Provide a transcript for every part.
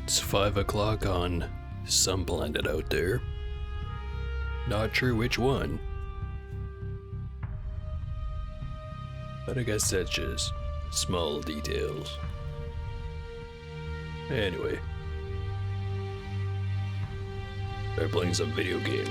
It's 5 o'clock on some planet out there. Not sure which one. But I guess that's just small details. Anyway. They're playing some video game.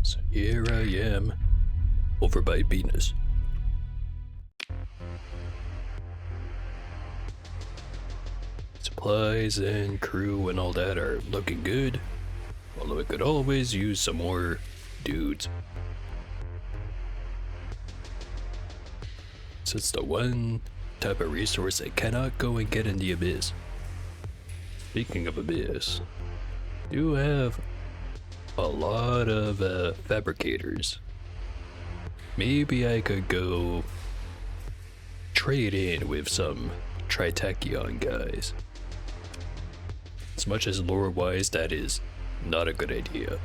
So here I am, over by Venus. Supplies and crew and all that are looking good, although I could always use some more dudes. So it's the one type of resource I cannot go and get in the Abyss. Speaking of Abyss, do have a lot of fabricators. Maybe I could go trade in with some Tritachyon guys. As much as lore wise, that is not a good idea.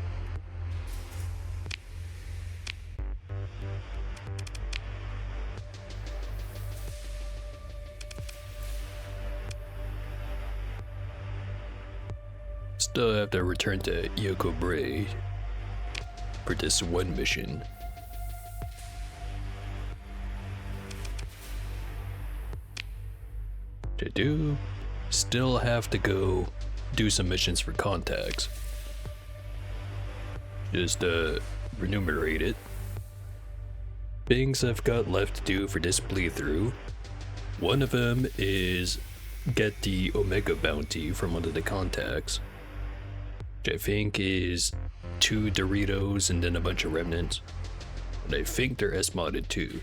Still have to return to Yoko Bray for this one mission. To do, still have to go do some missions for contacts. Just remunerate it. Things I've got left to do for this playthrough. One of them is get the Omega bounty from one of the contacts, which I think is 2 Doritos and then a bunch of remnants. And I think they're S-modded too.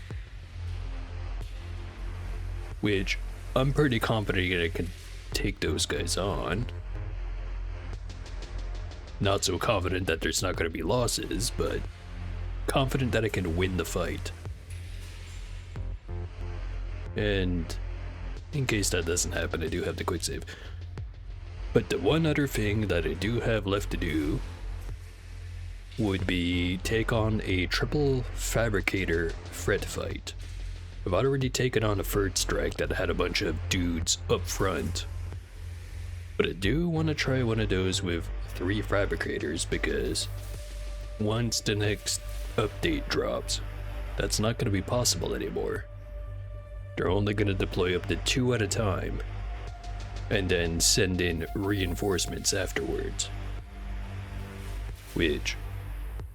Which I'm pretty confident that I can take those guys on. Not so confident that there's not going to be losses, but confident that I can win the fight. And in case that doesn't happen, I do have the quick save. But the one other thing that I do have left to do would be take on a triple fabricator threat fight. I've already taken on a third strike that had a bunch of dudes up front. But I do want to try one of those with 3 fabricators because once the next update drops, that's not going to be possible anymore. They're only going to deploy up to 2 at a time and then send in reinforcements afterwards. Which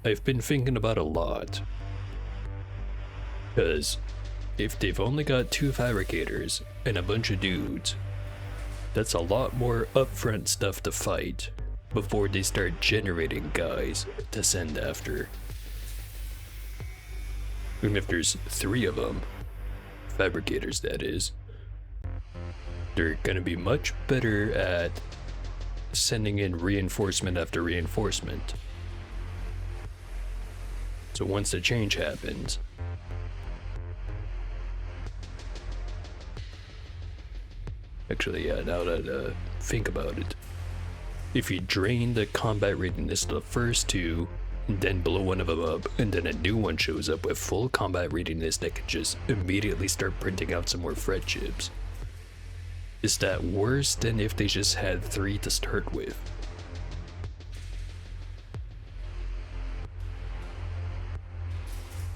I've been thinking about a lot. Because if they've only got 2 fabricators and a bunch of dudes, that's a lot more upfront stuff to fight before they start generating guys to send after. Even if there's 3 of them, fabricators that is, they're gonna be much better at sending in reinforcement after reinforcement. So once the change happens, actually, yeah, now that I think about it, if you drain the combat readiness to the first 2, and then blow one of them up, and then a new one shows up with full combat readiness that can just immediately start printing out some more threat chips, is that worse than if they just had 3 to start with?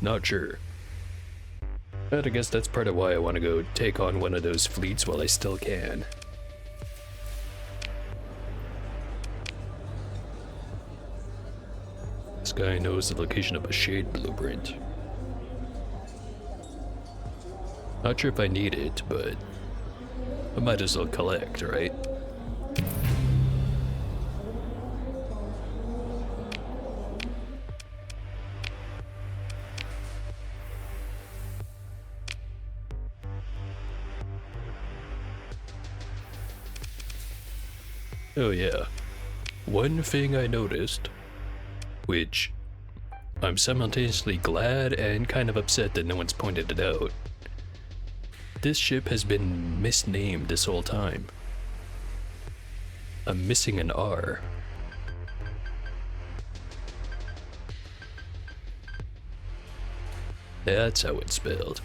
Not sure. But I guess that's part of why I want to go take on one of those fleets while I still can. This guy knows the location of a shade blueprint. Not sure if I need it, but I might as well collect, right? Oh yeah, one thing I noticed, which I'm simultaneously glad and kind of upset that no one's pointed it out. This ship has been misnamed this whole time. I'm missing an R. That's how it's spelled.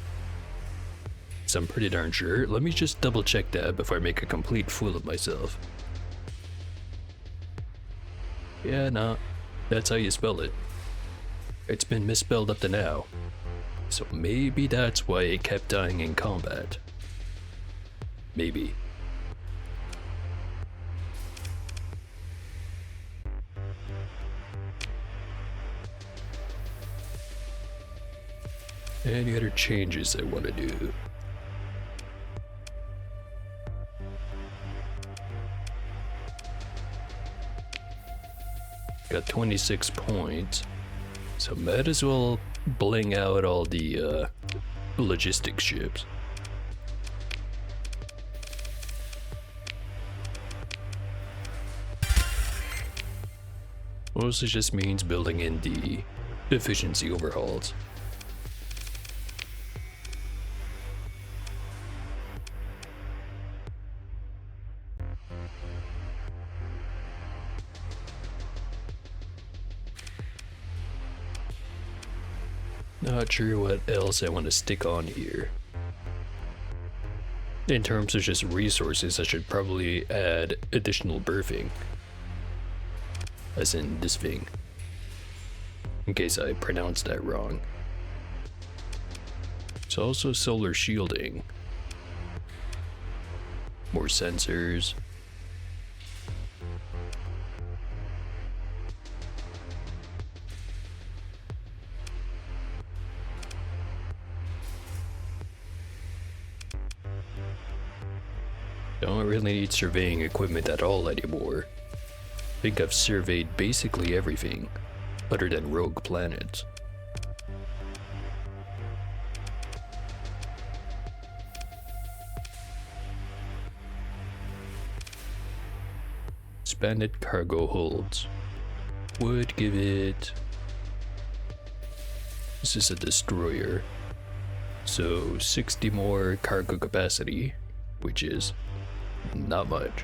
So I'm pretty darn sure. Let me just double check that before I make a complete fool of myself. Yeah, nah, that's how you spell it. It's been misspelled up to now. So maybe that's why it kept dying in combat. Maybe. Any other changes I want to do? Got 26 points, so might as well bling out all the logistics ships. Mostly just means building in the efficiency overhauls. Not sure what else I want to stick on here. In terms of just resources, I should probably add additional berthing. As in this thing. In case I pronounced that wrong. It's also solar shielding. More sensors. Don't really need surveying equipment at all anymore. I think I've surveyed basically everything, other than rogue planets. Expanded cargo holds. Would give it... This is a destroyer. So 60 more cargo capacity, which is not much.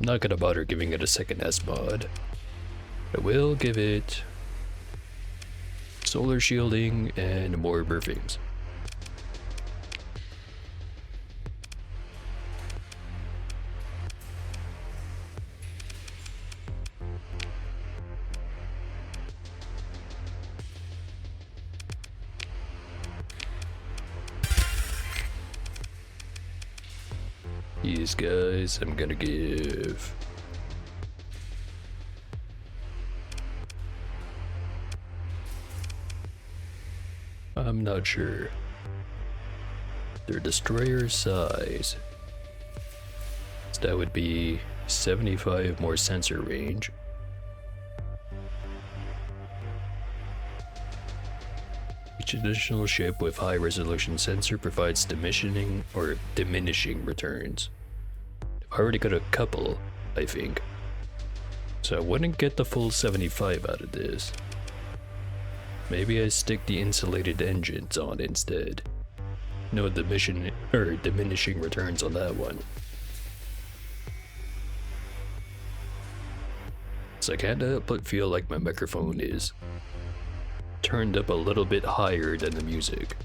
I'm not gonna bother giving it a second S mod. I will give it solar shielding and more berthings. These guys I'm gonna give I'm not sure. Their destroyer size. So that would be 75 more sensor range. Each additional ship with high resolution sensor provides diminishing returns. I've already got a couple, I think. So I wouldn't get the full 75 out of this. Maybe I stick the insulated engines on instead. No diminishing returns on that one. So I can't help but feel like my microphone is turned up a little bit higher than the music.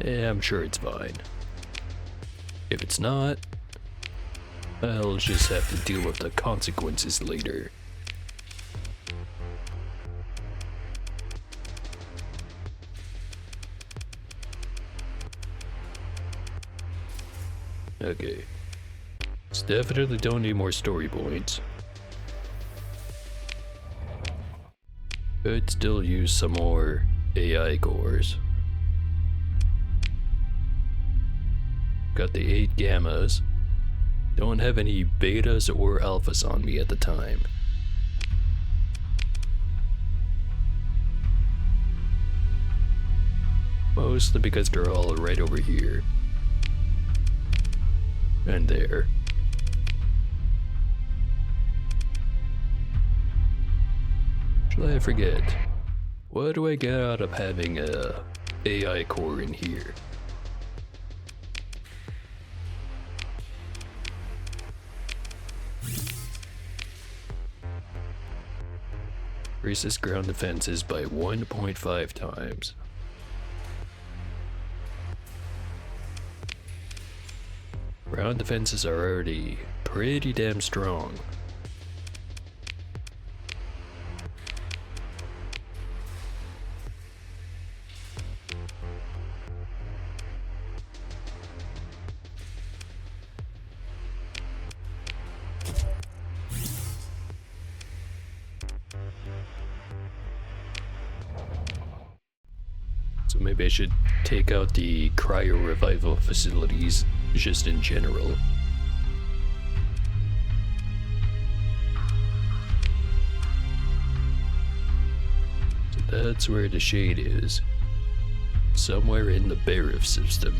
Yeah, I'm sure it's fine. If it's not, I'll just have to deal with the consequences later. Okay. So definitely don't need more story points. Could still use some more AI cores. Got the 8 gammas. Don't have any betas or alphas on me at the time. Mostly because they're all right over here. And there. Actually, I forget. What do I get out of having a AI core in here? Increases ground defenses by 1.5 times. Ground defenses are already pretty damn strong. So maybe I should take out the cryo revival facilities just in general. So that's where the shade is. Somewhere in the Barif system.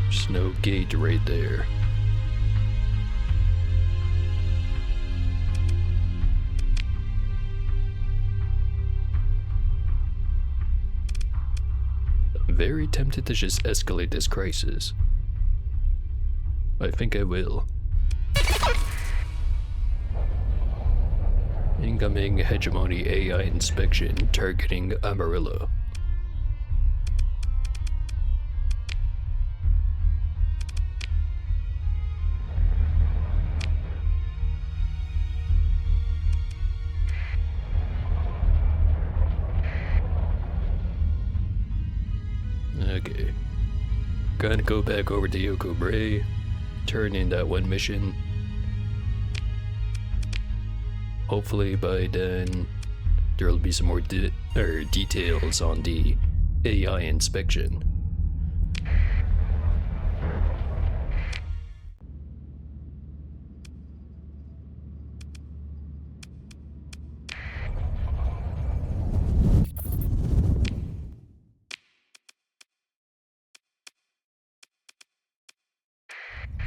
There's no gate right there. Very tempted to just escalate this crisis. I think I will. Incoming hegemony AI inspection targeting Amarillo. Okay. Gonna go back over to Yoko Bray, turn in that one mission. Hopefully by then there'll be some more details on the AI inspection.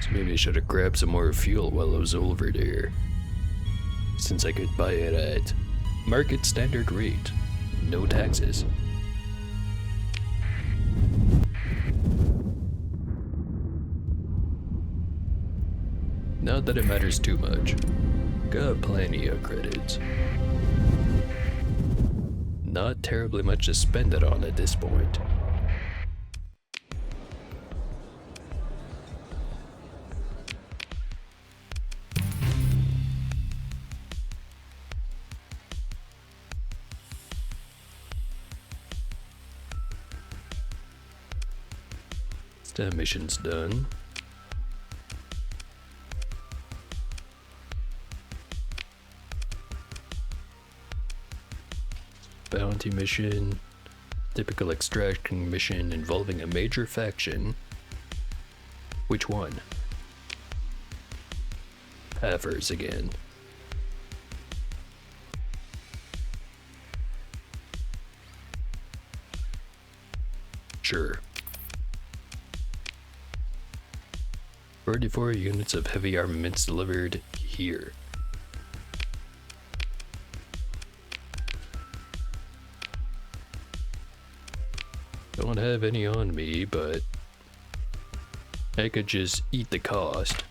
So maybe I should have grabbed some more fuel while I was over there, since I could buy it at market standard rate, no taxes. Not that it matters too much. Got plenty of credits. Not terribly much to spend it on at this point. That mission's done. Bounty mission. Typical extraction mission involving a major faction. Which one? Havers again. Sure. 44 units of heavy armaments delivered here. Don't have any on me, but I could just eat the cost.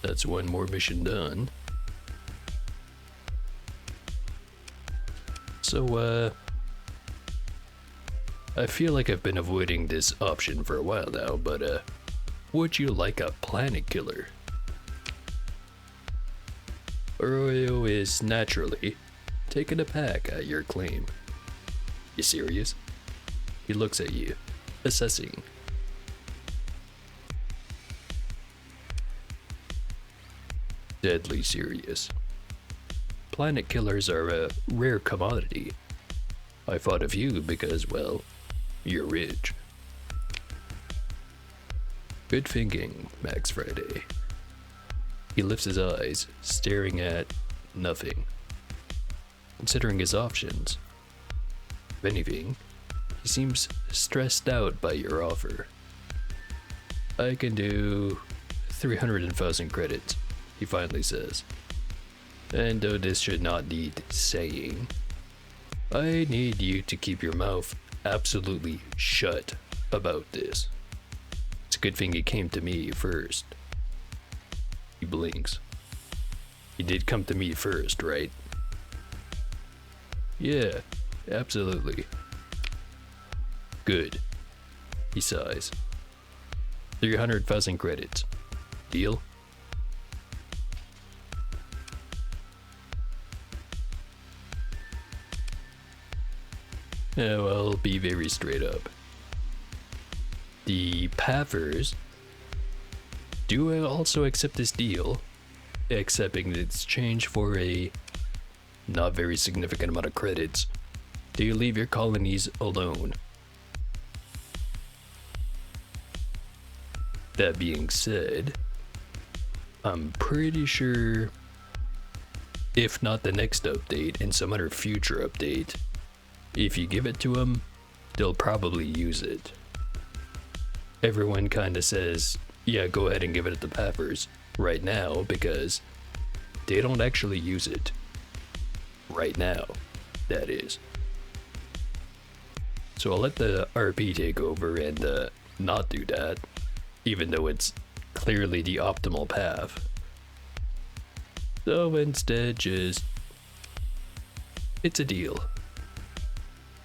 That's one more mission done. So, I feel like I've been avoiding this option for a while now, but, would you like a planet killer? Arroyo is naturally taken aback at your claim. You serious? He looks at you, assessing. Deadly serious. Planet killers are a rare commodity. I thought of you because, well, you're rich. Good thinking, Max Friday. He lifts his eyes, staring at nothing. Considering his options. If anything, he seems stressed out by your offer. I can do 300,000 credits, he finally says. And though this should not need saying, I need you to keep your mouth absolutely shut about this. It's a good thing he came to me first. He blinks. He did come to me first, right? Yeah, absolutely. Good. He sighs. 300,000 credits. Deal? Yeah, well, I'll be very straight up. The Pathers do also accept this deal, accepting in exchange for a not very significant amount of credits. Do you leave your colonies alone? That being said, I'm pretty sure, if not the next update, in some other future update, if you give it to them, they'll probably use it. Everyone kinda says, yeah, go ahead and give it to the Pathers right now because they don't actually use it. Right now, that is. So I'll let the RP take over and not do that, even though it's clearly the optimal path. So instead, just, it's a deal.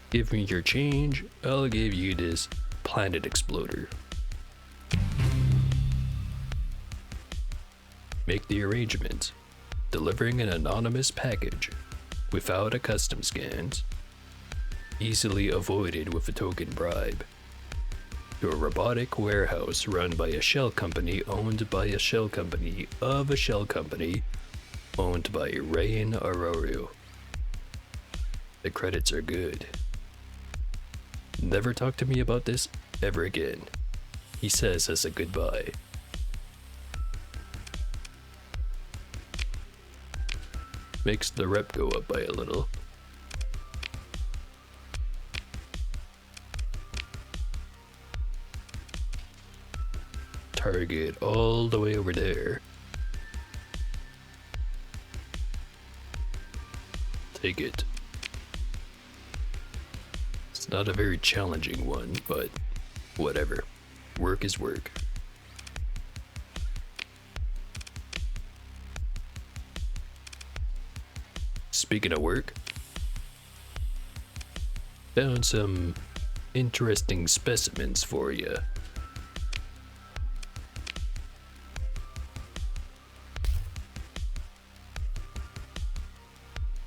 Give me your change, I'll give you this planet exploder. Make the arrangements, delivering an anonymous package without a custom scans, easily avoided with a token bribe, to a robotic warehouse run by a shell company owned by a shell company of a shell company owned by Rayan Arroyo. The credits are good. Never talk to me about this ever again, he says as a goodbye. Makes the rep go up by a little. Target all the way over there. Take it. It's not a very challenging one, but whatever. Work is work. Speaking of work, found some interesting specimens for you.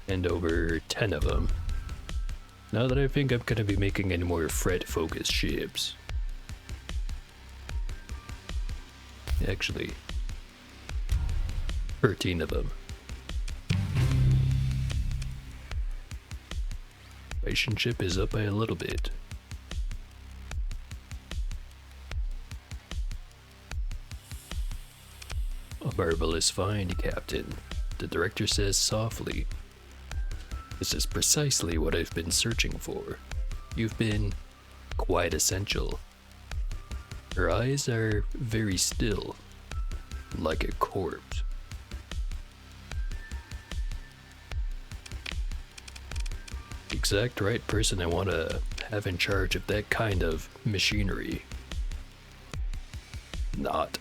And over 10 of them. Now that I think I'm gonna be making any more threat-focused ships. Actually, 13 of them. Relationship is up by a little bit. A marvelous find, Captain, the director says softly. This is precisely what I've been searching for. You've been quite essential. Her eyes are very still, like a corpse. Exact right person I want to have in charge of that kind of machinery. Not.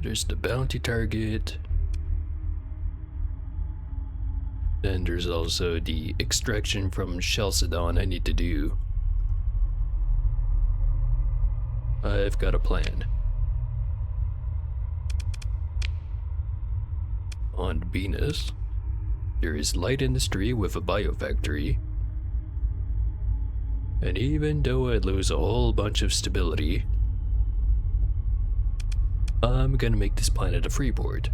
There's the bounty target. And there's also the extraction from Chalcedon I need to do. I've got a plan. On Venus, there is light industry with a biofactory. And even though I lose a whole bunch of stability, I'm gonna make this planet a free port.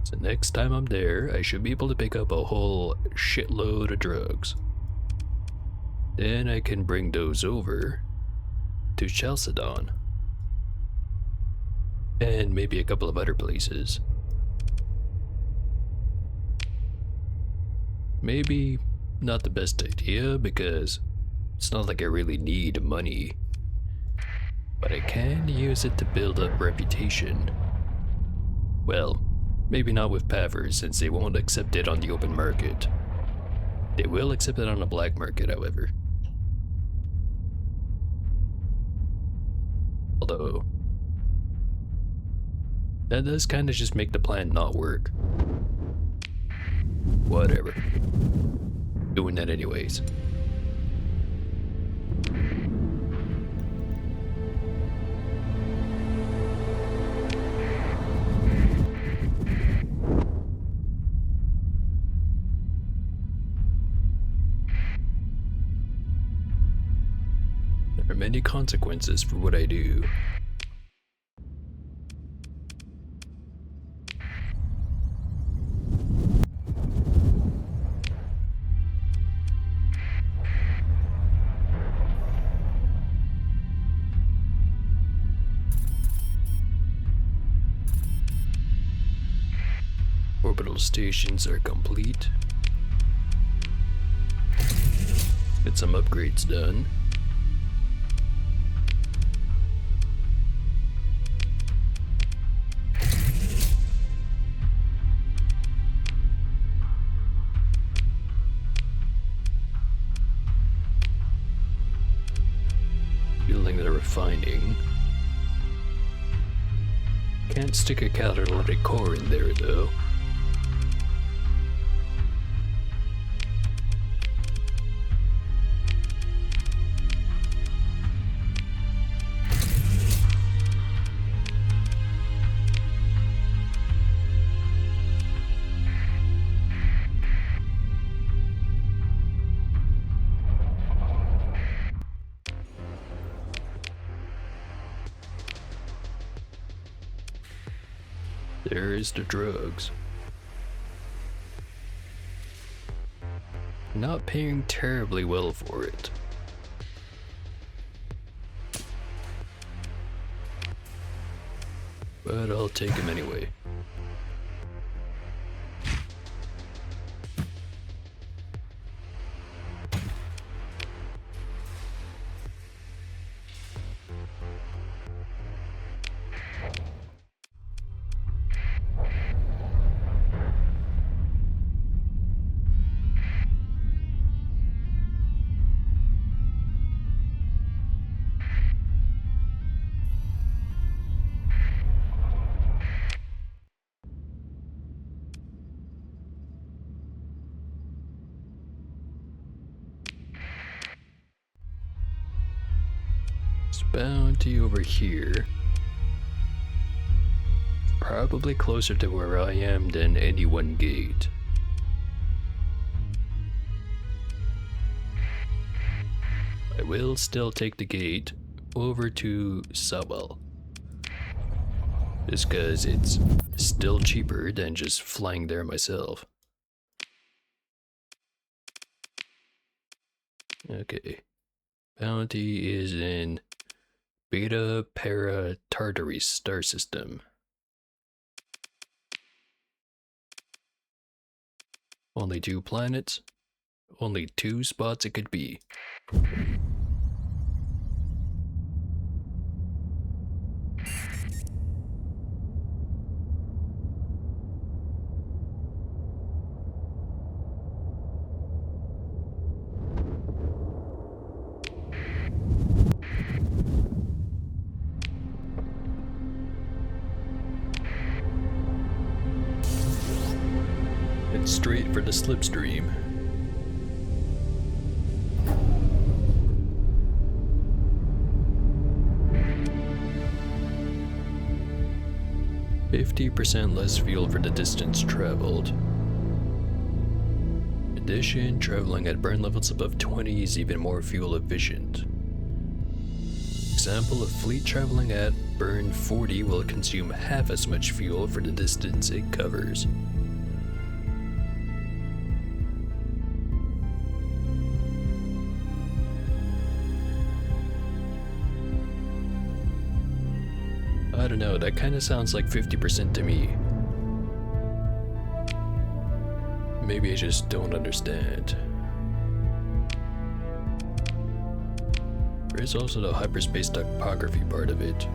So next time I'm there, I should be able to pick up a whole shitload of drugs. Then I can bring those over to Chalcedon. And maybe a couple of other places. Maybe not the best idea because it's not like I really need money. But I can use it to build up reputation. Well, maybe not with Pavers since they won't accept it on the open market. They will accept it on the black market, however. Although, that does kind of just make the plan not work. Whatever. Doing that anyways. There are many consequences for what I do. Orbital stations are complete. Get some upgrades done. Building the refining. Can't stick a catalytic core in there though. There's the drugs. Not paying terribly well for it. But I'll take him anyway. Bounty over here. Probably closer to where I am than any one gate. I will still take the gate over to Sawal. Just cause it's still cheaper than just flying there myself. Okay. Bounty is in Beta Para Tartaris star system. Only 2 planets, only 2 spots it could be. head straight for the slipstream. %50 less fuel for the distance traveled. In addition, traveling at burn levels above 20 is even more fuel efficient. Example, a fleet traveling at burn 40 will consume half as much fuel for the distance it covers. I don't know, that kind of sounds like 50% to me. Maybe I just don't understand. There is also the hyperspace topography part of it.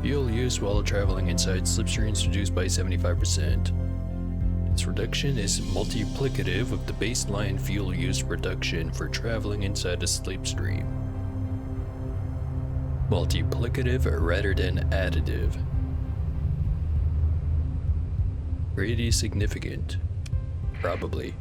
Fuel used while traveling inside slipstreams reduced by 75%. This reduction is multiplicative of the baseline fuel use reduction for traveling inside a slipstream. Multiplicative rather than additive. Pretty significant. Probably.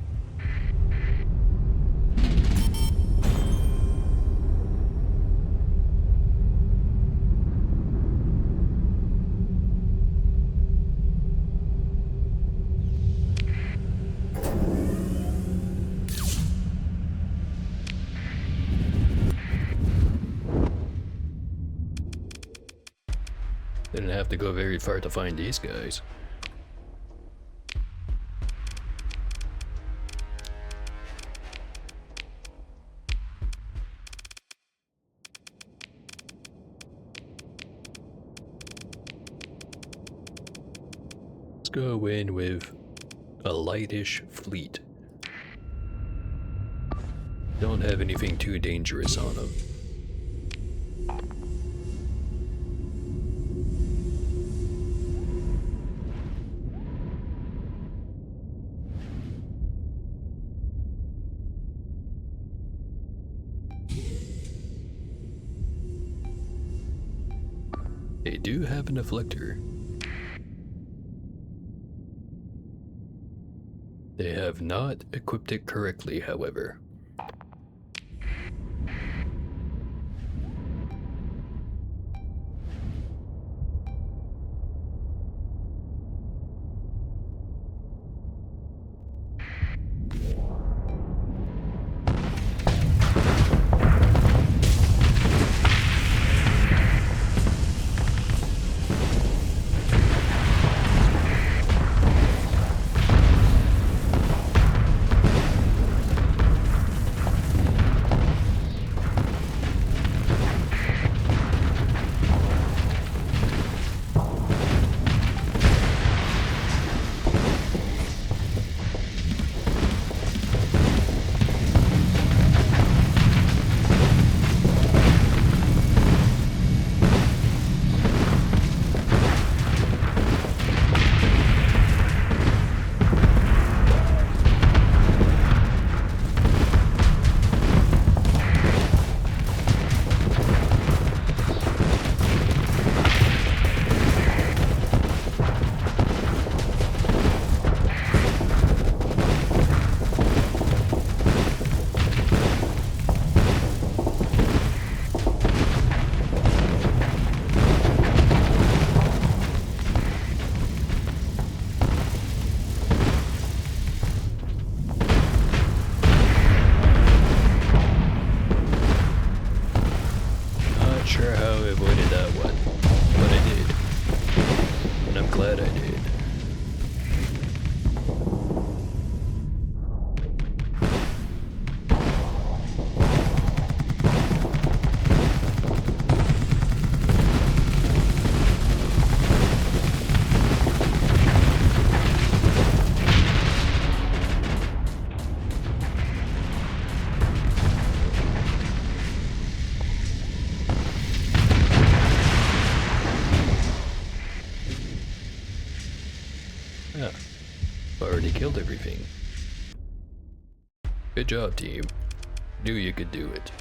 Didn't have to go very far to find these guys. Let's go in with a lightish fleet. Don't have anything too dangerous on them. They do have an deflector. They have not equipped it correctly, however. Glad I did. Yeah, already killed everything. Good job, team. Knew you could do it.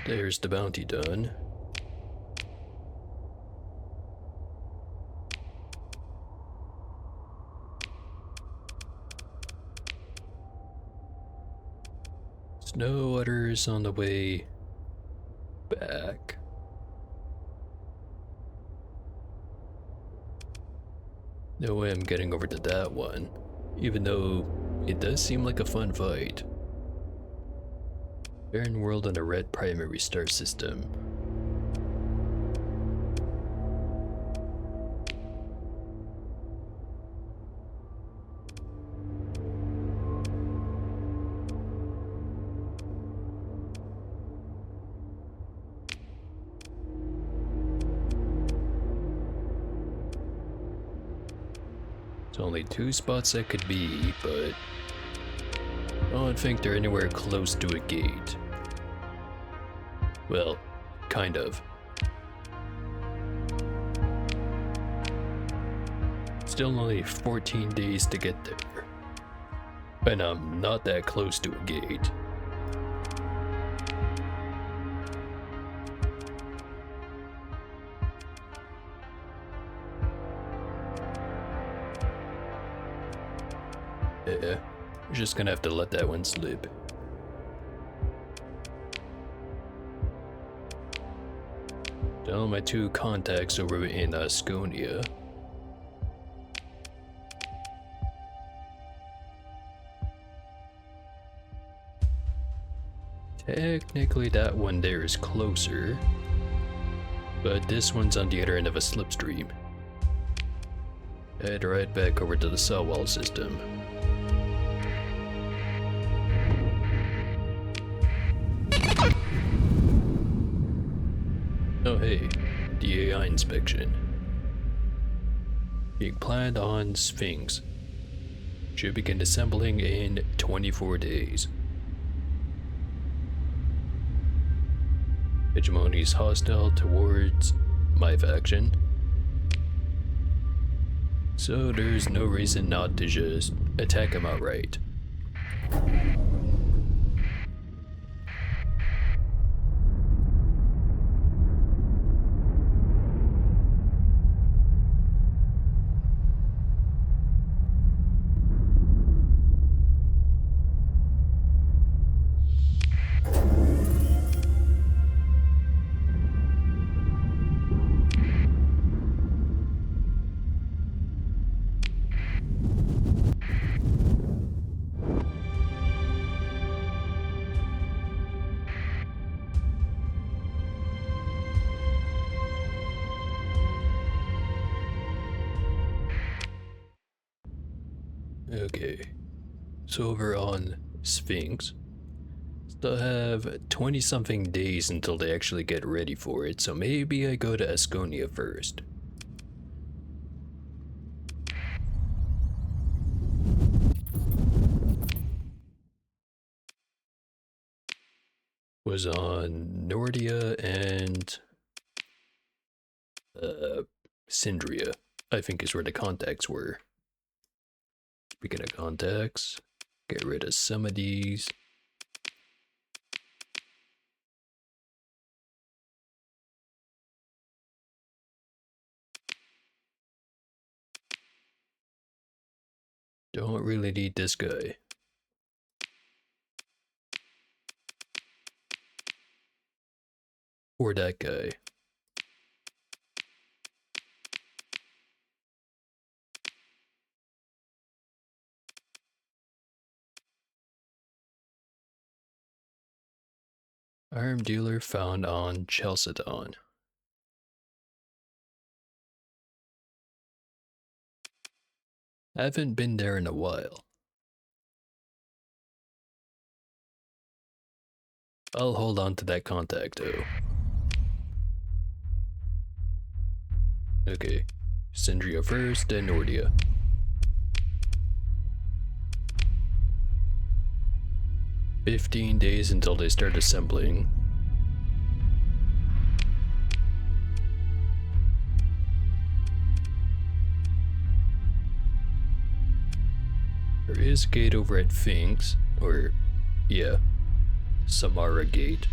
There's the bounty done. There's no others on the way back. No way I'm getting over to that one, even though it does seem like a fun fight. Barren world on a red primary star system. There's only 2 spots that could be, but I don't think they're anywhere close to a gate. Well, kind of. Still only 14 days to get there. And I'm not that close to a gate. Yeah, we're just gonna have to let that one slip. Tell my 2 contacts over in Asconia. Technically that one there is closer, but this one's on the other end of a slipstream. Head right back over to the Sawwall system. Oh hey, the AI inspection. Being planned on Sphinx. Should begin assembling in 24 days. Hegemony is hostile towards my faction. So there's no reason not to just attack him outright. Okay, so over on Sphinx, still have 20 something days until they actually get ready for it, so maybe I go to Asconia first. Was on Nordia and Syndria, I think is where the contacts were. Speaking of contacts, get rid of some of these. Don't really need this guy. Or that guy. Arm dealer found on Chalcedon. Haven't been there in a while. I'll hold on to that contact though. Okay, Syndria first, then Nordia. "15 days until they start assembling." There is a gate over at Sphinx, or yeah, Samara Gate.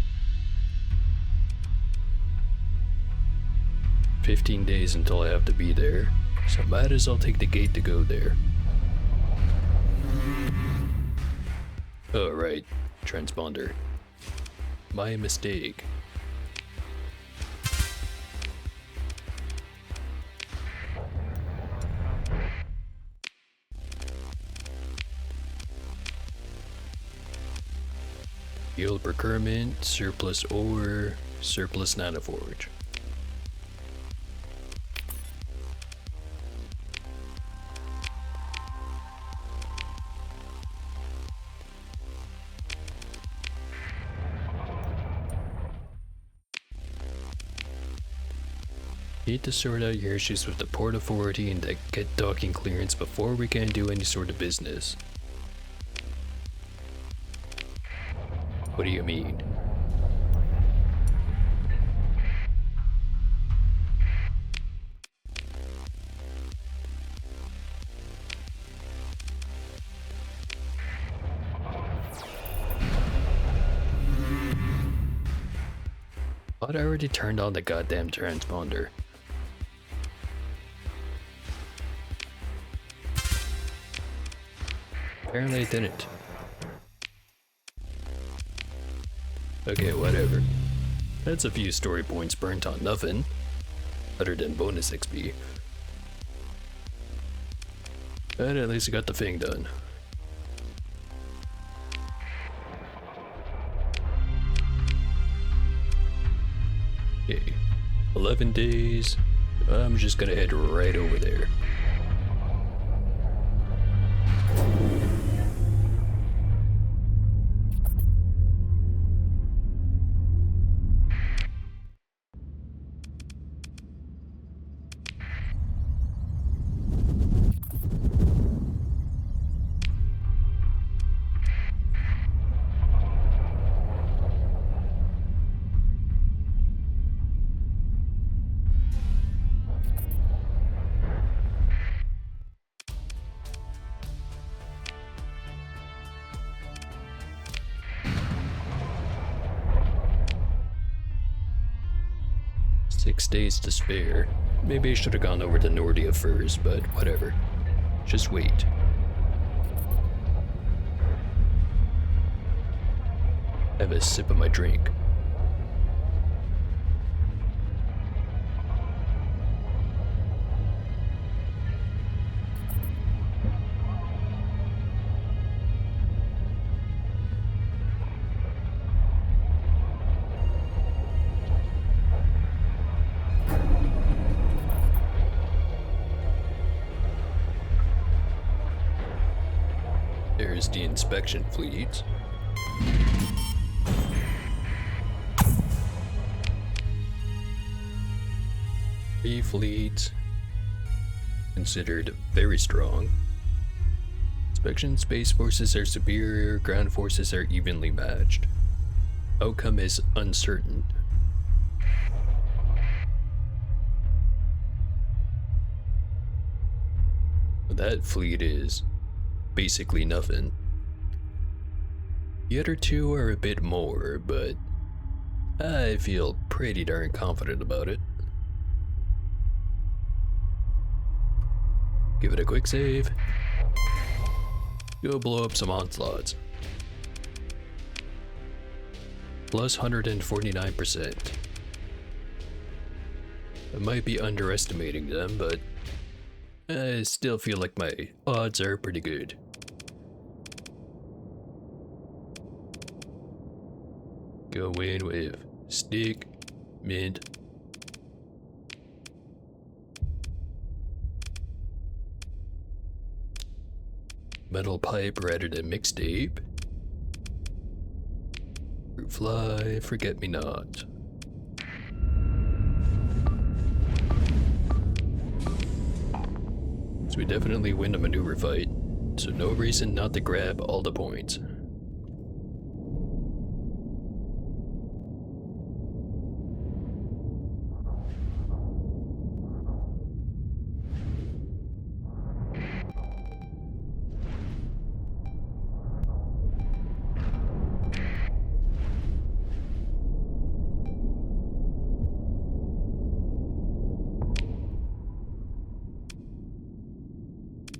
15 days until I have to be there, so might as well take the gate to go there. Oh, right. Transponder. My mistake. Yield procurement, surplus ore, surplus nanoforge. Need to sort out your issues with the Port Authority and get docking clearance before we can do any sort of business. What do you mean? Thought I already turned on the goddamn transponder. Apparently I didn't. Okay, whatever. That's a few story points burnt on nothing, other than bonus XP. But at least I got the thing done. Okay, 11 days. I'm just gonna head right over there. Six days to spare. Maybe I should have gone over to Nordia first, but whatever. Just wait. Have a sip of my drink. There's the inspection fleet. The fleet considered very strong. Inspection space forces are superior, ground forces are evenly matched. Outcome is uncertain. That fleet is basically nothing. The other two are a bit more, but I feel pretty darn confident about it. Give it a quick save. Go blow up some onslaughts. Plus 149%. I might be underestimating them, but I still feel like my odds are pretty good. Go in with stick, mint. Metal pipe rather than mixtape. Fruit fly, forget me not. So we definitely win the maneuver fight, so no reason not to grab all the points.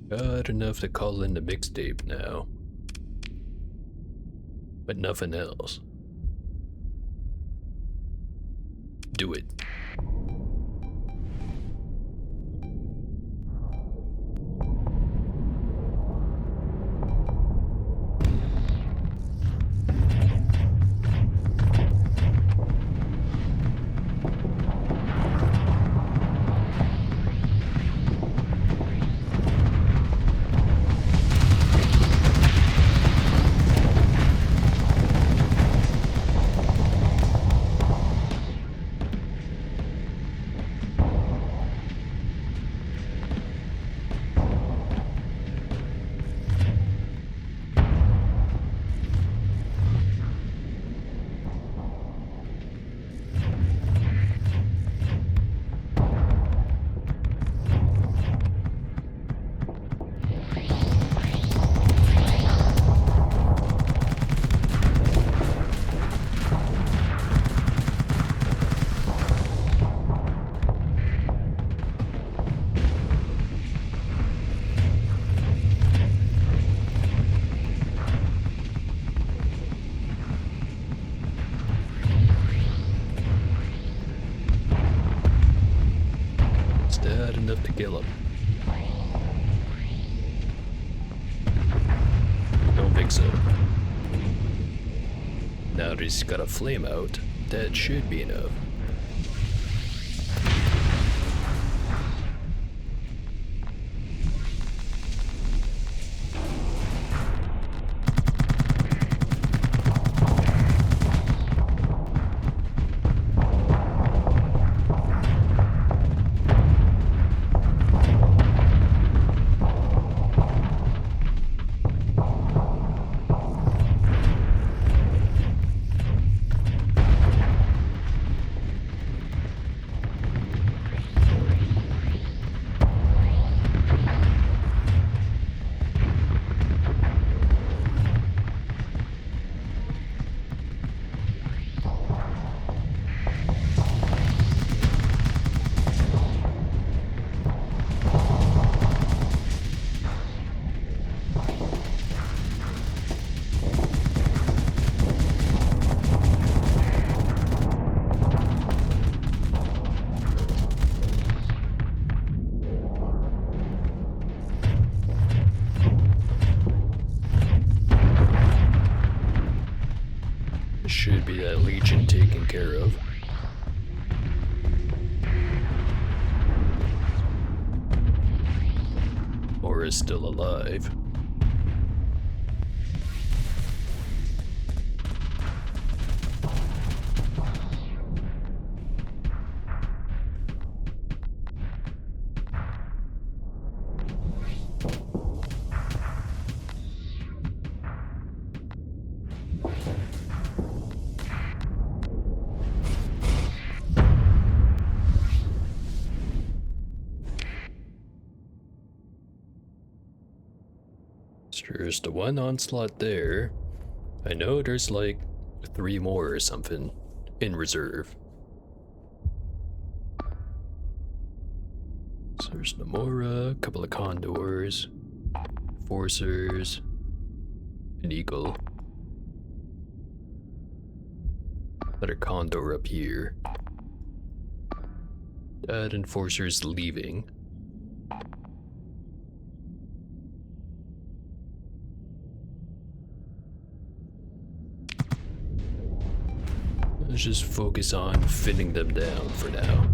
Got enough to call in the mixtape now. But nothing else. Do it. That enough to kill him? Don't think so. Now that he's got a flame out, that should be enough. Should be that legion taken care of. Or is still alive. There's the one onslaught there. I know there's like 3 more or something in reserve. So there's Namora, a couple of Condors, Forcers, an Eagle. Another Condor up here. That Enforcer's leaving. Let's just focus on thinning them down for now.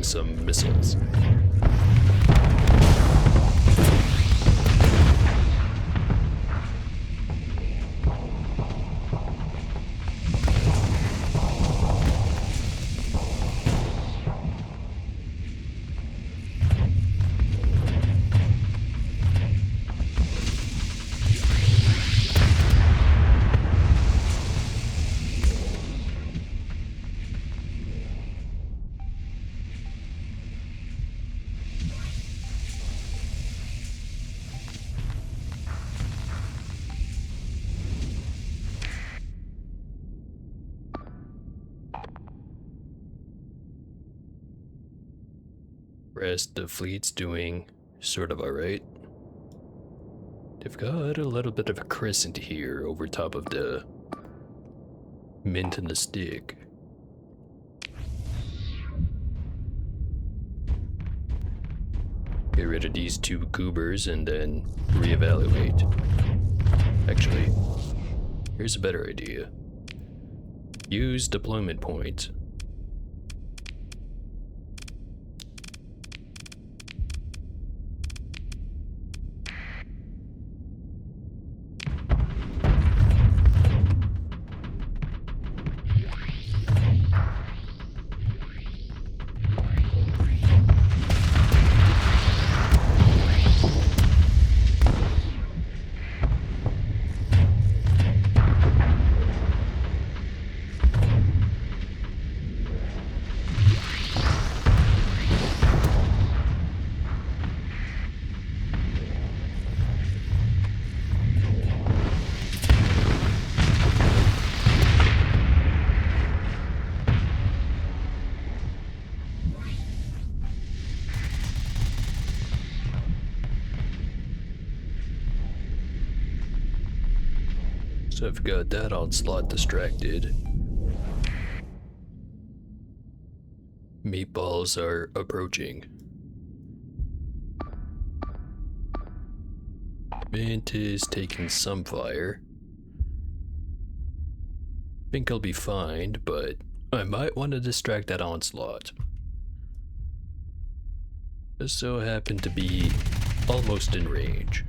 some missiles. Rest of the fleet's doing sort of alright. They've got a little bit of a crescent here over top of the mint and the stick. Get rid of these two goobers and then reevaluate. Actually, here's a better idea. Use deployment points. So I've got that onslaught distracted. Meatballs are approaching. Mint is taking some fire. Think I'll be fine, but I might want to distract that onslaught. Just so happen to be almost in range.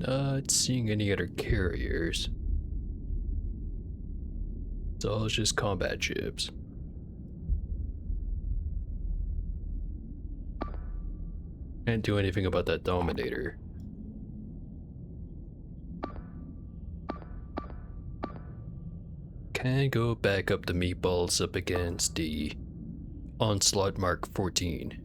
Not seeing any other carriers. It's all just combat ships. Can't do anything about that Dominator. Can go back up the meatballs up against the Onslaught Mark 14.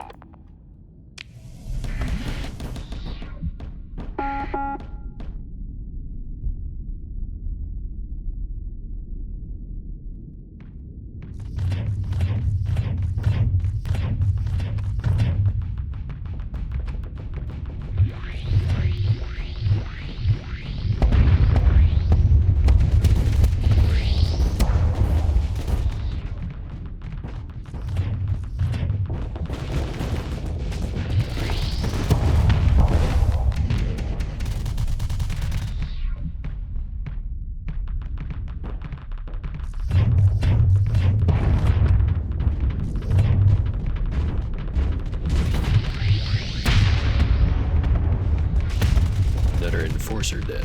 Enforcer down.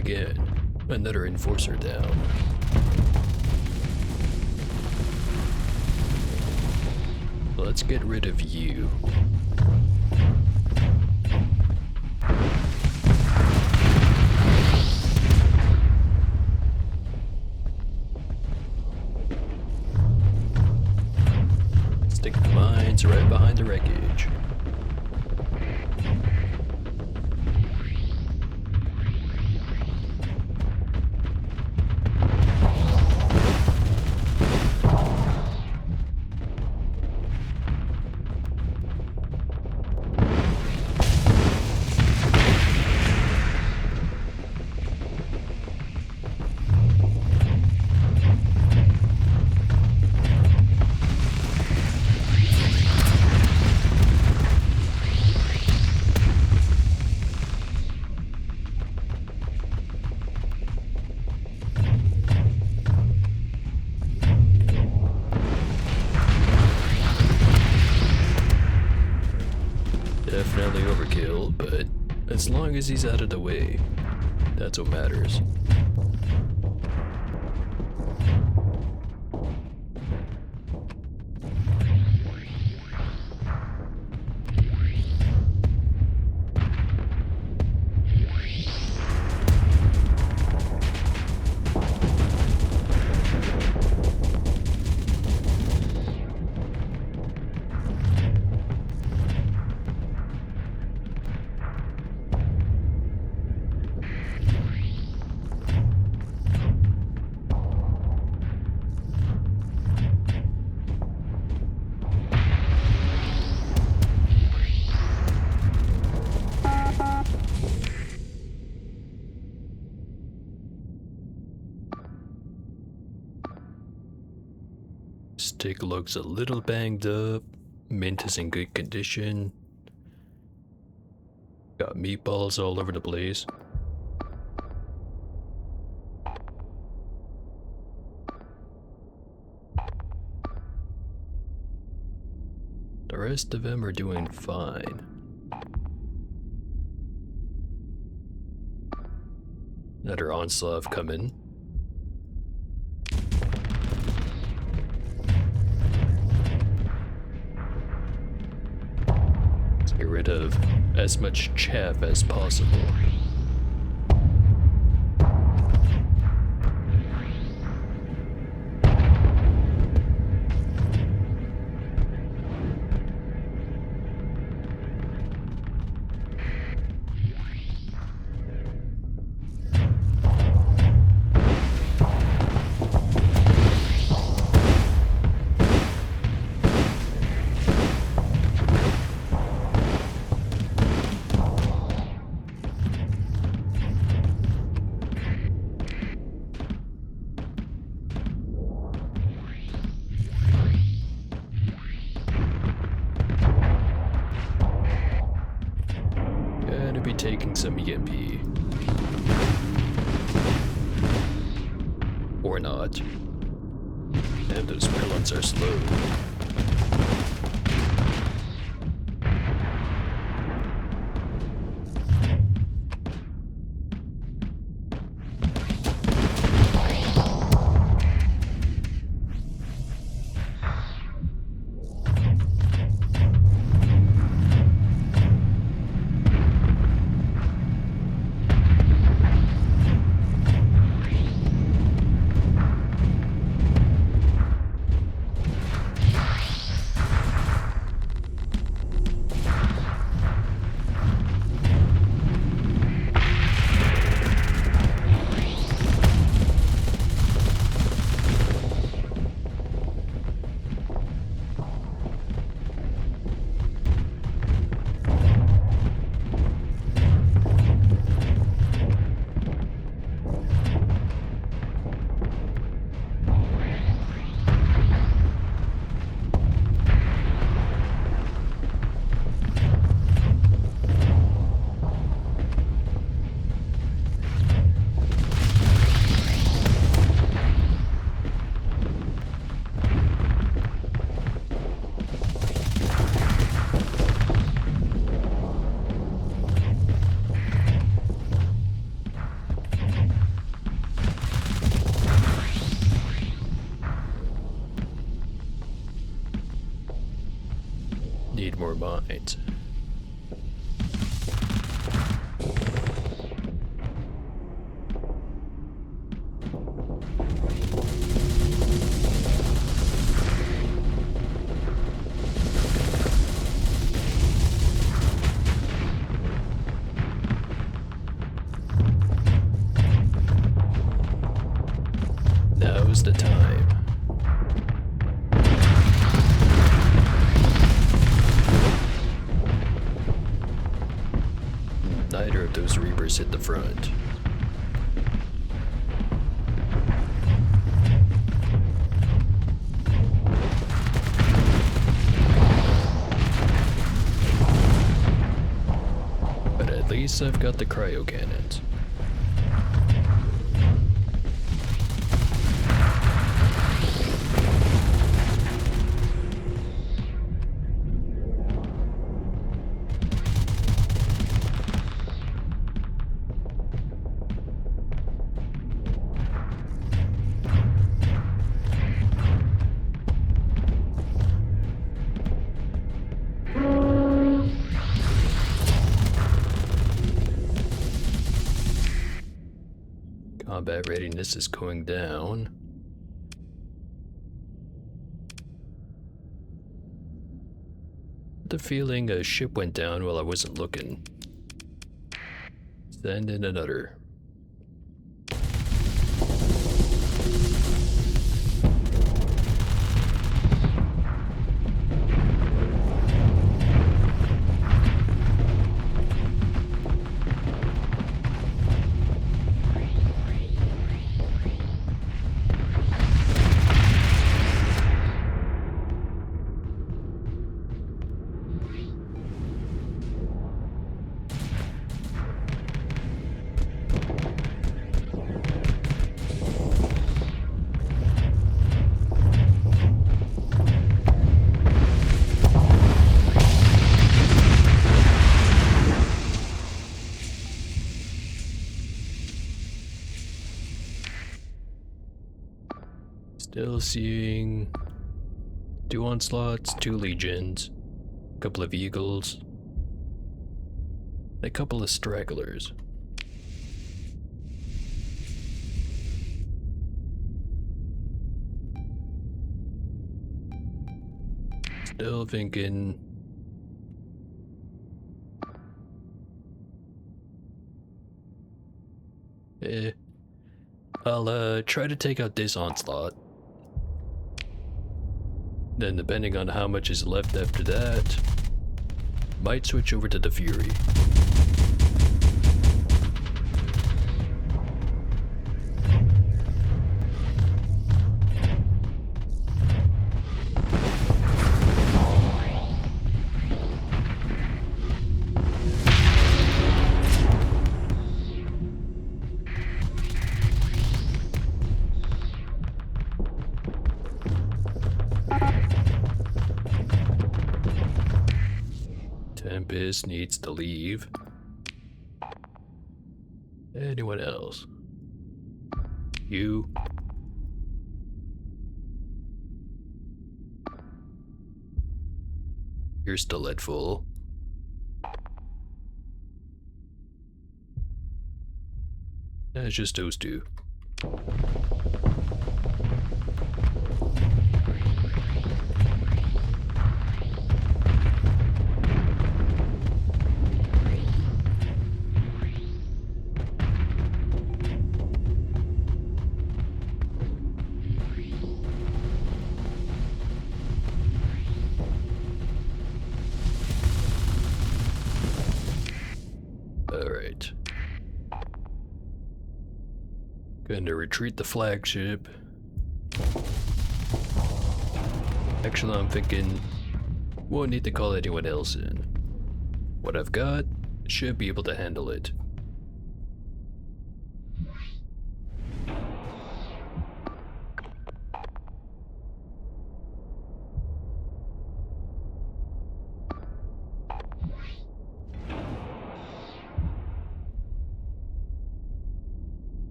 again. Another enforcer down. Let's get rid of you. Stick the mines right behind the wreckage. Definitely overkill, but as long as he's out of the way, that's what matters. Stick looks a little banged up. Mint is in good condition. Got meatballs all over the place. The rest of them are doing fine. Another onslaught coming. Get rid of as much chaff as possible. Gonna be taking some EMP. Or not. And those pellets are slow. more mines. Now's the time. Neither of those Reapers hit the front. But at least I've got the cryo cannons. Combat readiness is going down. The feeling a ship went down while I wasn't looking. Send in another. Still seeing 2 onslaughts, 2 legions, a couple of eagles, a couple of stragglers. Still thinking I'll try to take out this onslaught. Then depending on how much is left after that, might switch over to the Fury. Tempest needs to leave. Anyone else? You? You're still at full. It's just those two. Alright. Going to retreat the flagship. Actually, I'm thinking won't need to call anyone else in. What I've got should be able to handle it.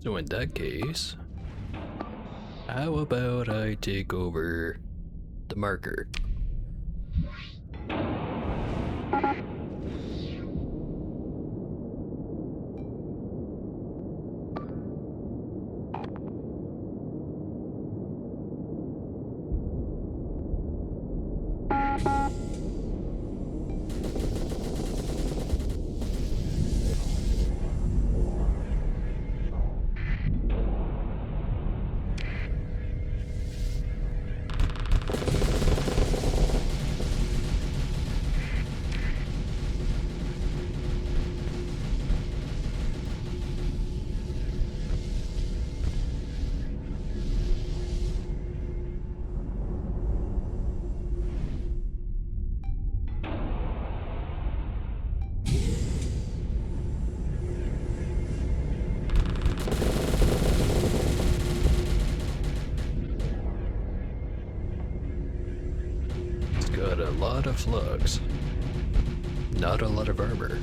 So in that case, how about I take over the marker? Got a lot of flux, not a lot of armor.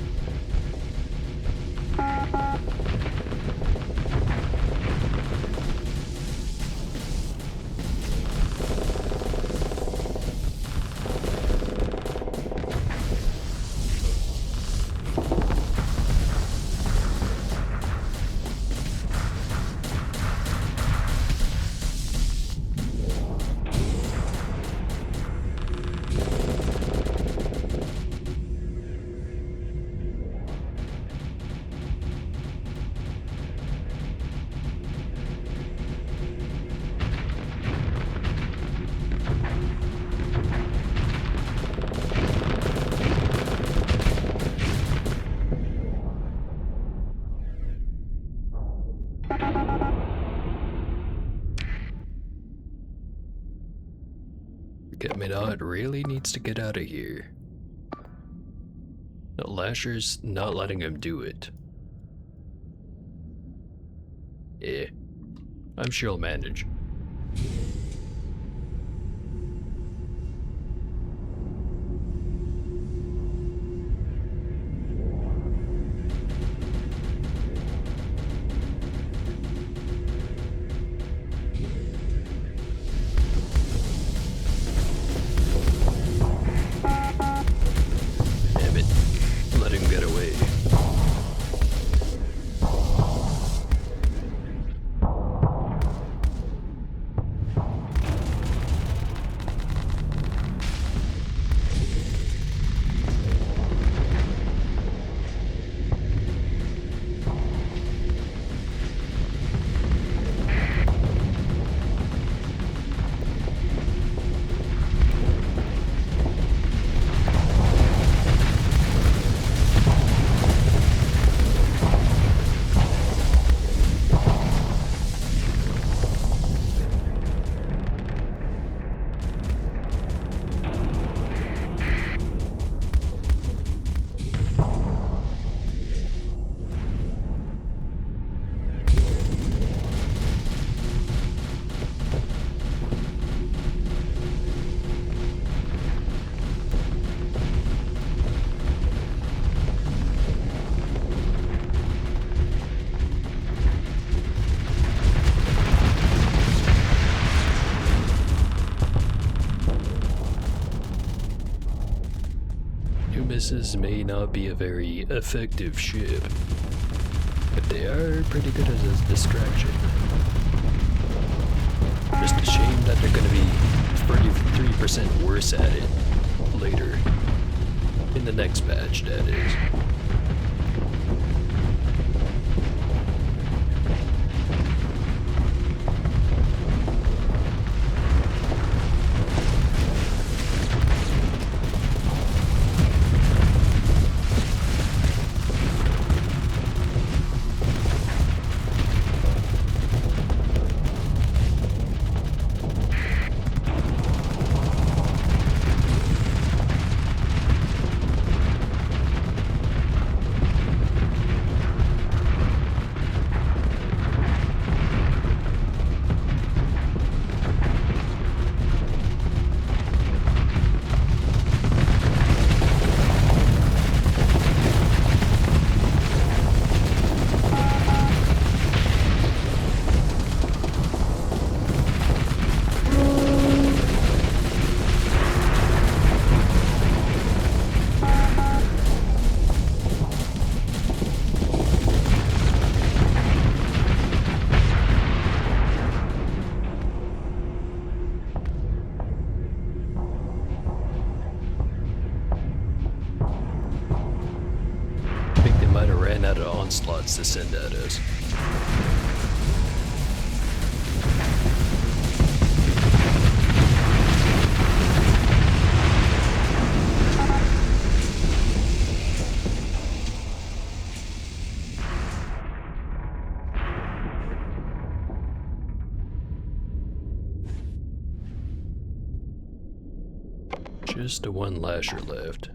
Get me now, it really needs to get out of here. No, Lasher's not letting him do it. Yeah, I'm sure he'll manage. Damn it, let him get away. Nemesis may not be a very effective ship, but they are pretty good as a distraction. Just a shame that they're gonna be 33% worse at it later. In the next patch, that is. robots to send at us. Just the one lasher left.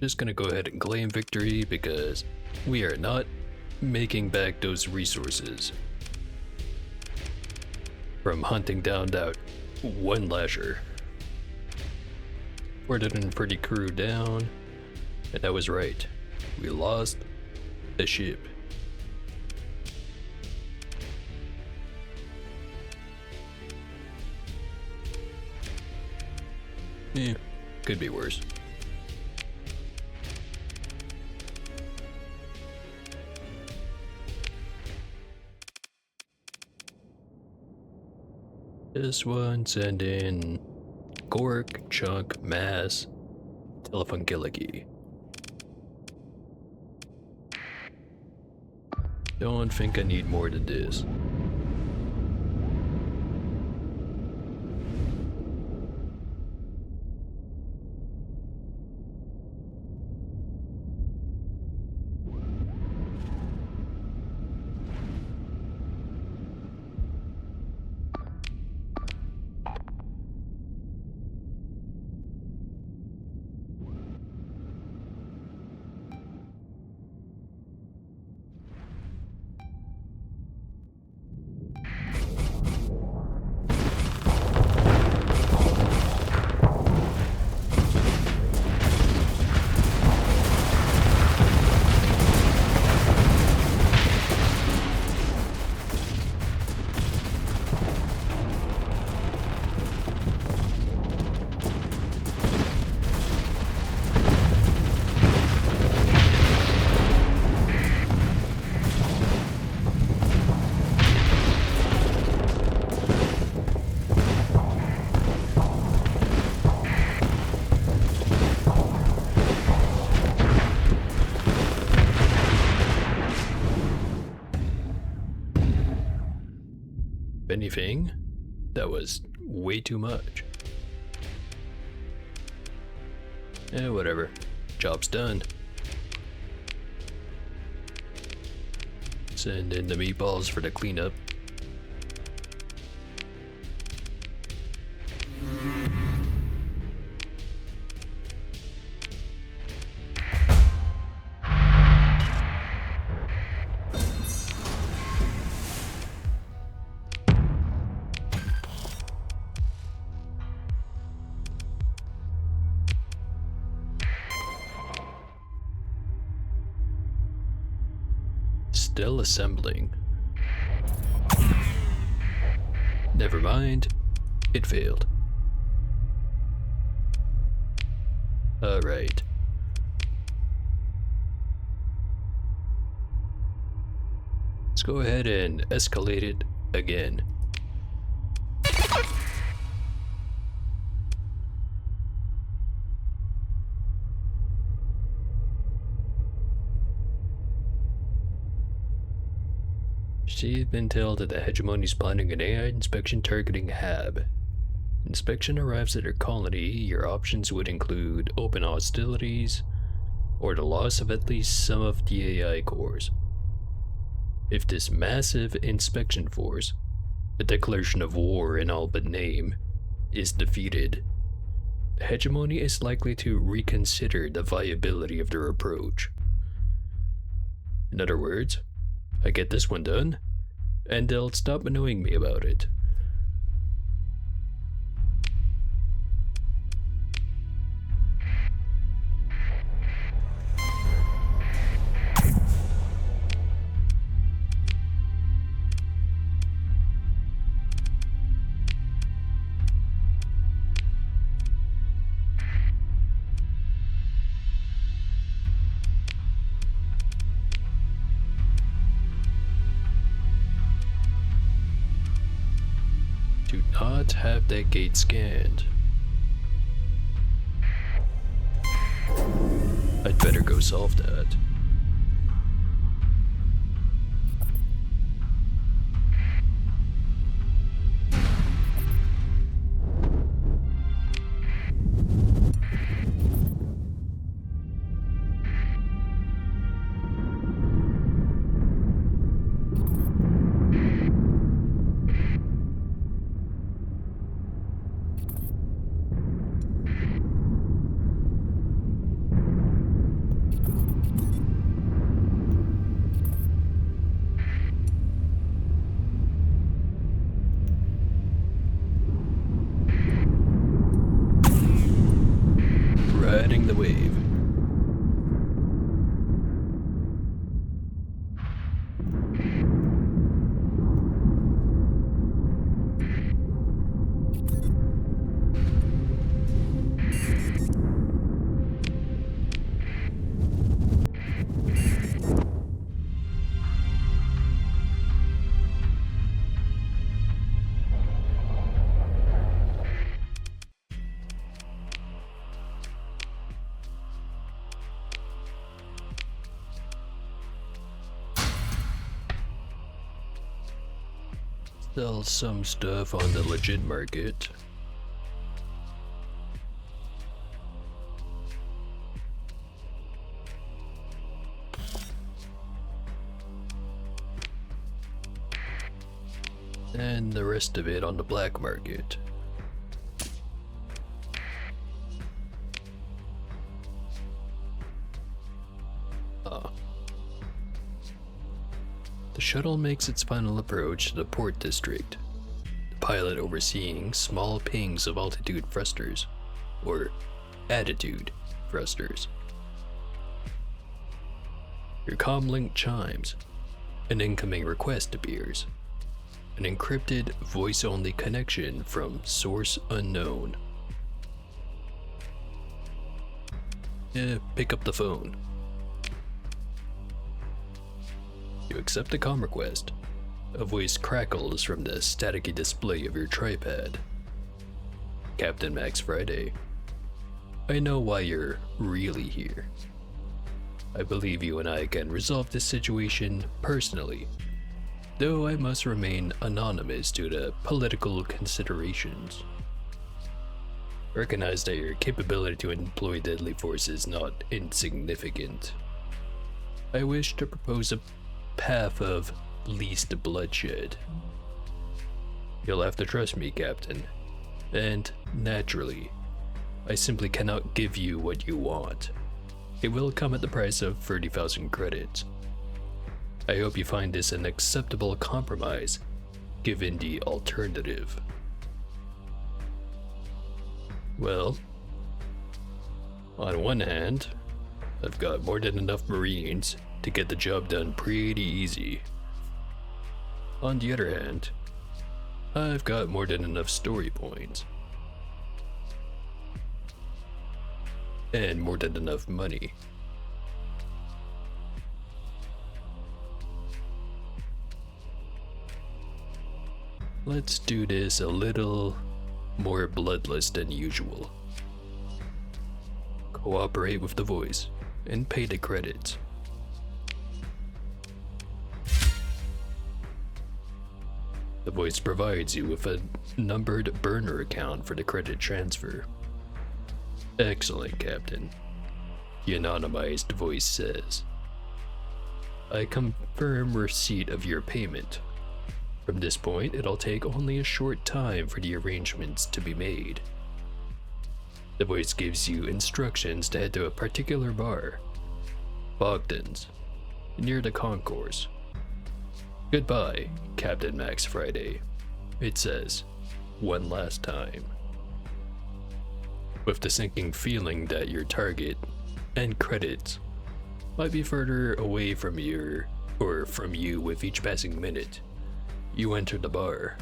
Just gonna go ahead and claim victory because we are not making back those resources from hunting down that one lasher. Ordered and pretty crew down, and I was right. We lost the ship. Yeah, could be worse. This one send in Gork, Chunk, Mass, Telephone Gillicky. Don't think I need more than this. Anything, that was way too much. Whatever. Job's done. Send in the meatballs for the cleanup. Still assembling. Never mind, it failed. Alright. Let's go ahead and escalate it again. She's been told that the hegemony is planning an AI inspection targeting Hab. Inspection arrives at her colony, your options would include open hostilities, or the loss of at least some of the AI cores. If this massive inspection force, a declaration of war in all but name, is defeated, the hegemony is likely to reconsider the viability of their approach. In other words, I get this one done, and they'll stop annoying me about it. Do not have that gate scanned. I'd better go solve that. Sell some stuff on the legit market. And the rest of it on the black market. The shuttle makes its final approach to the port district, the pilot overseeing small pings of altitude thrusters, or attitude thrusters. Your comlink chimes. An incoming request appears. An encrypted voice-only connection from source unknown. Pick up the phone. You accept the comm request. A voice crackles from the staticky display of your tripod. Captain Max Friday. I know why you're really here. I believe you and I can resolve this situation personally, though I must remain anonymous due to political considerations. Recognize that your capability to employ deadly force is not insignificant. I wish to propose a path of least bloodshed. You'll have to trust me, Captain. And, naturally, I simply cannot give you what you want. It will come at the price of 30,000 credits. I hope you find this an acceptable compromise, given the alternative. Well, on one hand, I've got more than enough Marines to get the job done pretty easy. On the other hand, I've got more than enough story points. And more than enough money. Let's do this a little more bloodless than usual. Cooperate with the voice and pay the credits. The voice provides you with a numbered burner account for the credit transfer. Excellent, Captain. The anonymized voice says. I confirm receipt of your payment. From this point, it'll take only a short time for the arrangements to be made. The voice gives you instructions to head to a particular bar, Bogdan's, near the concourse. Goodbye, Captain Max Friday, it says, one last time. With the sinking feeling that your target and credits might be further away from you with each passing minute, you enter the bar.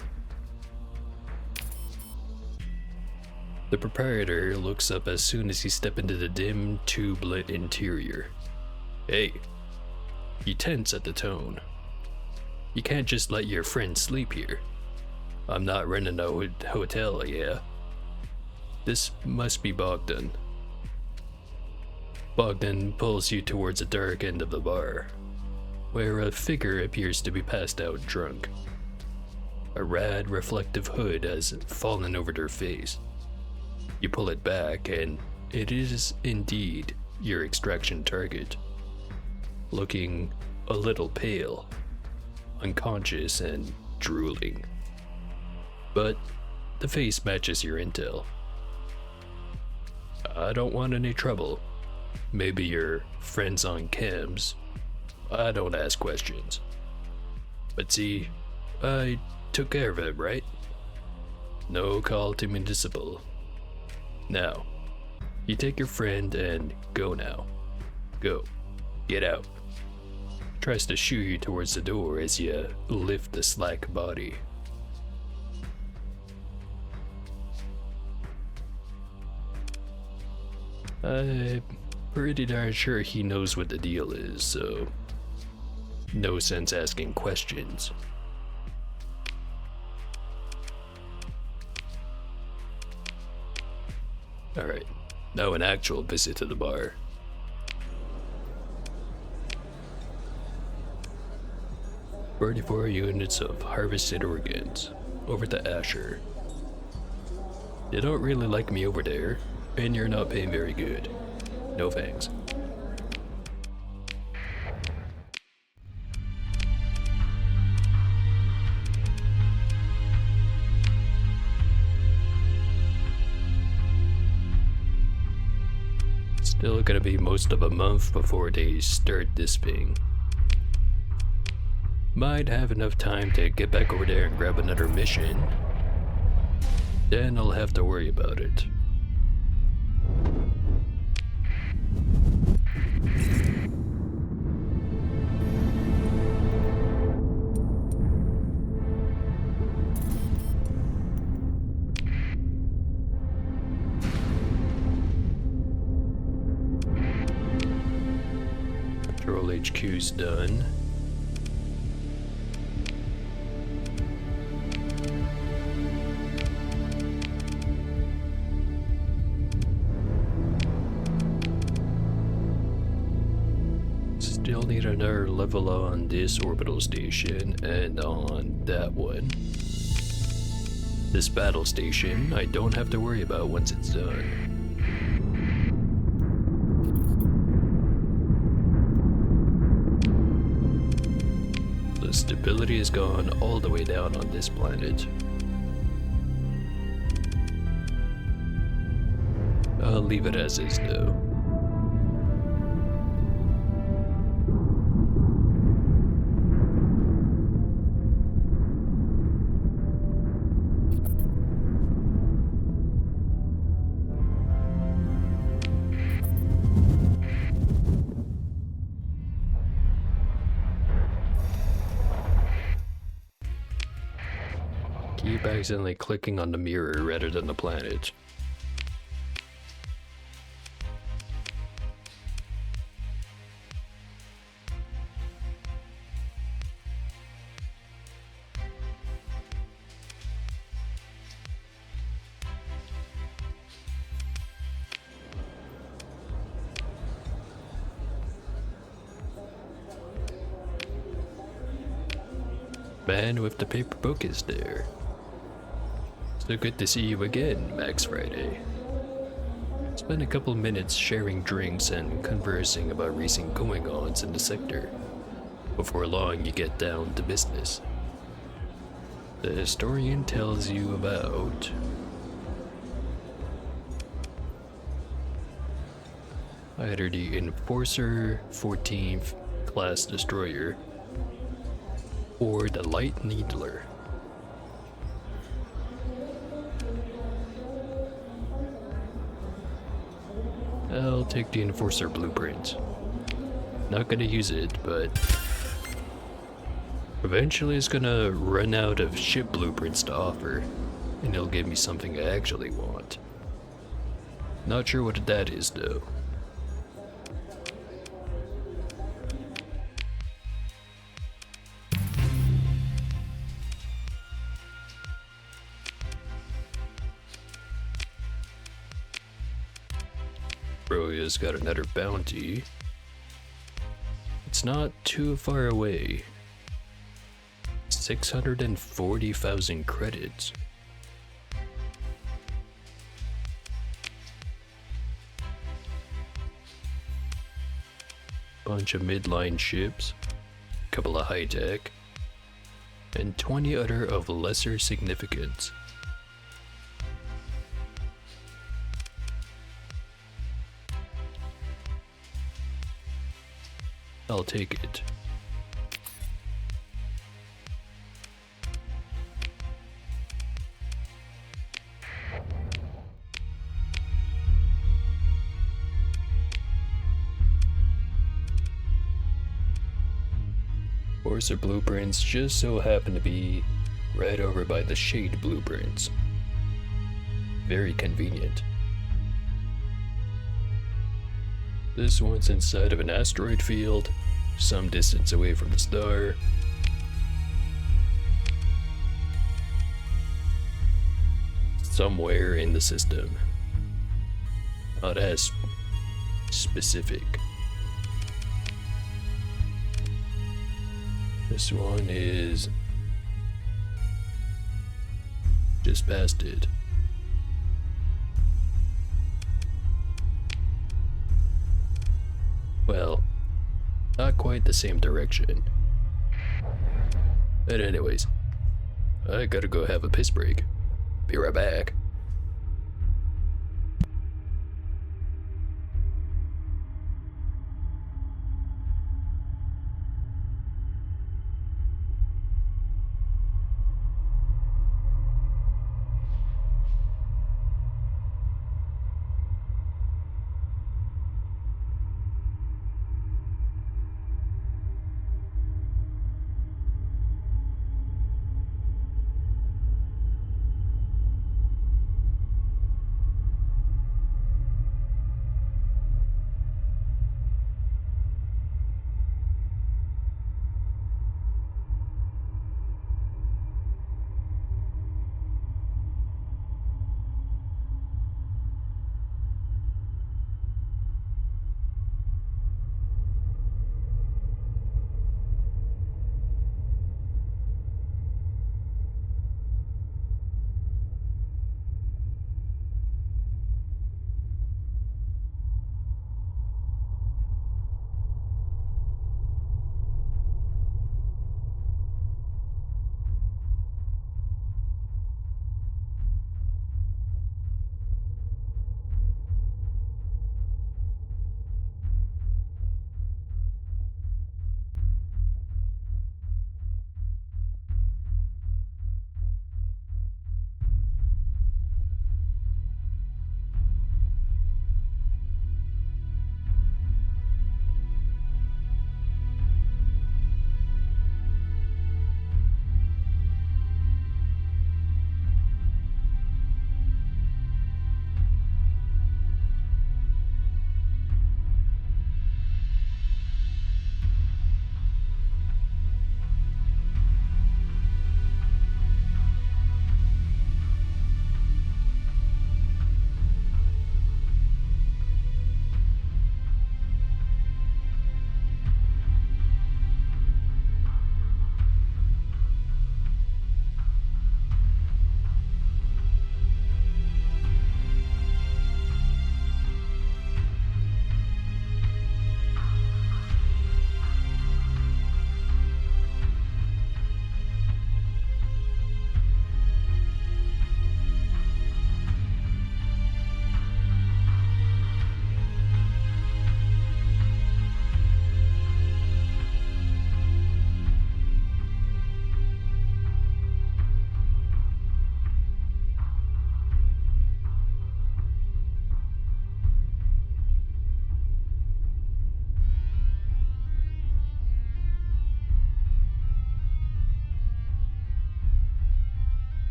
The proprietor looks up as soon as you step into the dim, tube-lit interior. Hey, you tense at the tone. You can't just let your friend sleep here. I'm not renting a hotel, yeah? This must be Bogdan. Bogdan pulls you towards the dark end of the bar, where a figure appears to be passed out drunk. A rad reflective hood has fallen over their face. You pull it back, and it is indeed your extraction target. Looking a little pale, unconscious, and drooling. But the face matches your intel. I don't want any trouble. Maybe your friends on chems. I don't ask questions. But see, I took care of it, right? No call to municipal. Now, you take your friend and go now. Go. Get out. Tries to shoo you towards the door as you lift the slack body. I'm pretty darn sure he knows what the deal is, so no sense asking questions. Alright, now an actual visit to the bar. 44 units of harvested organs over to Asher. You don't really like me over there, and you're not paying very good. No thanks. Still gonna be most of a month before they start this thing. Might have enough time to get back over there and grab another mission. Then I'll have to worry about it. Patrol HQ's done. Still need another level on this orbital station and on that one. This battle station I don't have to worry about once it's done. The stability has gone all the way down on this planet. I'll leave it as is though. Keep accidentally clicking on the mirror rather than the planet. Man with the paper book is there. So good to see you again, Max Friday. Spend a couple minutes sharing drinks and conversing about recent going-ons in the sector. Before long, you get down to business. The historian tells you about either the Enforcer 14th class destroyer or the Light Needler. I'll take the Enforcer blueprint. Not gonna use it, but eventually it's gonna run out of ship blueprints to offer, and it'll give me something I actually want. Not sure what that is though. Broya's got another bounty. It's not too far away. 640,000 credits. Bunch of midline ships, couple of high-tech, and 20 other of lesser significance. I'll take it. Forcer blueprints just so happen to be right over by the Shade blueprints. Very convenient. This one's inside of an asteroid field, some distance away from the star. Somewhere in the system. Not as specific. This one is just past it. Well, not quite the same direction. But anyways, I gotta go have a piss break. Be right back.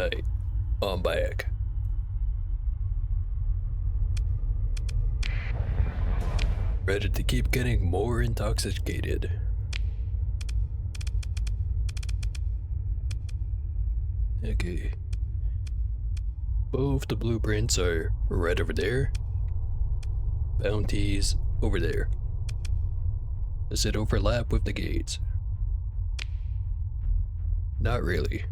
Hey, I'm back. Ready to keep getting more intoxicated. Okay. Both the blueprints are right over there. Bounties over there. Does it overlap with the gates? Not really.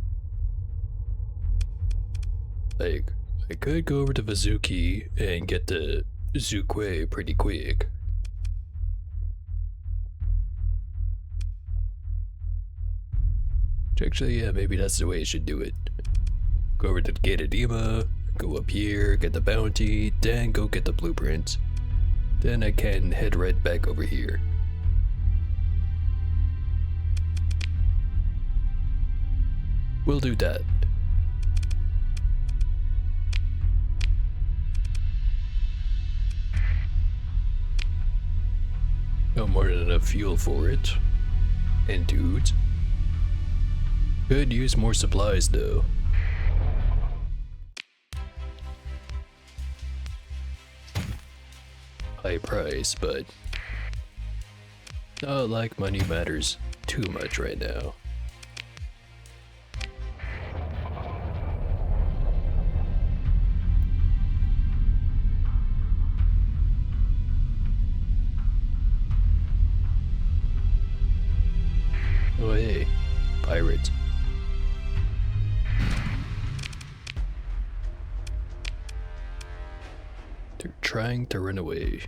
Like, I could go over to Vizuki and get the Zukwe pretty quick. Actually, yeah, maybe that's the way I should do it. Go over to the Gate of Dima, go up here, get the bounty, then go get the blueprints. Then I can head right back over here. We'll do that. Got more than enough fuel for it. And dudes. Could use more supplies though. High price, but not like money matters too much right now. Oh hey, pirates. They're trying to run away.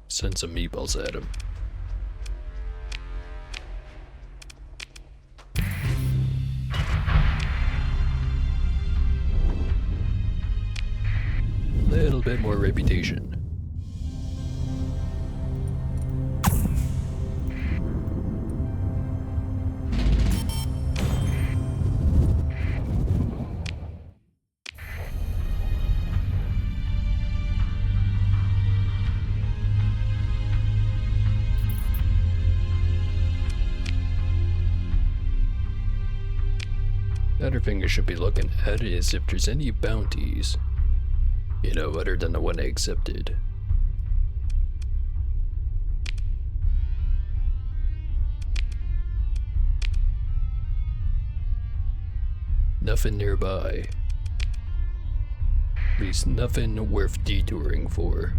Send some meatballs at them. Little bit more reputation. Other thing I should be looking at is if there's any bounties, you know, other than the one I accepted. Nothing nearby. At least nothing worth detouring for.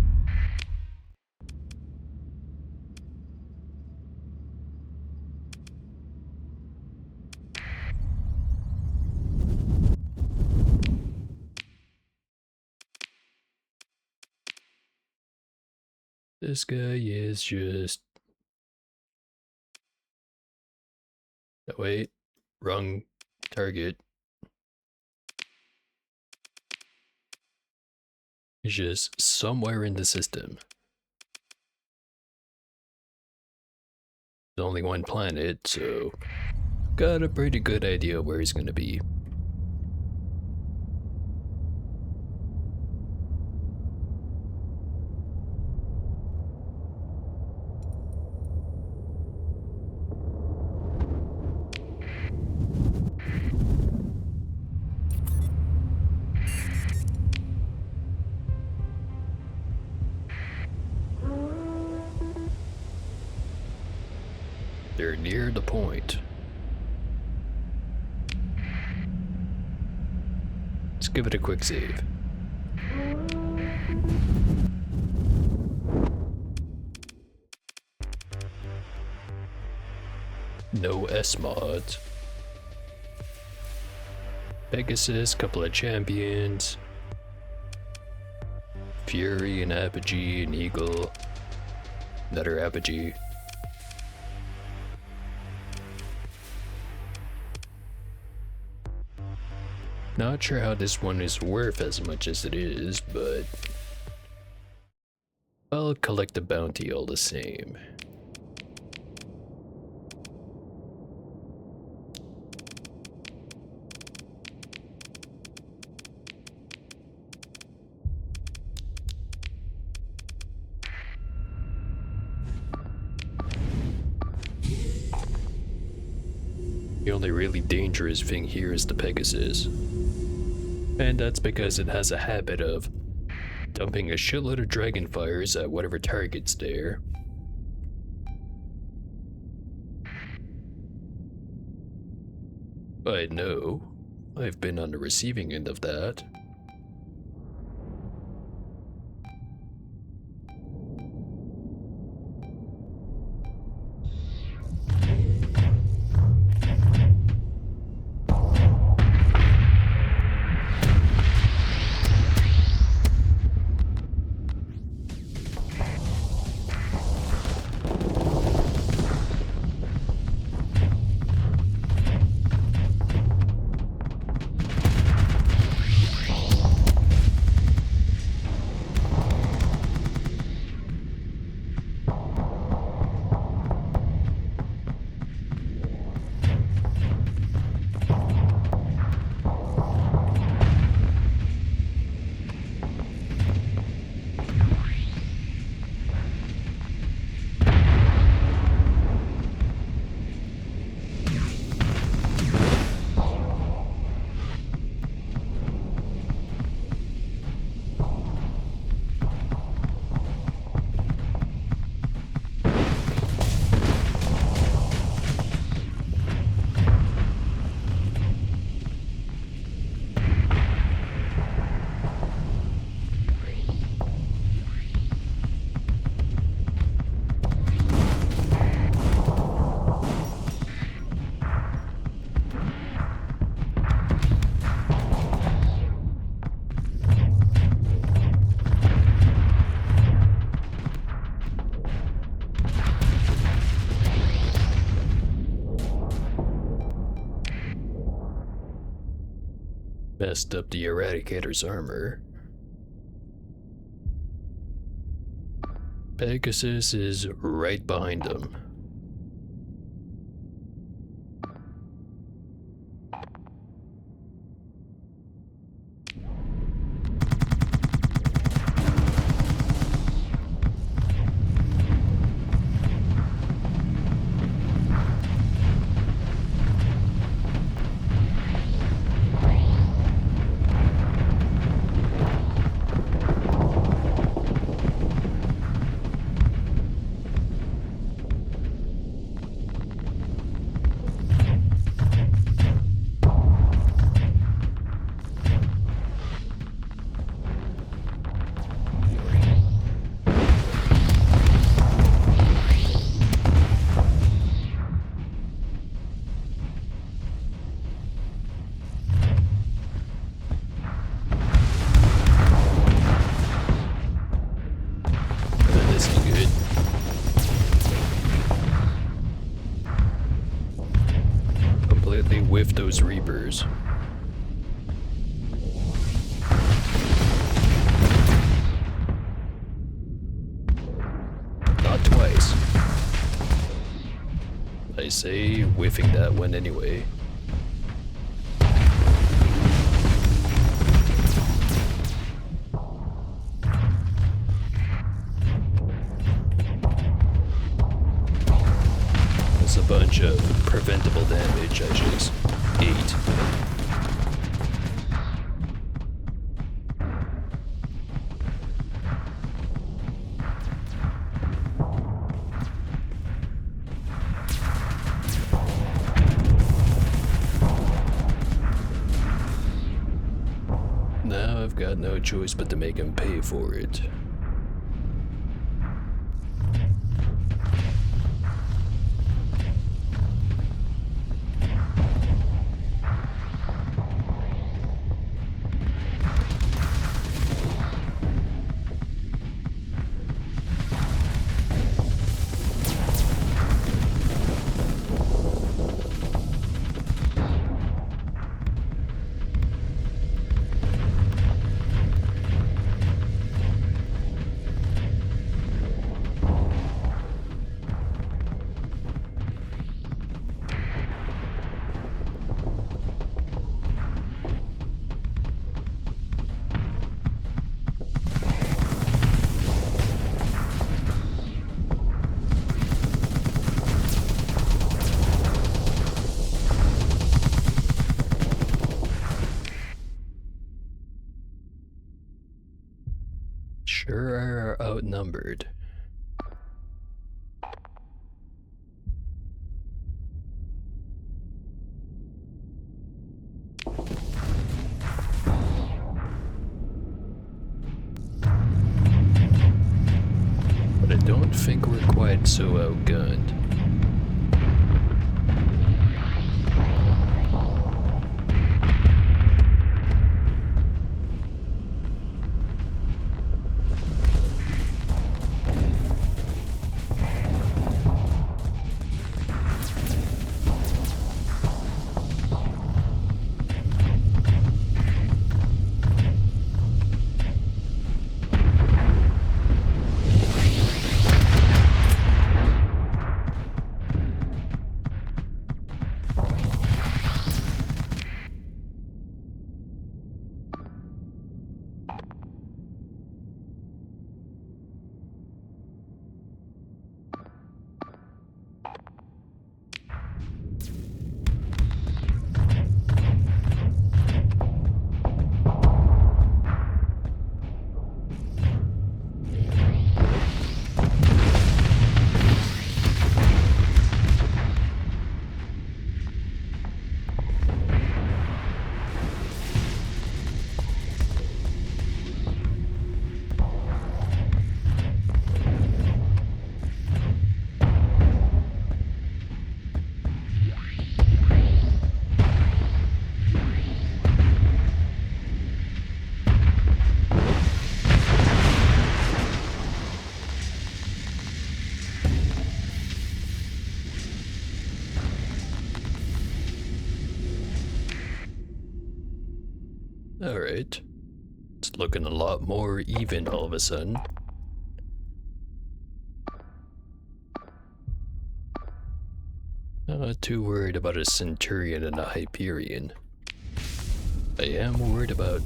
This guy is just... Oh, wait, wrong target. He's just somewhere in the system. There's only one planet, so got a pretty good idea where he's gonna be. They're near the point. Let's give it a quick save. No S mods. Pegasus, couple of champions. Fury, an Apogee, an Eagle. Another Apogee. Not sure how this one is worth as much as it is, but I'll collect the bounty all the same. The only really dangerous thing here is the Pegasus. And that's because it has a habit of dumping a shitload of dragon fires at whatever target's there. I know. I've been on the receiving end of that. Messed up the Eradicator's armor. Pegasus is right behind him. With those Reapers. Not twice. I say whiffing that one anyway. There's a bunch of preventable damage I just ate. Now I've got no choice but to make him pay for it. sure are outnumbered. But I don't think we're quite so outgunned. Alright. It's looking a lot more even all of a sudden. Not too worried about a Centurion and a Hyperion. I am worried about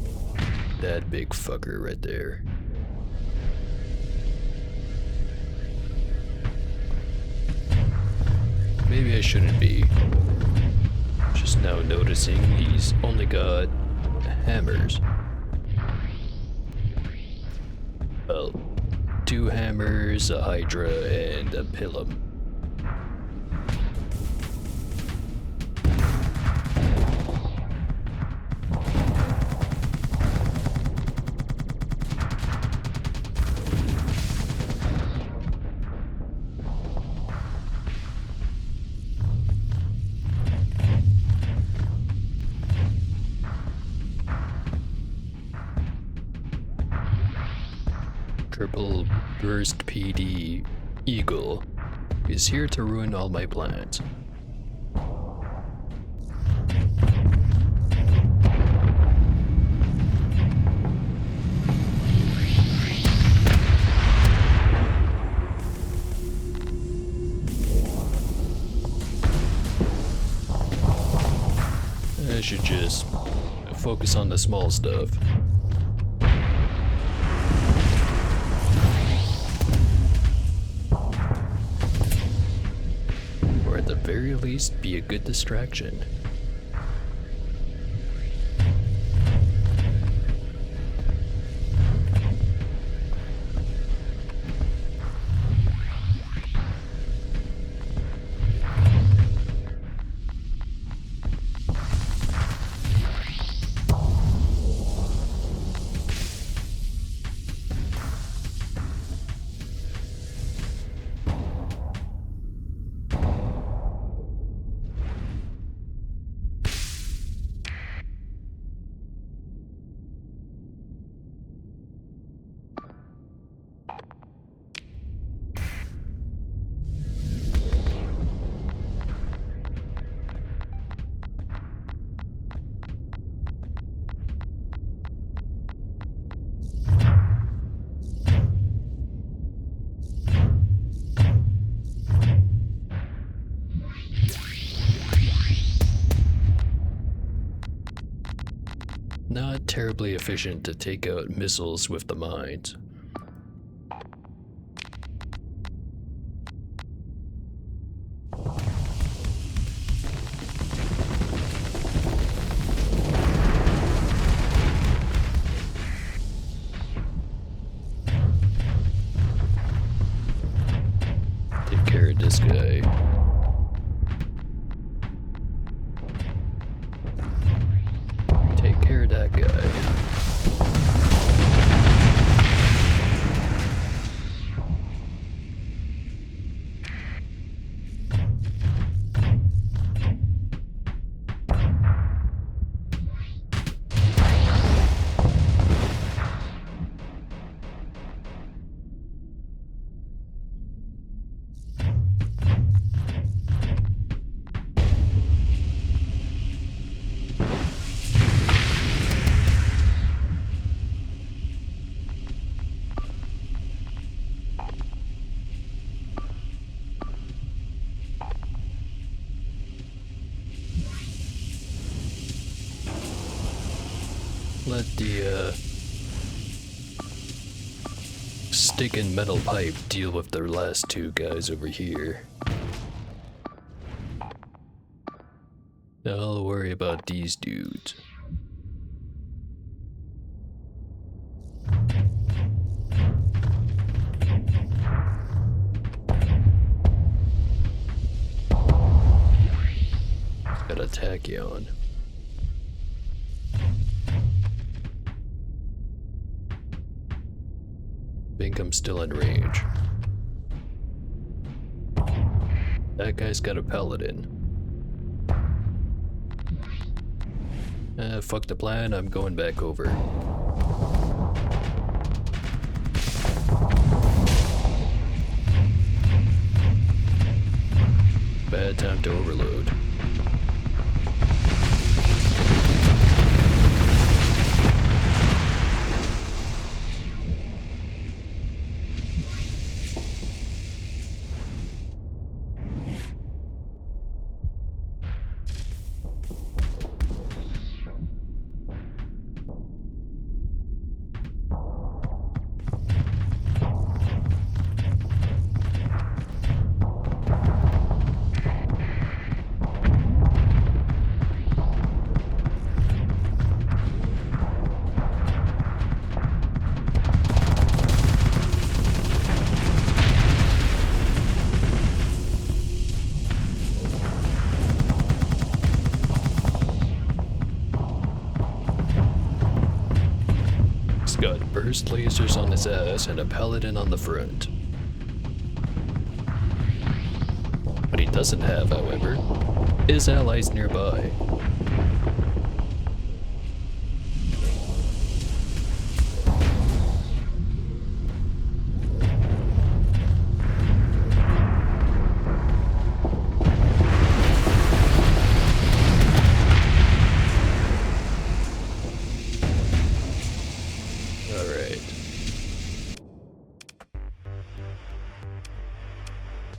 that big fucker right there. Maybe I shouldn't be. Just now noticing he's only got hammers. Well, 2 hammers, a Hydra, and a Pilum. Triple Burst PD Eagle is here to ruin all my plans. I should just focus on the small stuff. At the very least, be a good distraction. Not terribly efficient to take out missiles with the mines. that guy. Let the stick and metal pipe deal with their last two guys over here. I'll worry about these dudes. Got a tachyon. Think I'm still in range. That guy's got a paladin. Fuck the plan, I'm going back over. Bad time to overload. Got burst lasers on his ass and a paladin on the front. What he doesn't have, however, is allies nearby.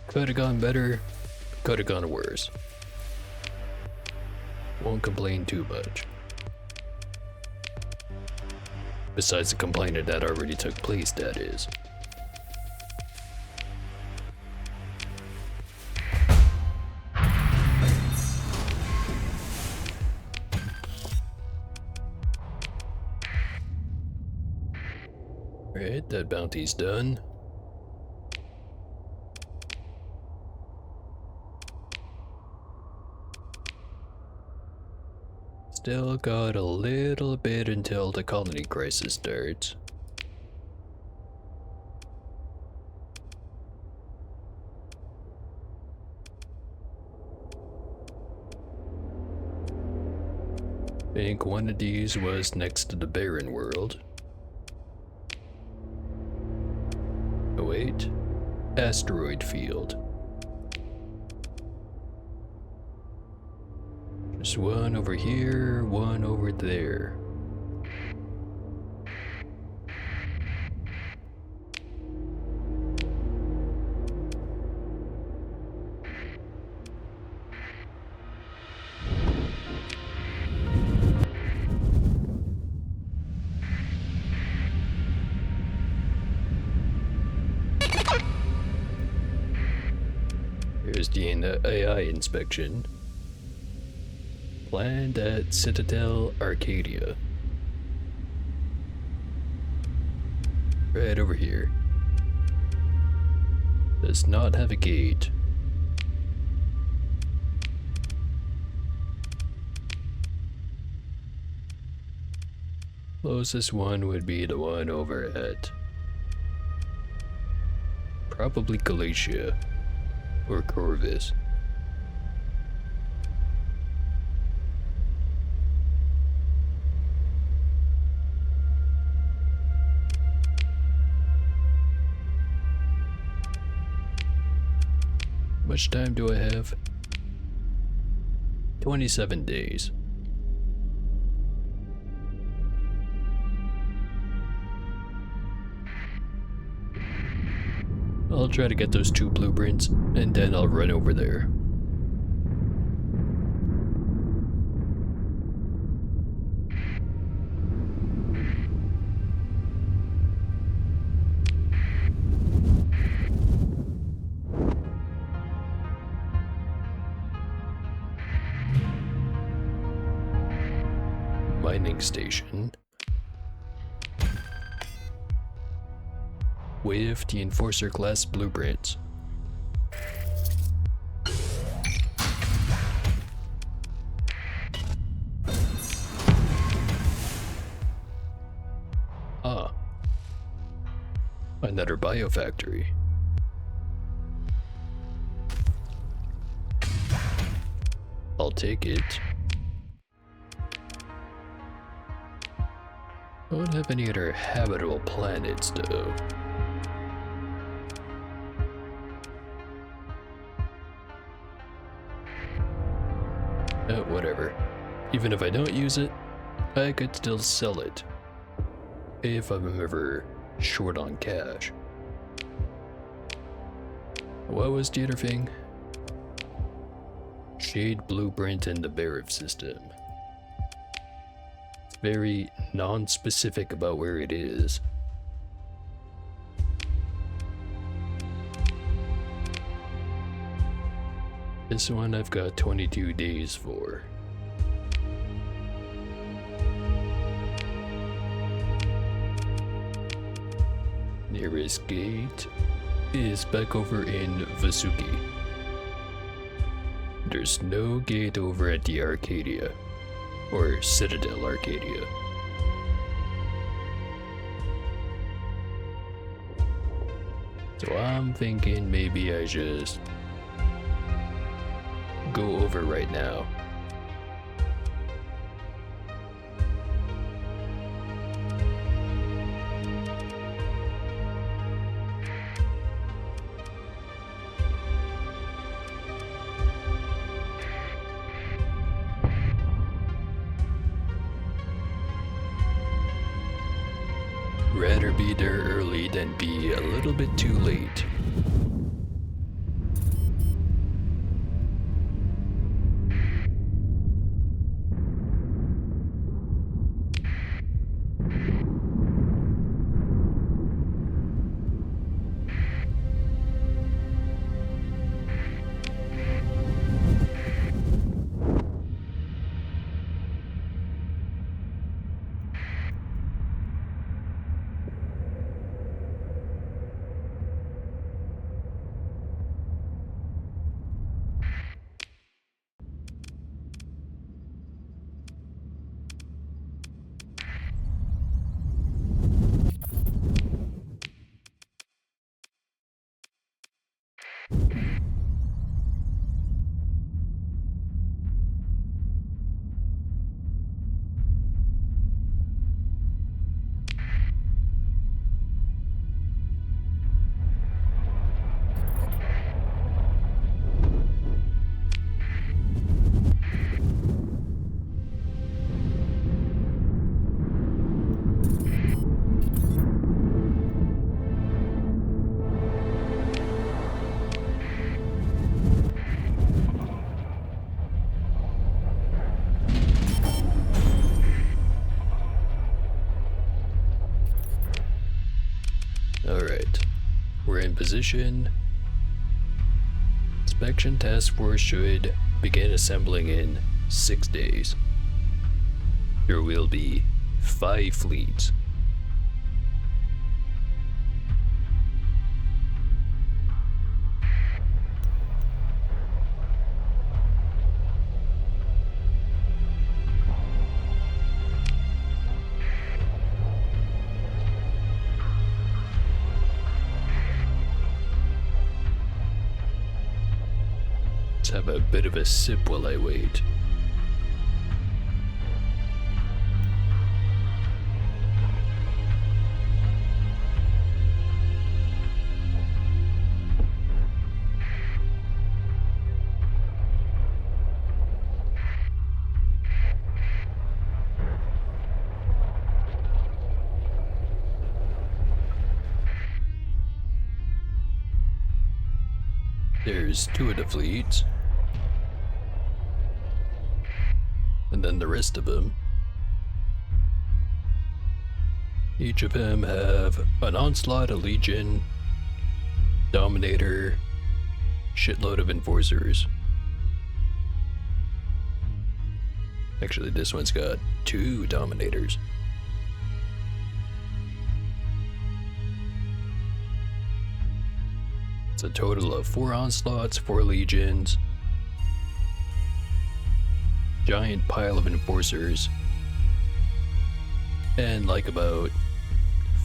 Could have gone better, could have gone worse. Won't complain too much. Besides the complaining that already took place, that is. Right, that bounty's done. Still got a little bit until the colony crisis starts. Think one of these was next to the barren world. Oh wait, asteroid field. There's one over here, one over there. Here's the AI inspection. Planned at Citadel Arcadia. Right over here. Does not have a gate. Closest one would be the one over at probably Galatia or Corvus. Much time do I have? 27 days. I'll try to get those 2 blueprints, and then I'll run over there. Mining station. With the Enforcer class blueprints. Ah. Another biofactory. I'll take it. I don't have any other habitable planets though. Whatever. Even if I don't use it, I could still sell it. If I'm ever short on cash. What was the other thing? Shade blueprint in the Barif system. It's very non-specific about where it is. This one I've got 22 days for. Nearest gate is back over in Vasuki. There's no gate over at the Arcadia, or Citadel Arcadia. So I'm thinking maybe I just go over right now. Rather be there early than be a little bit too late. Alright, we're in position. Inspection Task Force should begin assembling in 6 days. There will be 5 fleets. Let's have a bit of a sip while I wait. There's 2 of the fleets. And then the rest of them. Each of them have an onslaught, a legion, dominator, shitload of enforcers. Actually, this one's got 2 dominators. It's a total of 4 onslaughts, 4 legions, giant pile of enforcers, and like about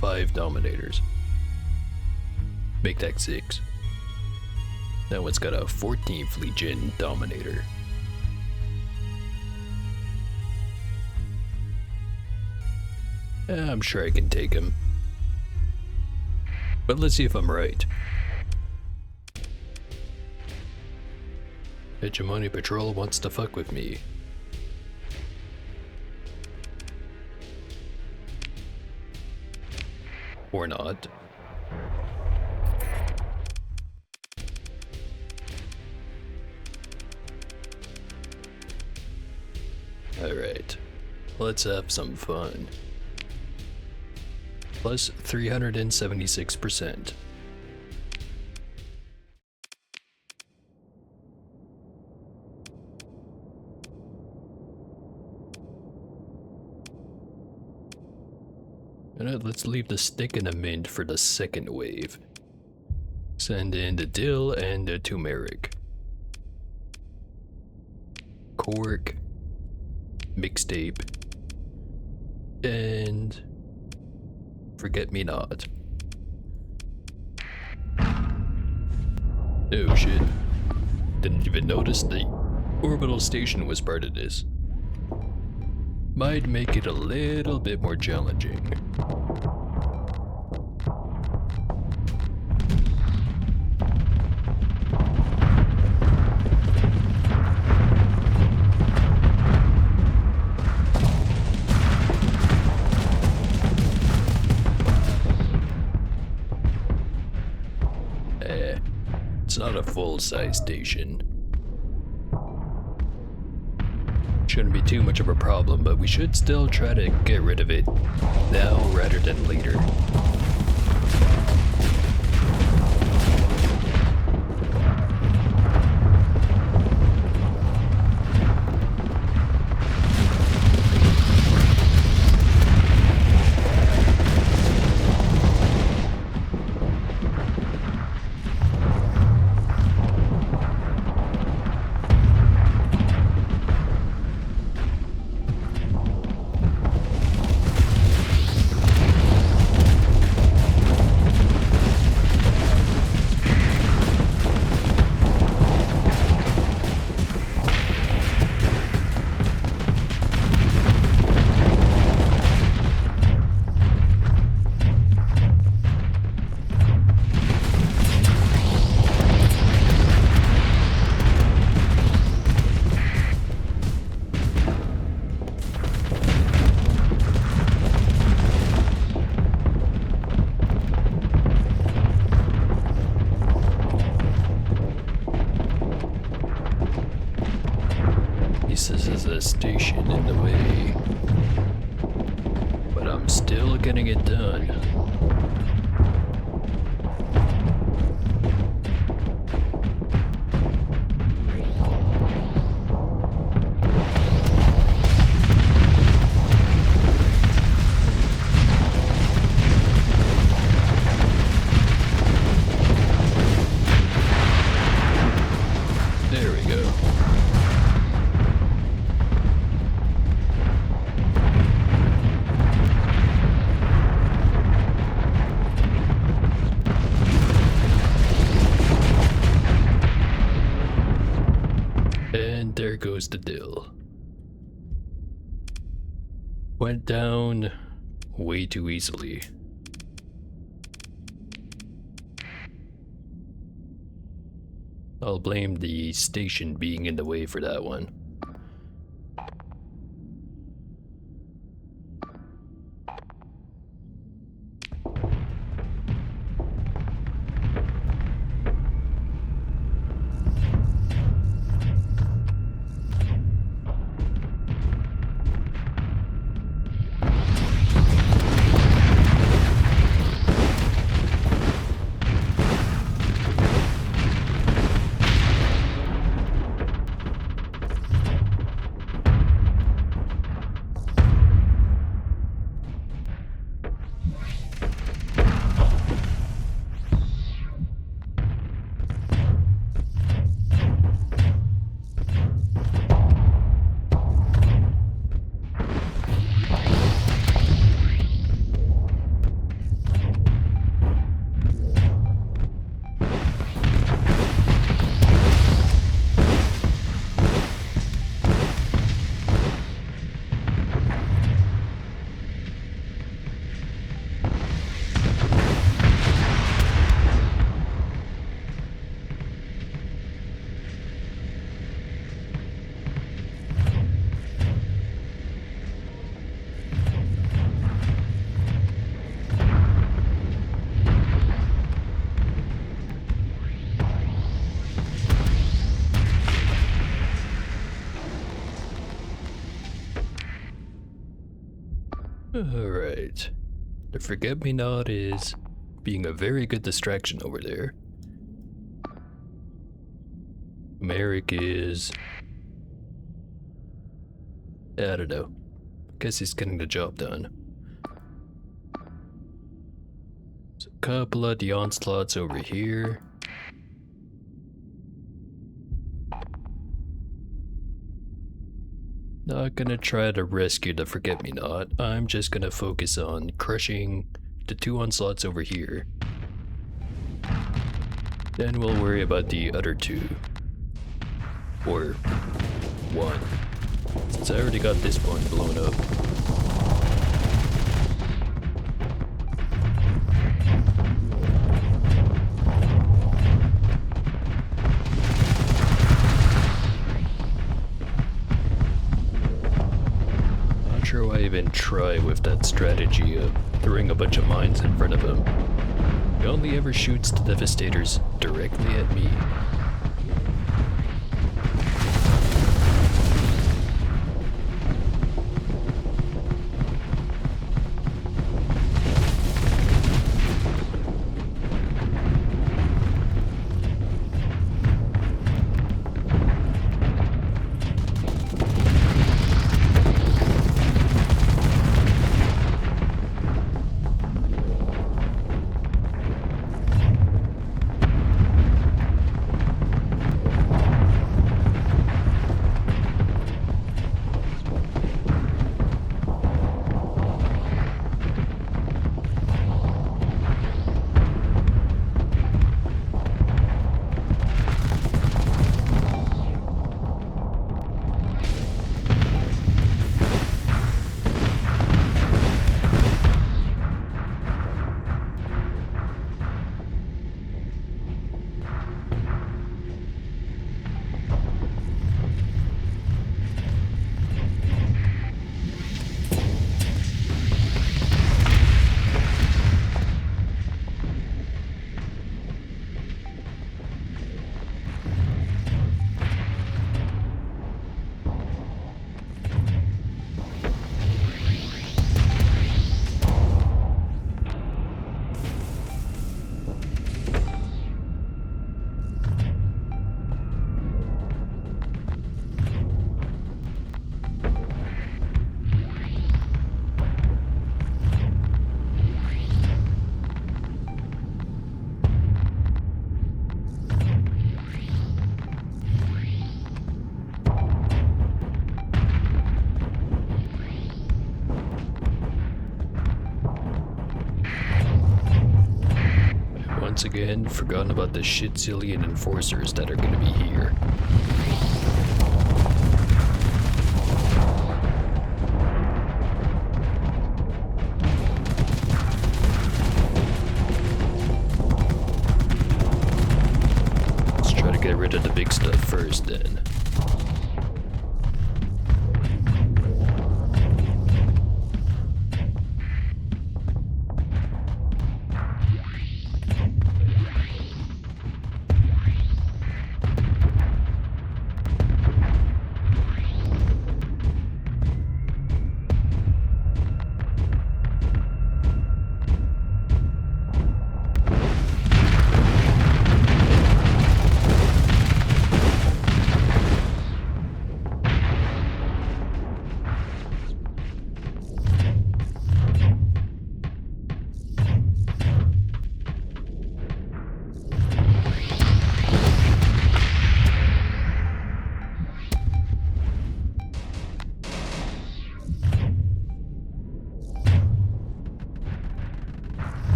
5 dominators. Make that 6. That one's got a 14th legion dominator. I'm sure I can take him. But let's see if I'm right. Hegemony Patrol wants to fuck with me. Or not. Alright, let's have some fun. Plus 376%. Let's leave the stick in a mint for the second wave. Send in the dill and the turmeric. Cork. Mixtape. And forget me not. Oh shit. Didn't even notice the orbital station was part of this. Might make it a little bit more challenging. It's not a full-size station. Shouldn't be too much of a problem, but we should still try to get rid of it now rather than later. This is a station in the way, but I'm still getting it done. There we go. Citadel. Went down way too easily. I'll blame the station being in the way for that one. Alright. The Forget-Me-Not is being a very good distraction over there. Merrick is... I don't know. Guess he's getting the job done. There's a couple of the onslaughts over here. Not gonna try to rescue the Forget-Me-Not. I'm just gonna focus on crushing the two onslaughts over here. Then we'll worry about the other two. Or one. Since I already got this one blown up. Not sure why I even try with that strategy of throwing a bunch of mines in front of him. He only ever shoots the Devastators directly at me. Once again, forgotten about the shitzillion enforcers that are gonna be here. first then.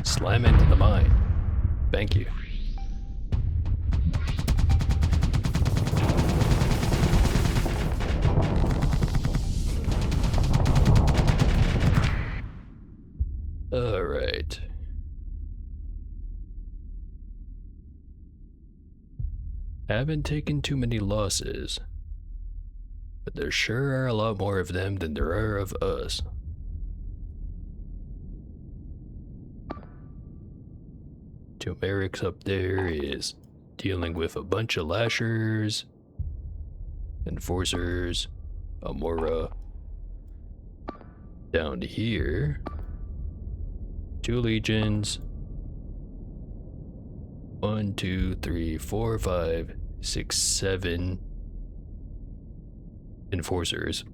Slam into the mine. Thank you. Alright. Haven't taken too many losses, but there sure are a lot more of them than there are of us. Turmeric's up there is dealing with a bunch of lashers, enforcers, Amora. Down here, 2 legions. 1, 2, 3, 4, 5, 6, 7 enforcers.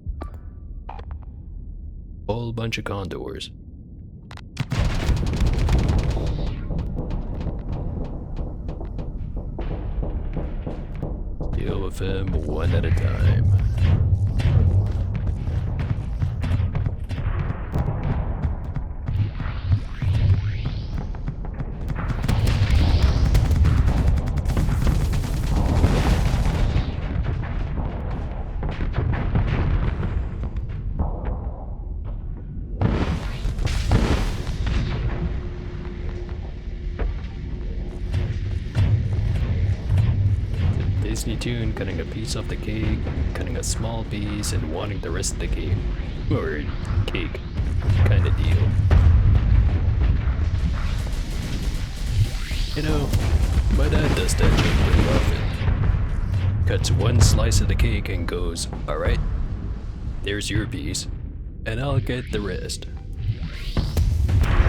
Whole bunch of condors. Deal with them one at a time. Disney tune, cutting a piece off the cake, cutting a small piece and wanting the rest of the cake. Or cake, kind of deal. You know, my dad does that joke pretty often. Cuts one slice of the cake and goes, "Alright, there's your piece, and I'll get the rest."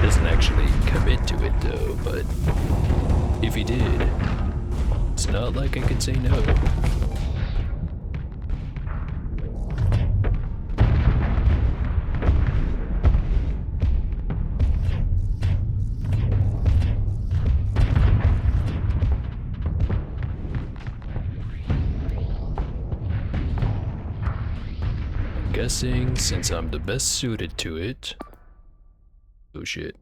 Doesn't actually commit to it though, but if he did, it's not like I could say no. I'm guessing since I'm the best suited to it. Oh shit.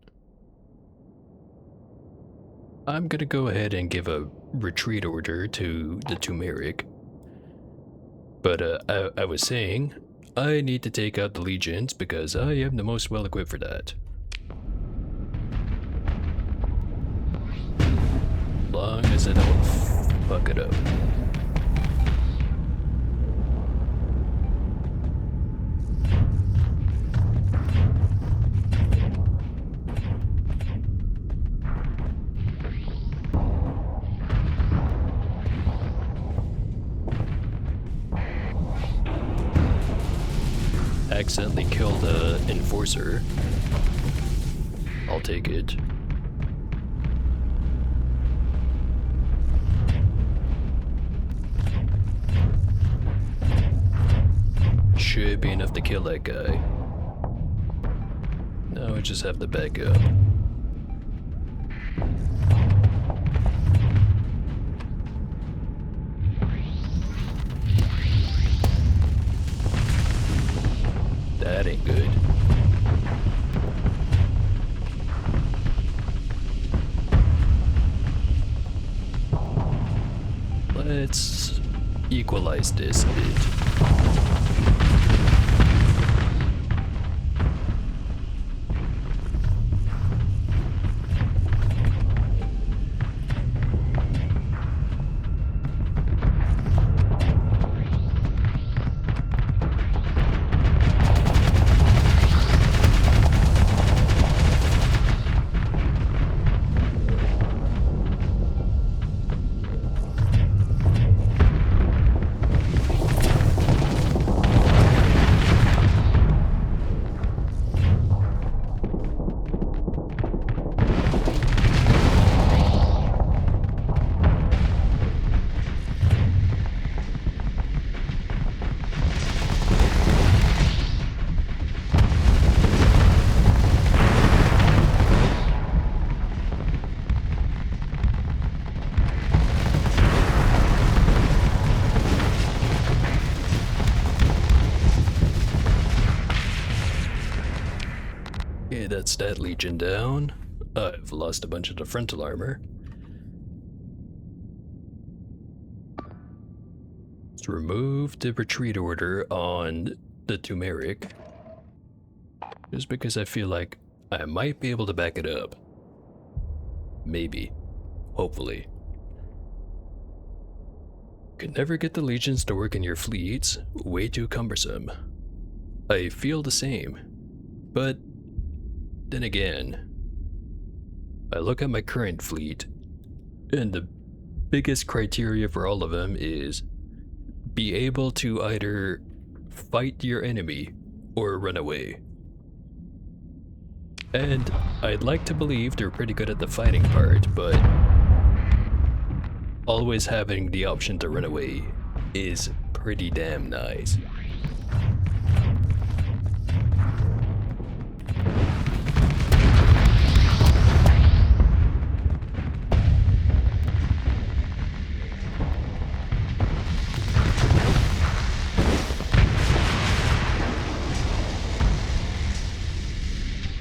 I'm gonna go ahead and give a retreat order to the Turmeric. But I was saying, I need to take out the legions because I am the most well equipped for that. Long as I don't fuck it up. Accidentally killed a enforcer. I'll take it. Should be enough to kill that guy. Now I just have to back up. That ain't good. Let's equalize this a bit. Okay, that's that Legion down. I've lost a bunch of the frontal armor. Let's remove the retreat order on the turmeric. Just because I feel like I might be able to back it up. Maybe. Hopefully. Could never get the legions to work in your fleets. Way too cumbersome. I feel the same. But then again, I look at my current fleet, and the biggest criteria for all of them is be able to either fight your enemy or run away. And I'd like to believe they're pretty good at the fighting part, but always having the option to run away is pretty damn nice.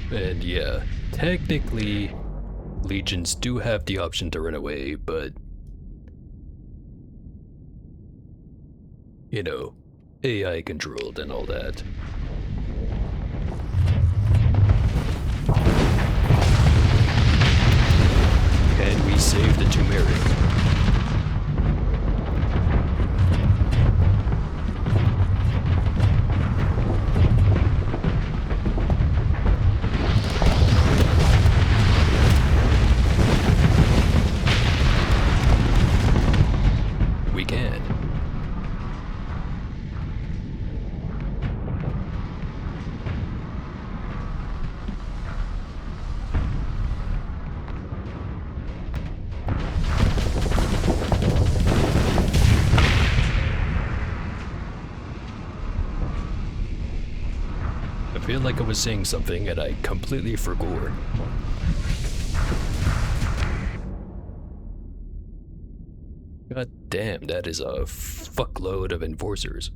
And yeah, technically, legions do have the option to run away, but you know, AI controlled and all that. Can we save the turmeric? We can. I feel like I was saying something and I completely forgot. God damn, that is a fuckload of enforcers.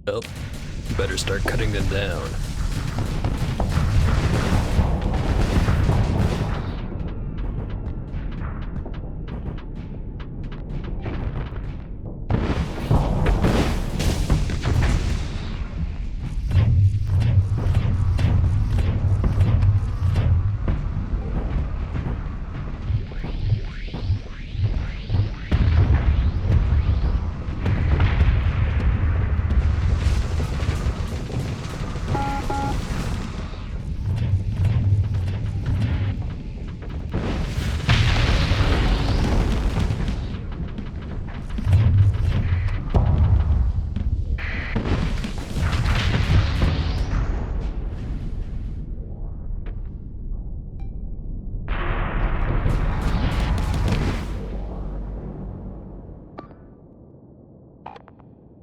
Oh, better start cutting them down.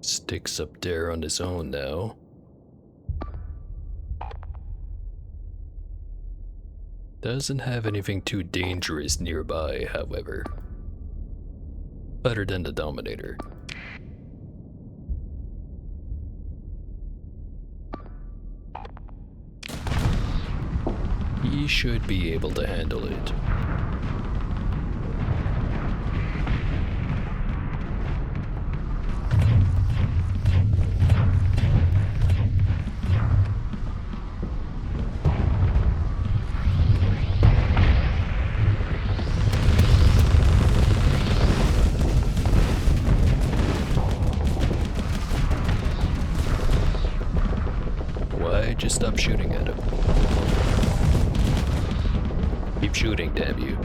Sticks up there on his own now. Doesn't have anything too dangerous nearby, however. Other than the Dominator. He should be able to handle it. Just stop shooting at him. Keep shooting, damn you.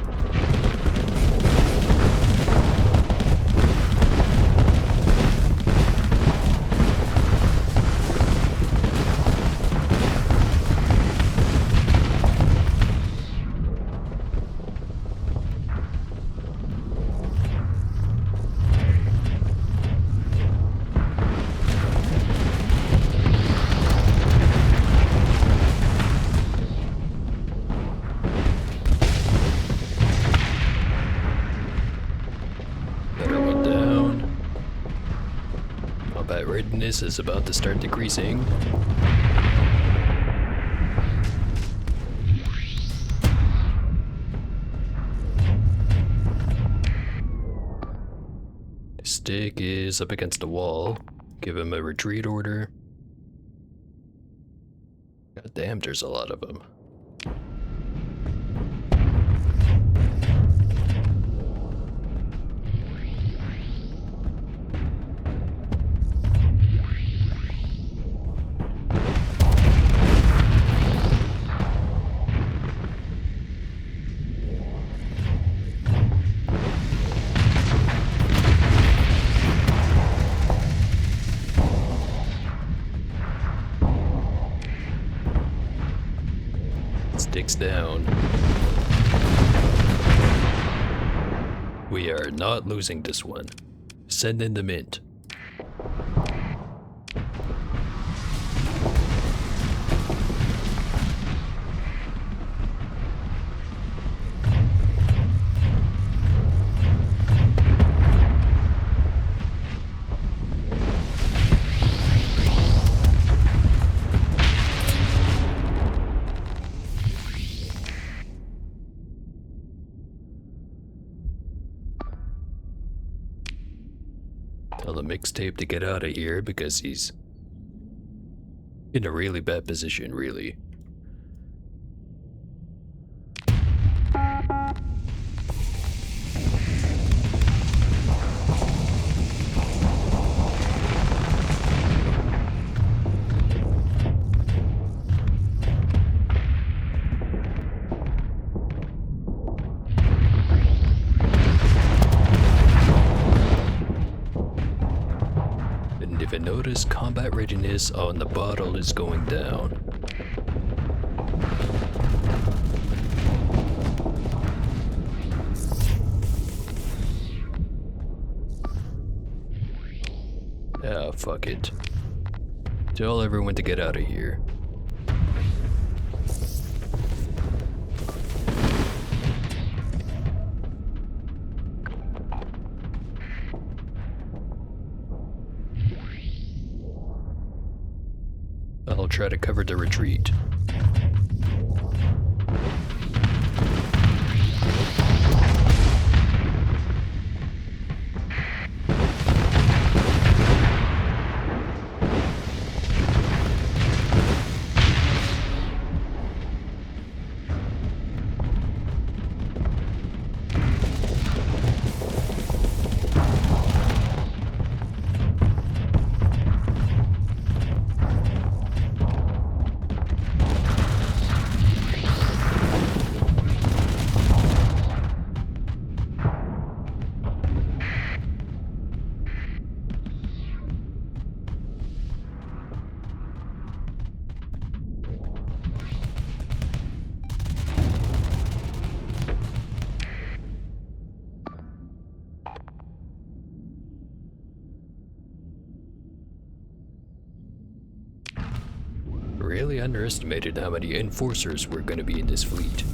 readiness is about to start decreasing. Stick is up against the wall. Give him a retreat order. God damn, there's a lot of them. Sticks down. We are not losing this one. Send in the mint. Tell the mixtape to get out of here because he's in a really bad position, really. If you notice, combat readiness on the bottle is going down. Ah, fuck it. Tell everyone to get out of here. I'll try to cover the retreat. Really underestimated how many enforcers were going to be in this fleet.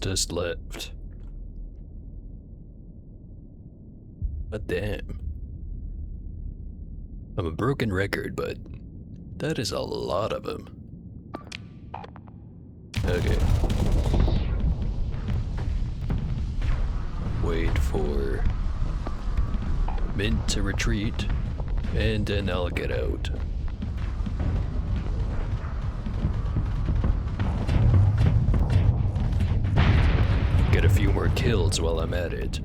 Just left. But damn. I'm a broken record, but that is a lot of them. Okay. Wait for Mint to retreat. And then I'll get out. Get a few more kills while I'm at it.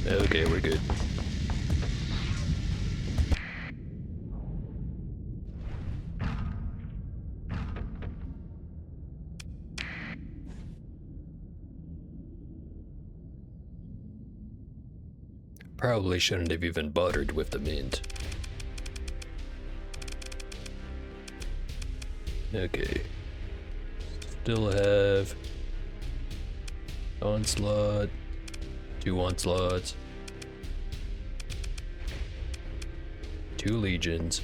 Okay, we're good. Probably shouldn't have even bothered with the mint. Okay. Still have onslaught, 2 onslaughts, 2 legions,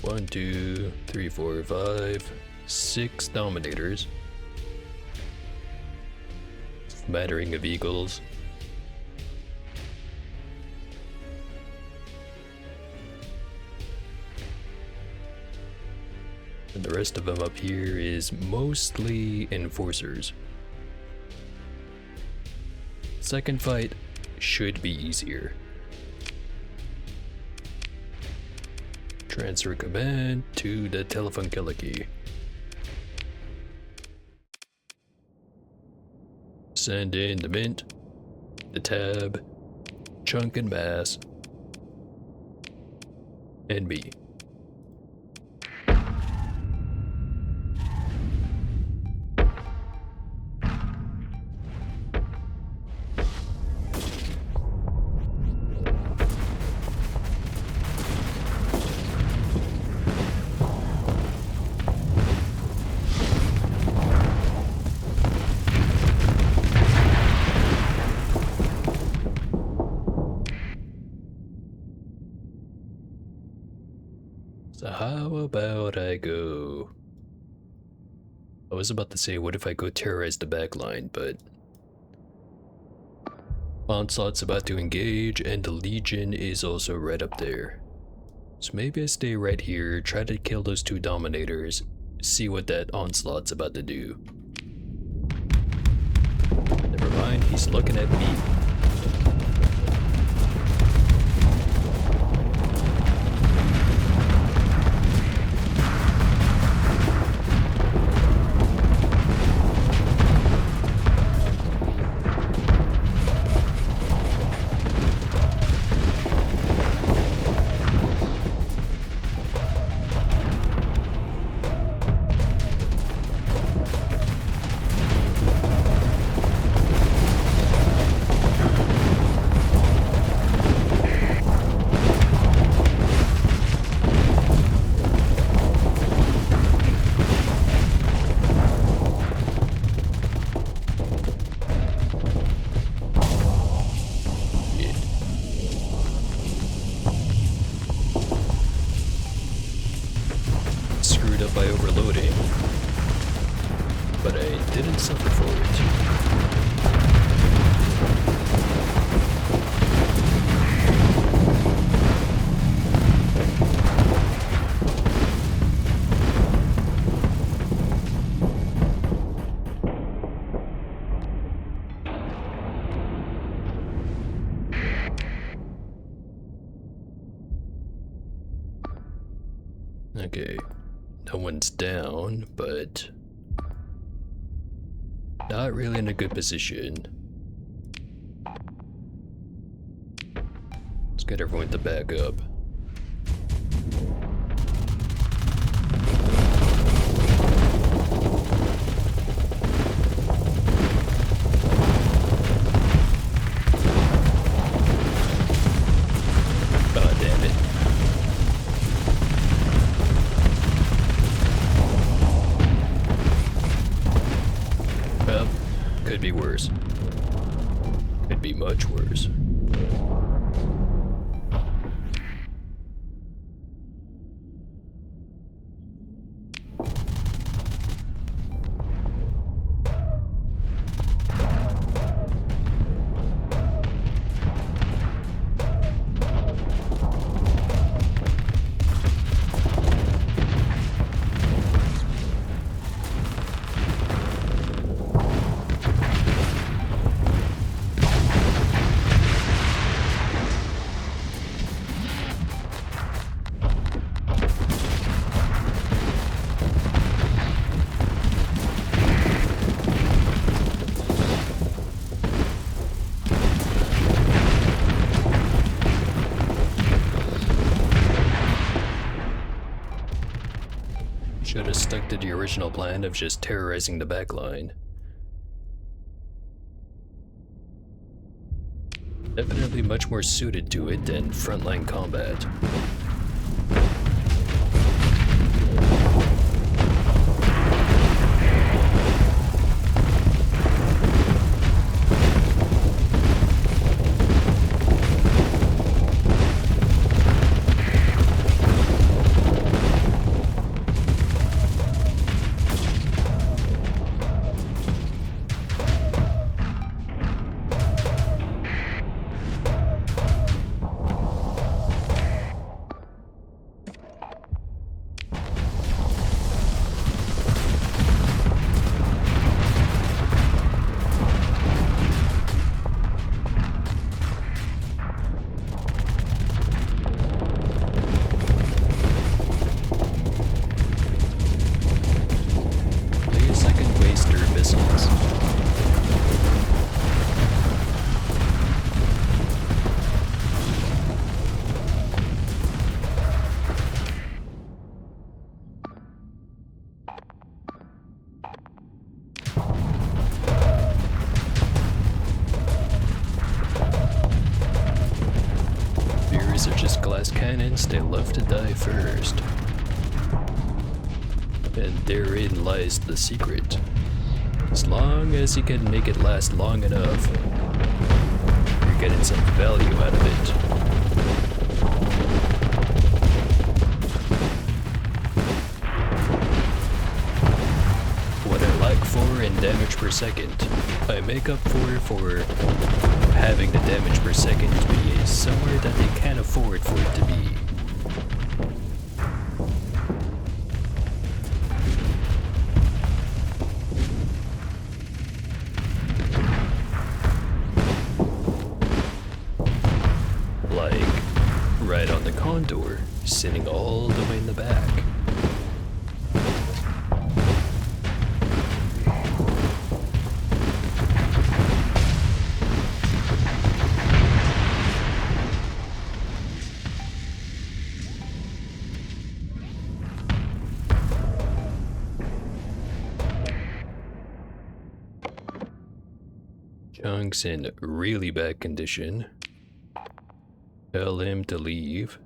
1, 2, 3, 4, 5, 6 dominators, smattering of eagles. And the rest of them up here is mostly enforcers. Second fight should be easier. Transfer command to the Telefunkeliki. Send in the mint, the tab, chunk and mass, and me. So how about I go... I was about to say, what if I go terrorize the backline, but... Onslaught's about to engage, and the Legion is also right up there. So maybe I stay right here, try to kill those 2 Dominators, see what that Onslaught's about to do. Never mind, he's looking at me. By overloading, but I didn't suffer for it. Okay. No one's down, but not really in a good position. Let's get everyone to back up. Oh, damn it. Could be worse. Could be much worse. Should have stuck to the original plan of just terrorizing the backline. Definitely much more suited to it than frontline combat. Are just glass cannons, they love to die first. And therein lies the secret. As long as you can make it last long enough, you're getting some value out of it. What I like for in damage per second, I make up for having the damage per second be somewhere that they can't afford for it to be. Like, right on the contour, sitting all the way in the back. Chunk's in really bad condition. Tell him to leave.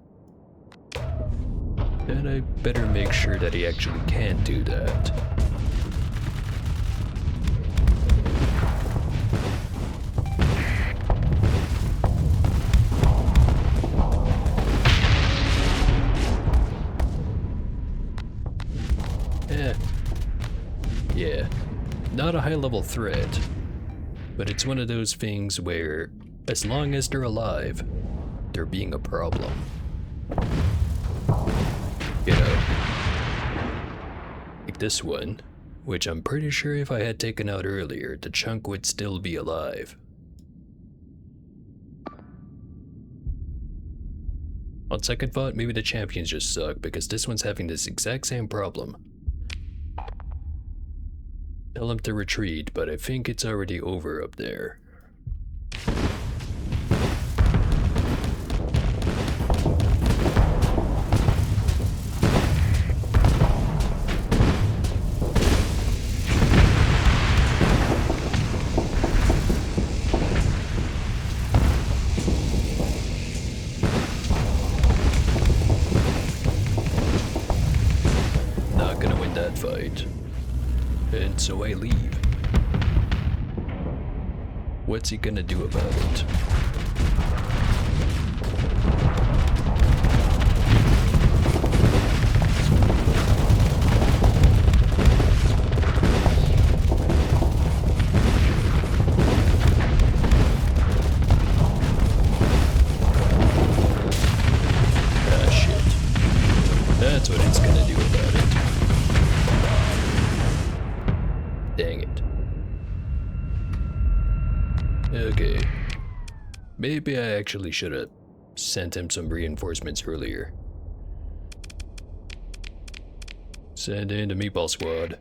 And I better make sure that he actually can do that. Yeah, not a high-level threat. But it's one of those things where, as long as they're alive, they're being a problem. You know, like this one, which I'm pretty sure if I had taken out earlier, the chunk would still be alive. On second thought, maybe the champions just suck because this one's having this exact same problem. Tell him to retreat, but I think it's already over up there. Not gonna win that fight. And so I leave. What's he gonna do about it? Ah, shit. That's what it's gonna do about it. Dang it. Okay. Maybe I actually should have sent him some reinforcements earlier. Send in the meatball squad.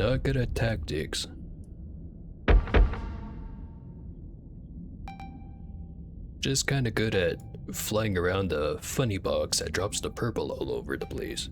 Not good at tactics. Just kinda good at flying around a funny box that drops the purple all over the place.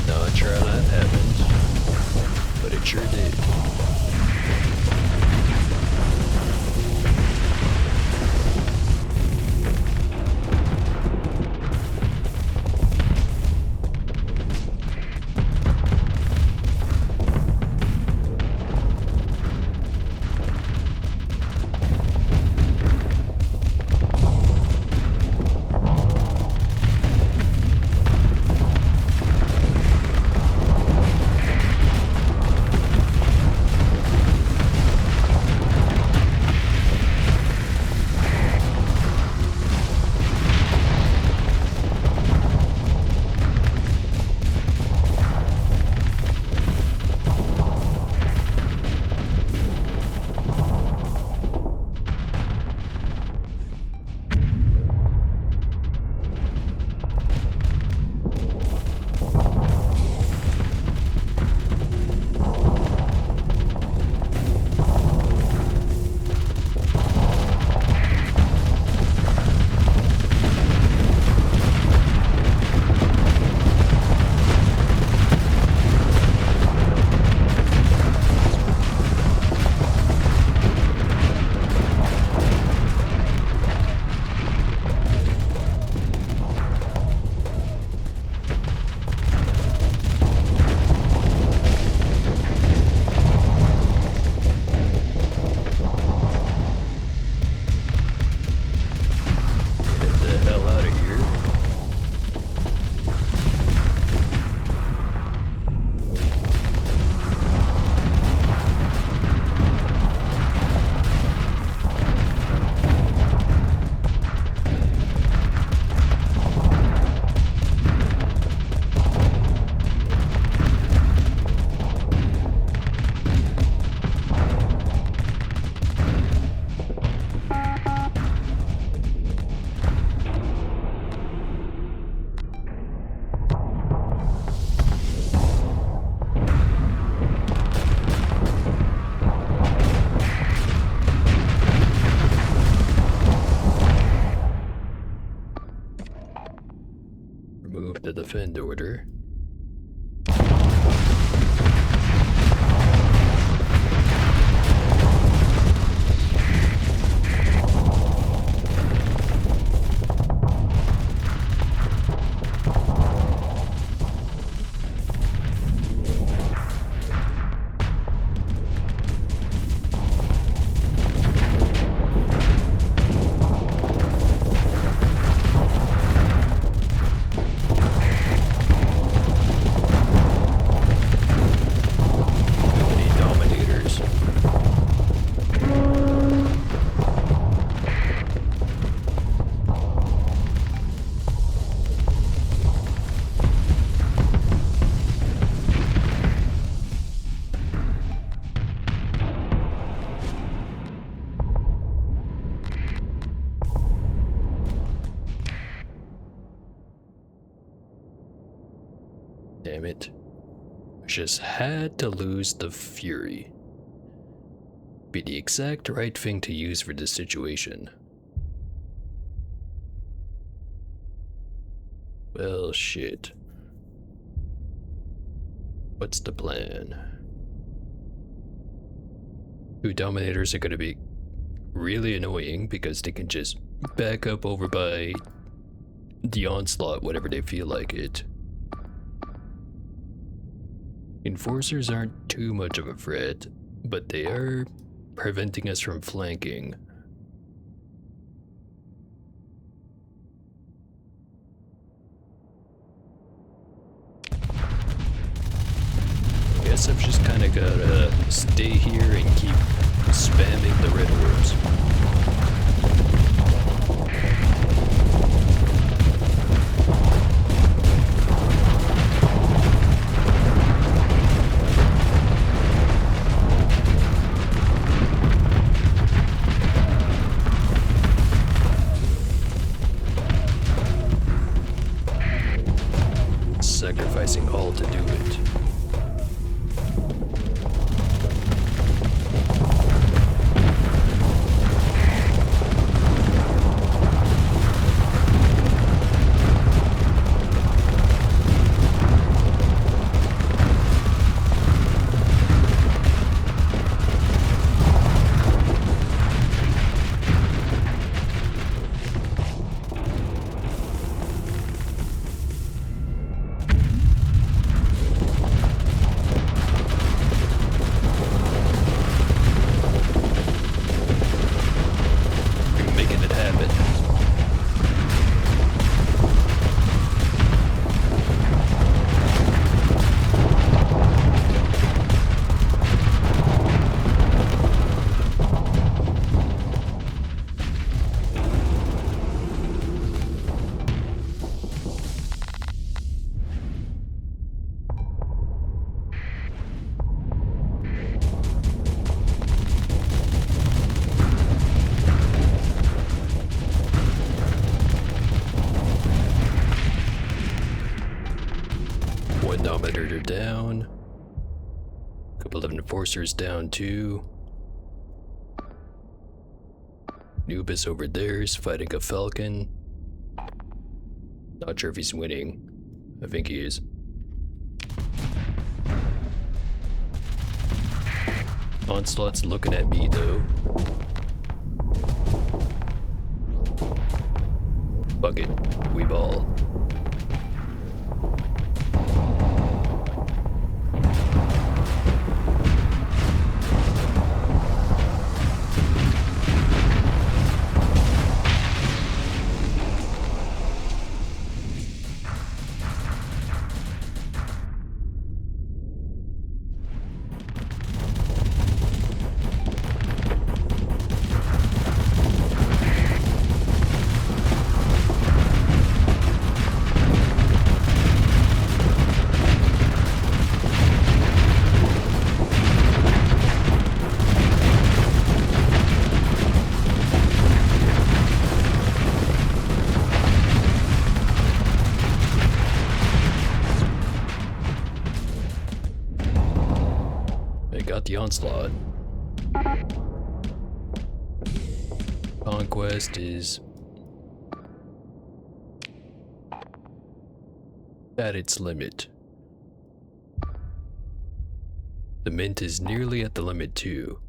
Not sure how that happened, but it sure did. Remove the defend order. Damn it. I just had to lose the Fury. Be the exact right thing to use for this situation. Well, shit. What's the plan? Two Dominators are gonna be really annoying because they can just back up over by the Onslaught whenever they feel like it. Enforcers aren't too much of a threat, but they are preventing us from flanking. Guess I've just kind of gotta stay here and keep spamming the red orbs. Sacrificing all to do it. Dominator down. Couple of enforcers down too. Nubis over there is fighting a falcon. Not sure if he's winning. I think he is. Onslaught's looking at me though. Fuck it, we ball. Got the Onslaught. Conquest is at its limit. The Mint is nearly at the limit too.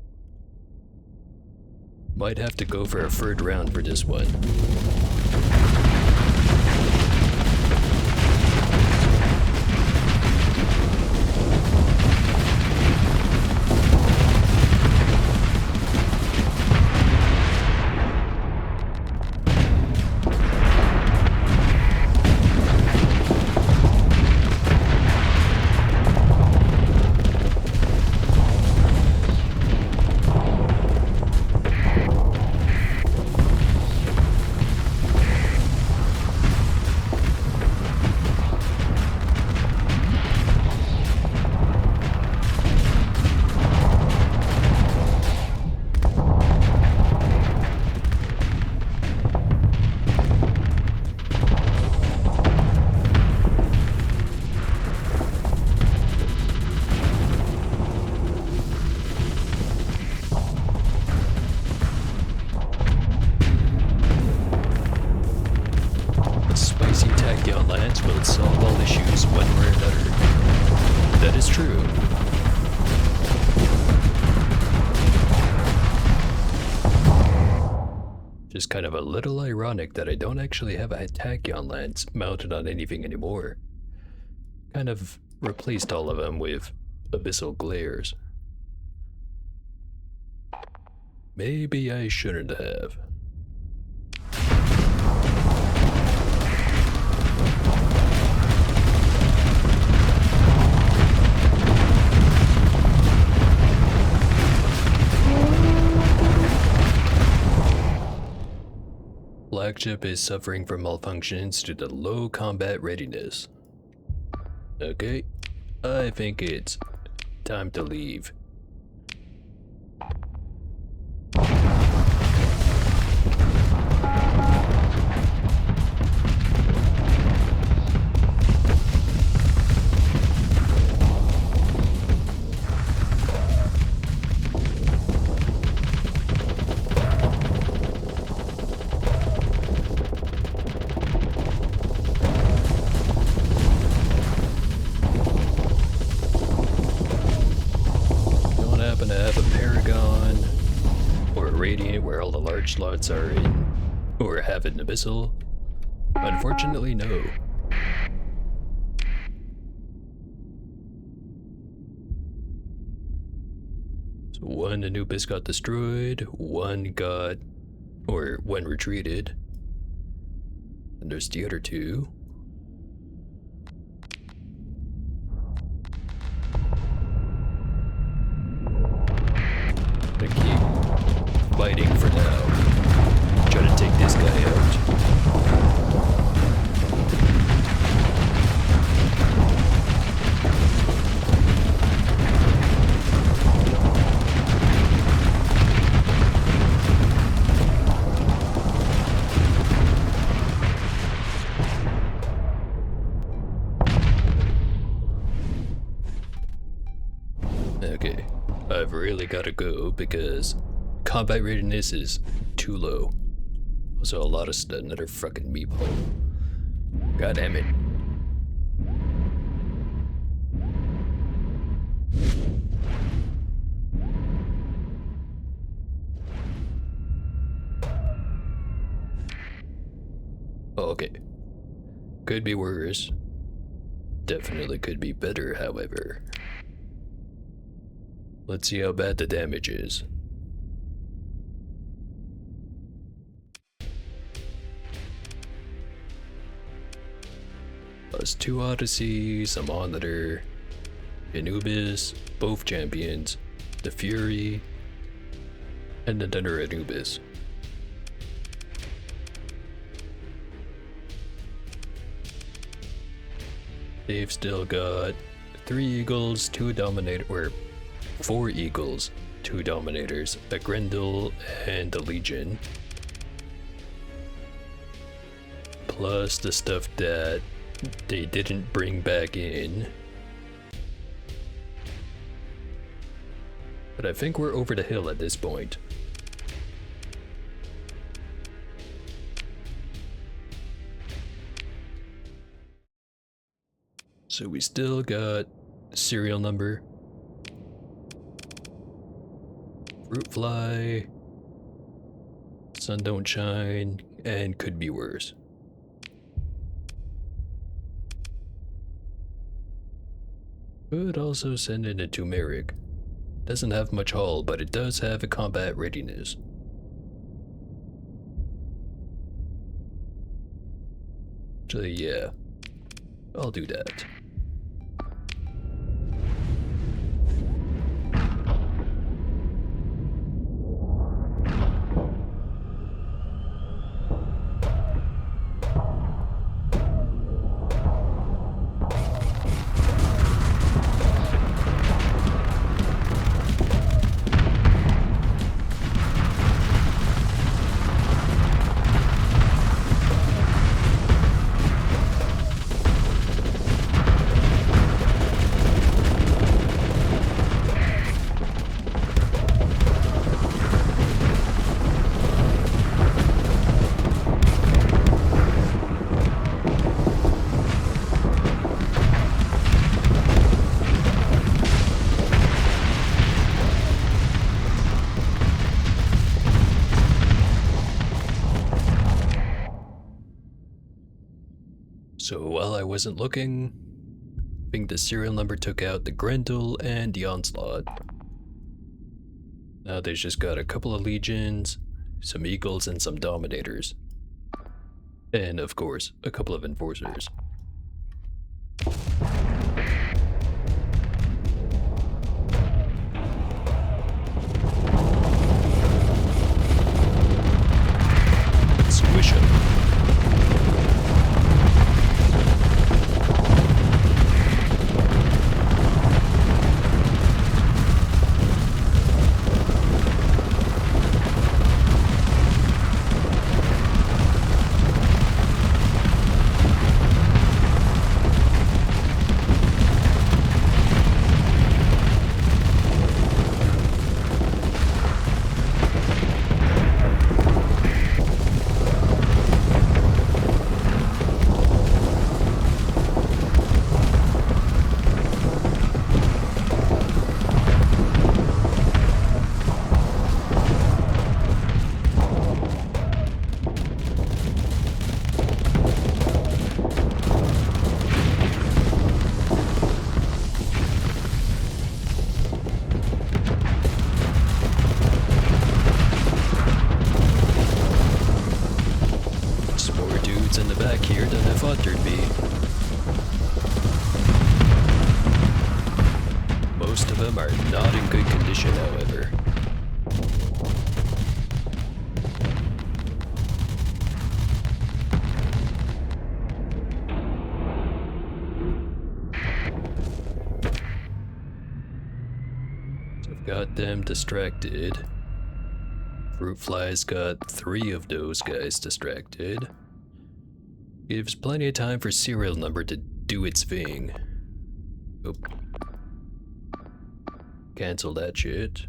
Might have to go for a third round for this one. Spicy tactic on lands will solve all issues one way or another. That is true. Just kind of a little ironic that I don't actually have a tachyon lens mounted on anything anymore. Kind of replaced all of them with abyssal glares. Maybe I shouldn't have. Flagship is suffering from malfunctions due to low combat readiness. Okay, I think it's time to leave. Slots are in, or have an abyssal? Unfortunately, no. So one Anubis got destroyed, one retreated, and there's the other two. I keep fighting for now. Try to take this guy out. Okay, I've really gotta go because combat readiness is too low. Also a lot of another fucking meeple. God damn it. Oh, okay. Could be worse. Definitely could be better, however. Let's see how bad the damage is. Plus 2 Odysseys, a Monitor, Anubis, both champions, the Fury, and another Anubis. They've still got 3 Eagles, 2 Dominator, or 4 Eagles, 2 Dominators, a Grendel, and a Legion. Plus the stuff that they didn't bring back in. But I think we're over the hill at this point. So we still got serial number, fruit fly, sun don't shine, and could be worse. Could also send in a turmeric. Doesn't have much hull, but it does have a combat readiness. Actually, yeah, I'll do that. So while I wasn't looking, I think the serial number took out the Grendel and the Onslaught. Now they've just got a couple of Legions, some Eagles, and some Dominators. And of course, a couple of Enforcers. Squish 'em. In the back here than I thought there'd be. Most of them are not in good condition, however. So I've got them distracted. Fruit Fly's got 3 of those guys distracted. Gives plenty of time for serial number to do its thing. Oop. Cancel that shit.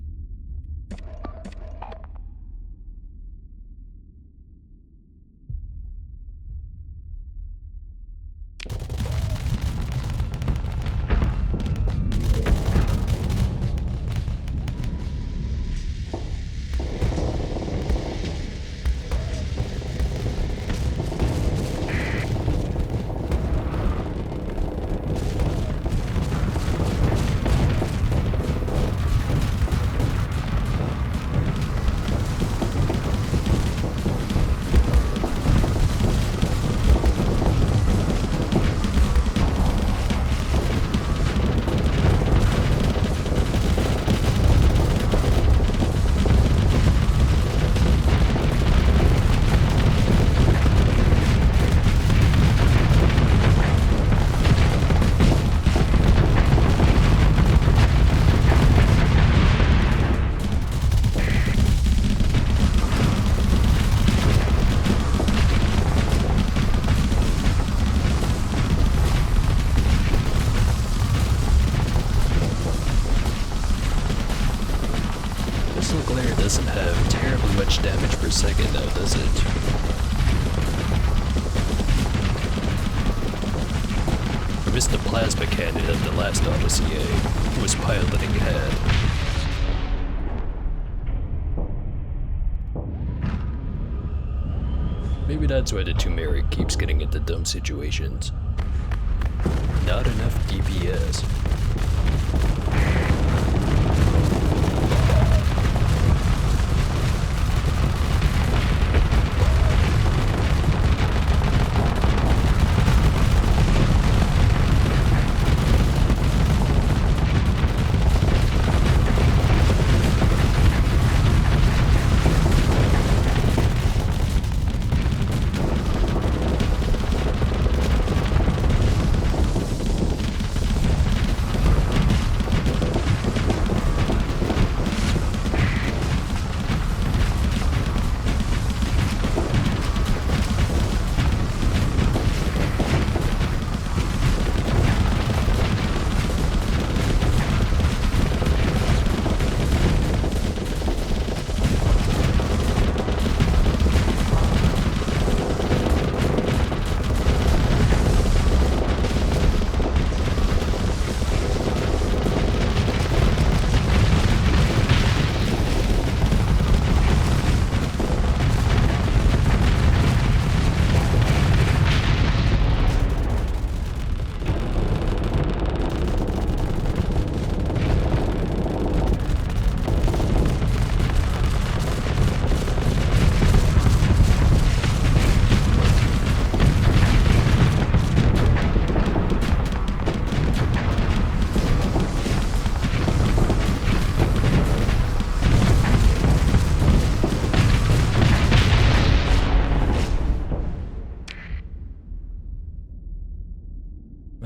Glare doesn't have terribly much damage per second now, does it? I missed the plasma cannon that the last Odyssey was piloting had. Maybe that's why the Turmeric keeps getting into dumb situations. Not enough DPS.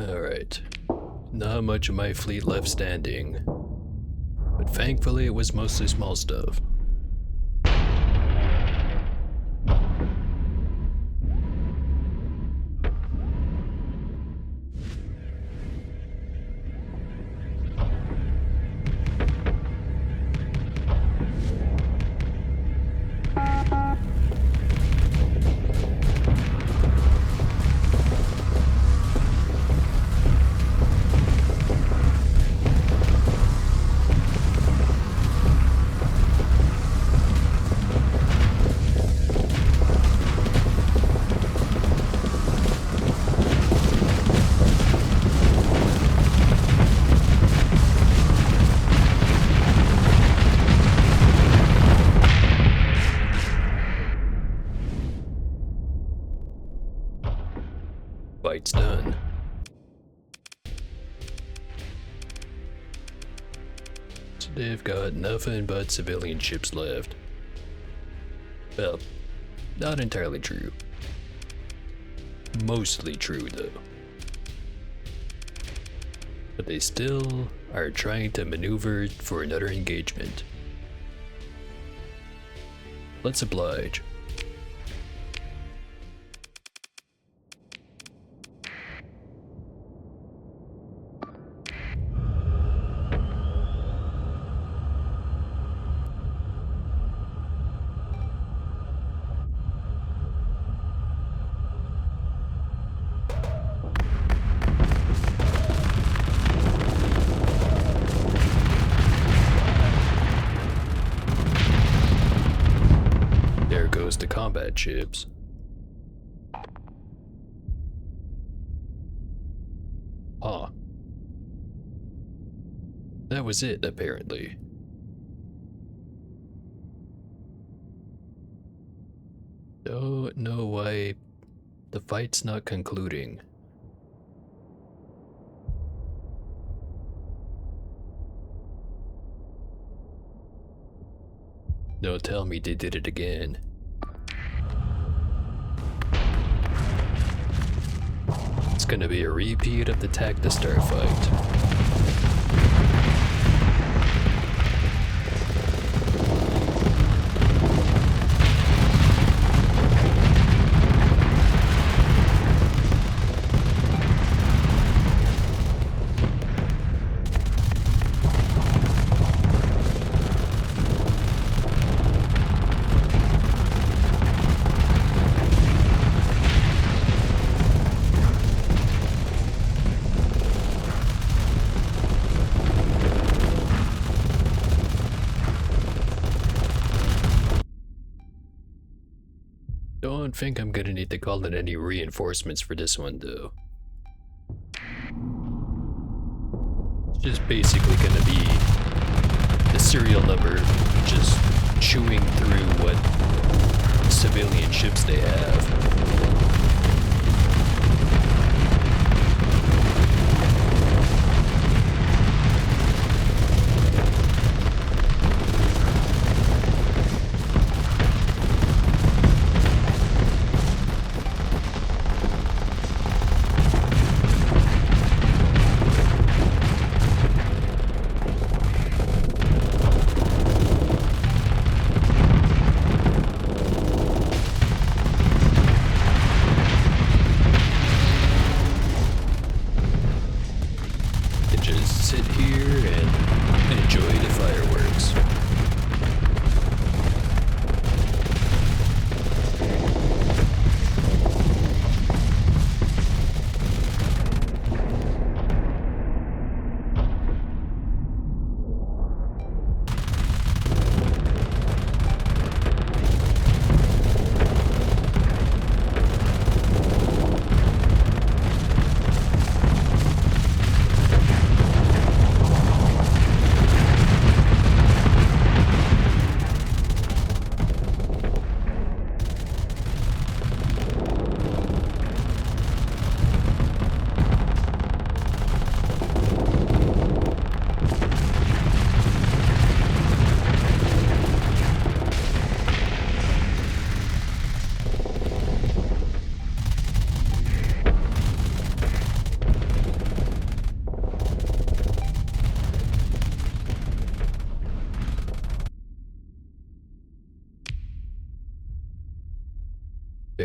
Alright. Not much of my fleet left standing. But thankfully it was mostly small stuff. Fight's done. So they've got nothing but civilian ships left. Well, not entirely true. Mostly true, though. But they still are trying to maneuver for another engagement. Let's oblige. The combat ships. Huh. That was it, apparently. Don't know why the fight's not concluding. Don't tell me they did it again. It's gonna be a repeat of the Attack the Star fight. Don't think I'm gonna need to call in any reinforcements for this one, though. It's just basically gonna be the serial number just chewing through what civilian ships they have.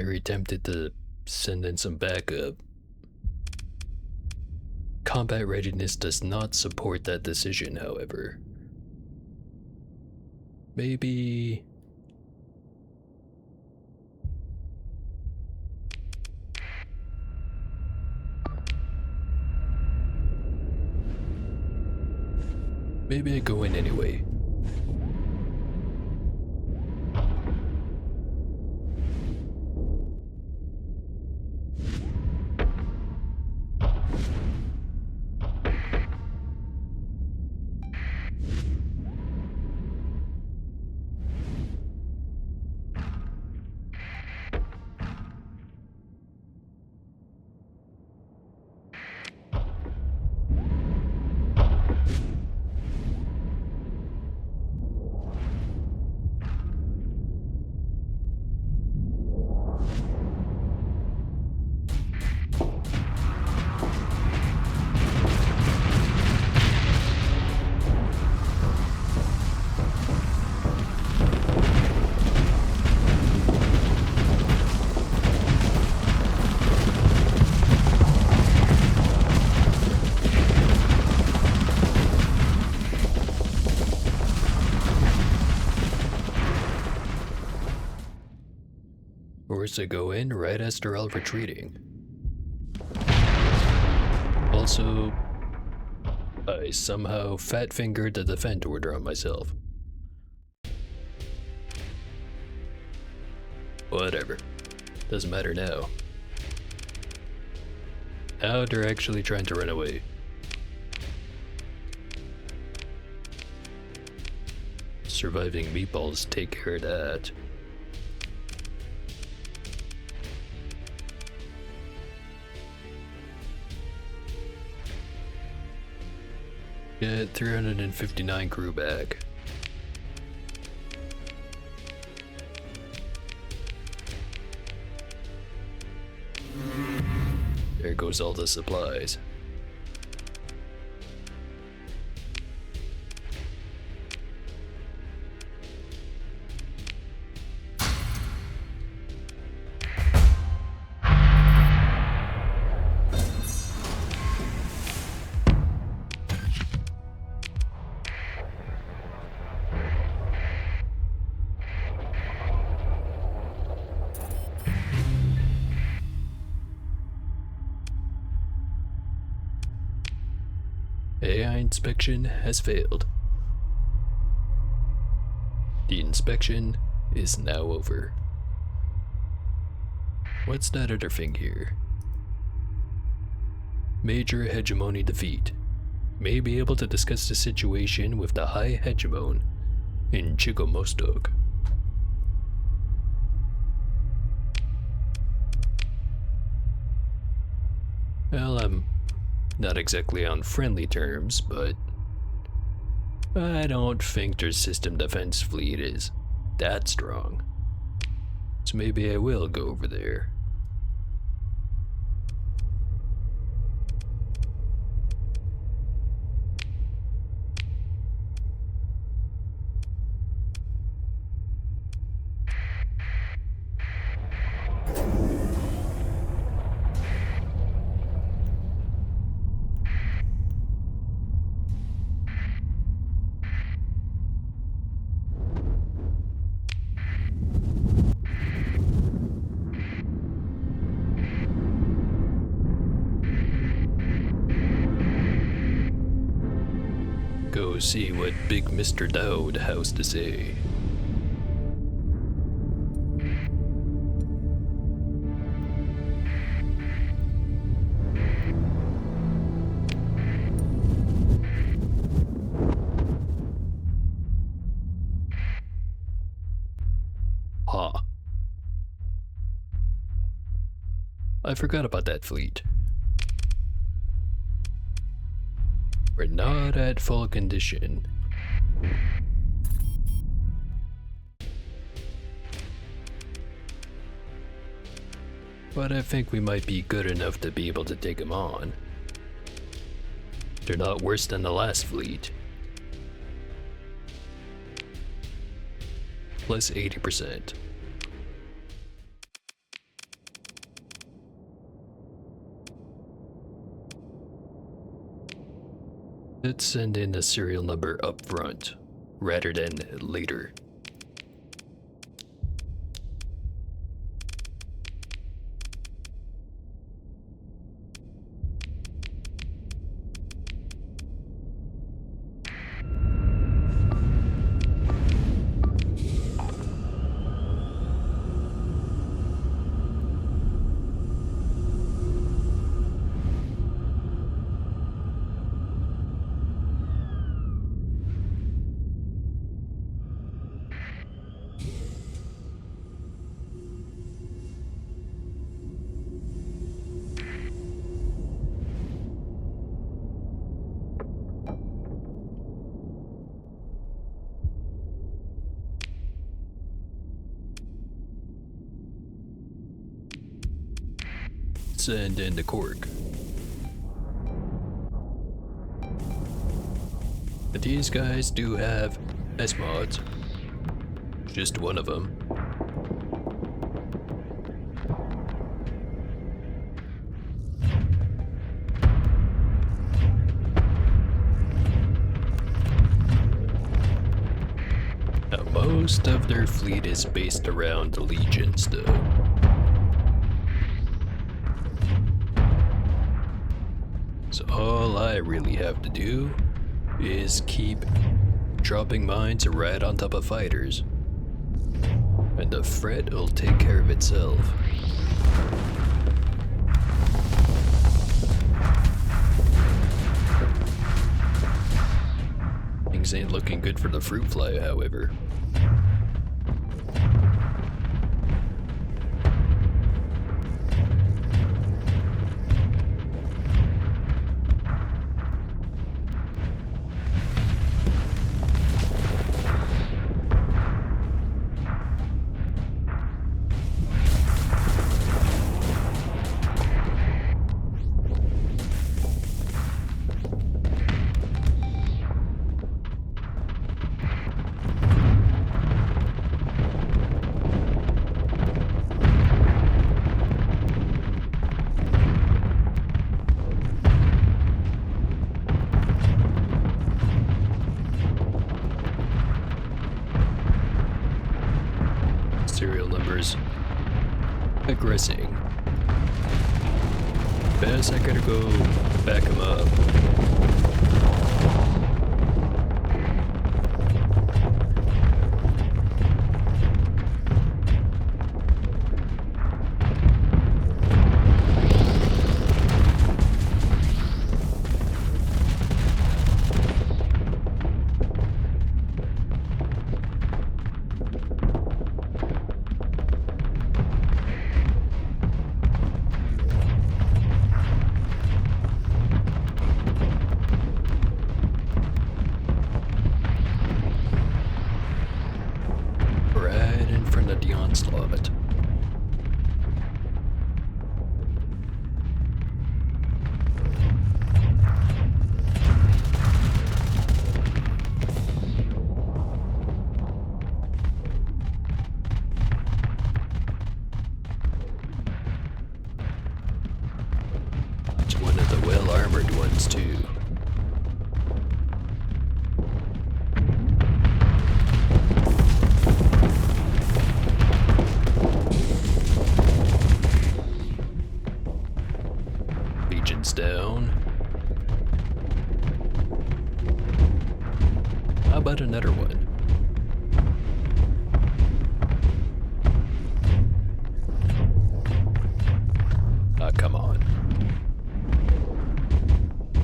very tempted to send in some backup. Combat readiness does not support that decision, however. Maybe... Maybe I go in anyway. Forced to go in right as they're all retreating. Also, I somehow fat-fingered the defend order on myself. Whatever. Doesn't matter now. Now they're actually trying to run away. Surviving meatballs take care of that. Get 359 crew back. There goes all the supplies. AI inspection has failed. The inspection is now over. What's that other thing here? Major hegemony defeat. May be able to discuss the situation with the High Hegemon in Chicomostok. Well, I'm not exactly on friendly terms, but I don't think their system defense fleet is that strong. So maybe I will go over there. Go see what Big Mr. Dowd has to say. Huh. I forgot about that fleet. We're not at full condition. But I think we might be good enough to be able to take them on. They're not worse than the last fleet. Plus 80%. Let's send in the serial number up front, rather than later. Send in the cork. These guys do have S-mods. Just one of them. Now, most of their fleet is based around the legions, though. So all I really have to do is keep dropping mines right on top of fighters, and the threat will take care of itself. Things ain't looking good for the fruit fly, however. Serial numbers aggressing. Best I gotta go back him up. Right in front of the onslaught. It's one of the well-armored ones, too. Legion's down. How about another one? Ah, come on.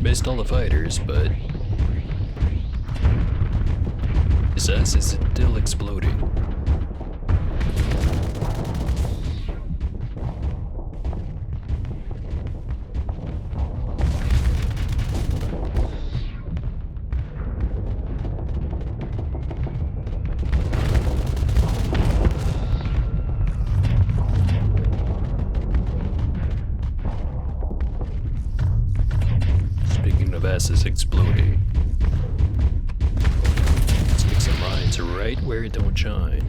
Missed all the fighters, but his ass is still exploding. Speaking of asses exploding, stick some mines right where it don't shine.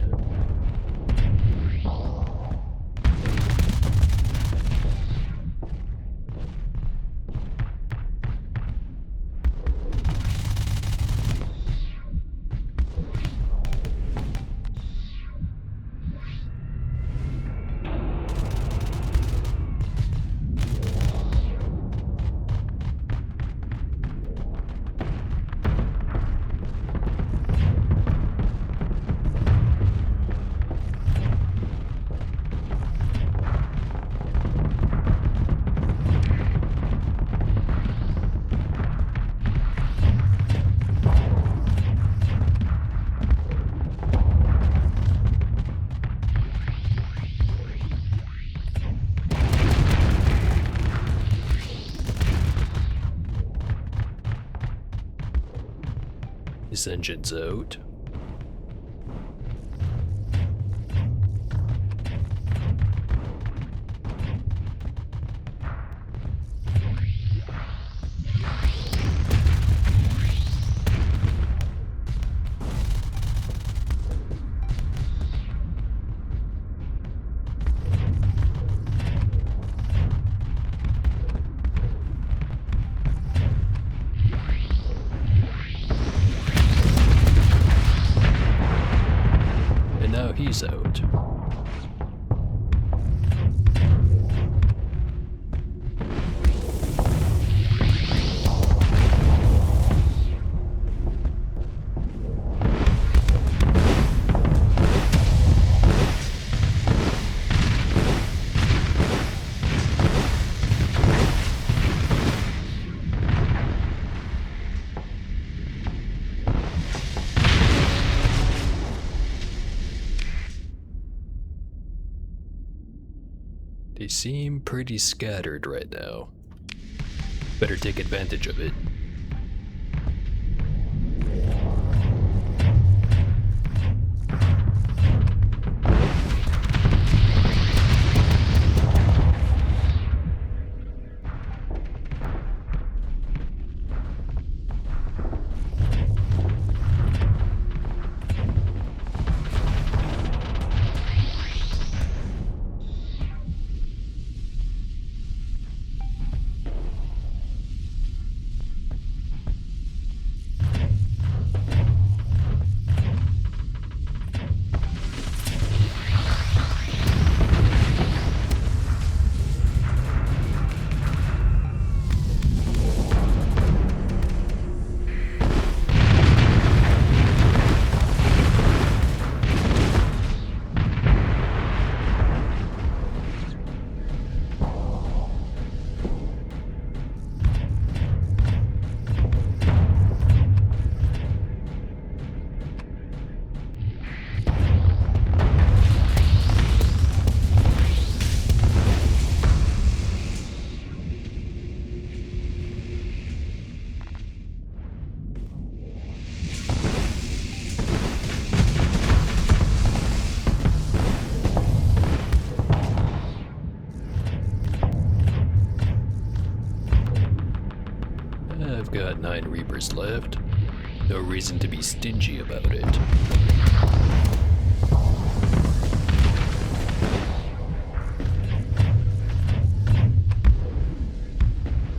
This engine's out. He's out. They seem pretty scattered right now. Better take advantage of it. I've got 9 Reapers left. No reason to be stingy about it.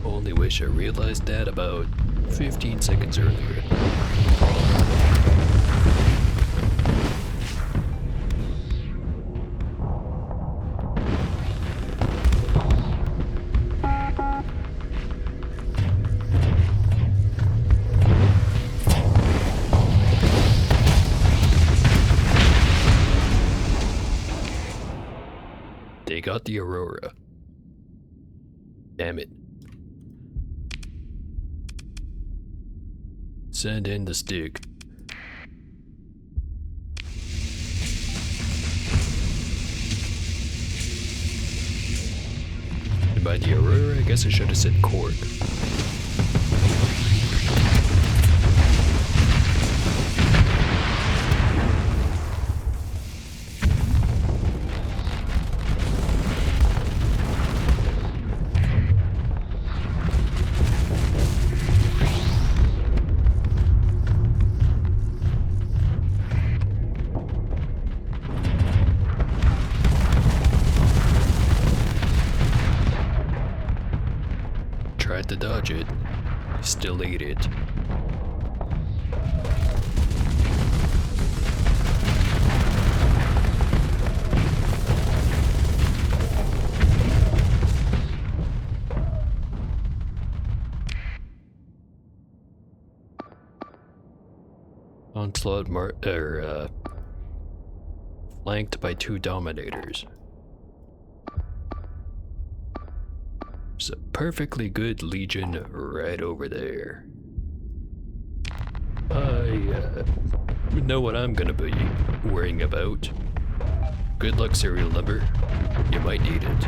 Only wish I realized that about 15 seconds earlier. They got the Aurora. Damn it. Send in the stick. And by the Aurora, I guess I should have said Korg. Tried to dodge it, still ate it. Onslaught flanked by 2 Dominators. There's a perfectly good Legion right over there. I know what I'm gonna be worrying about. Good luck, serial number. You might need it.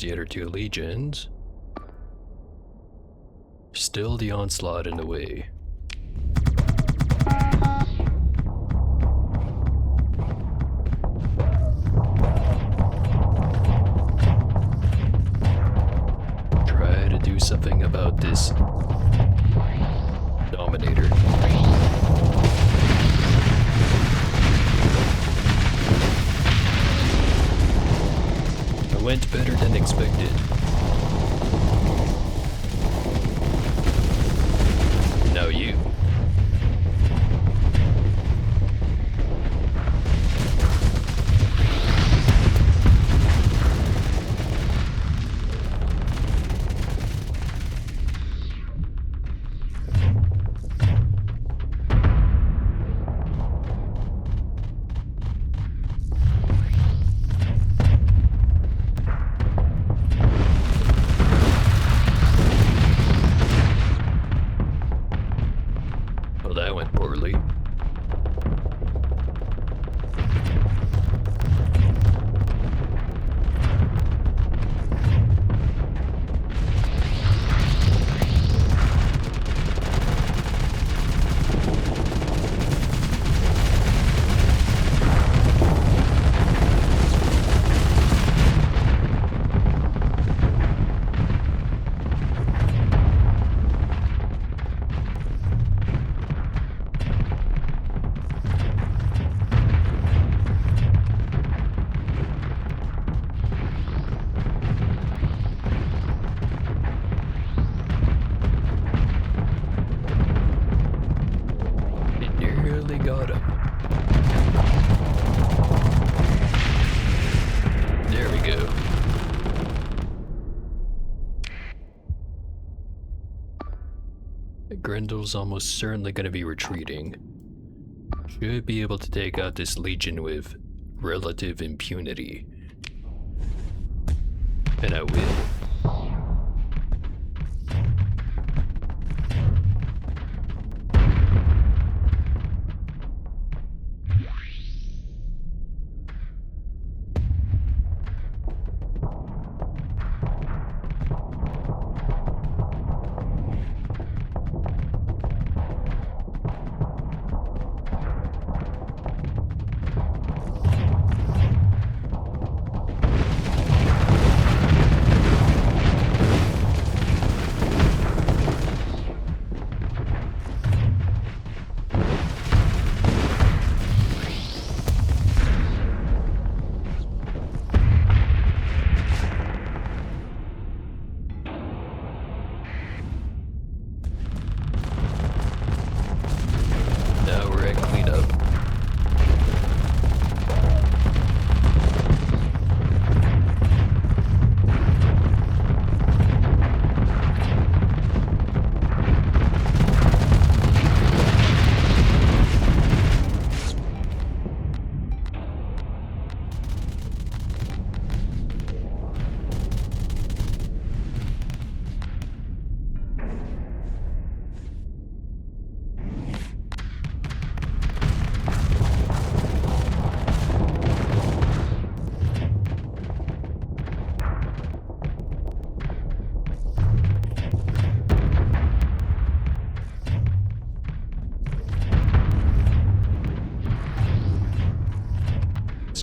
the other two legions. Still the onslaught in the way. Try to do something about this Dominator. It went better than expected. Now you. Well, that went poorly. Got him. There we go. Grendel's almost certainly going to be retreating. Should be able to take out this legion with relative impunity. And I will. Now we're at cleanup.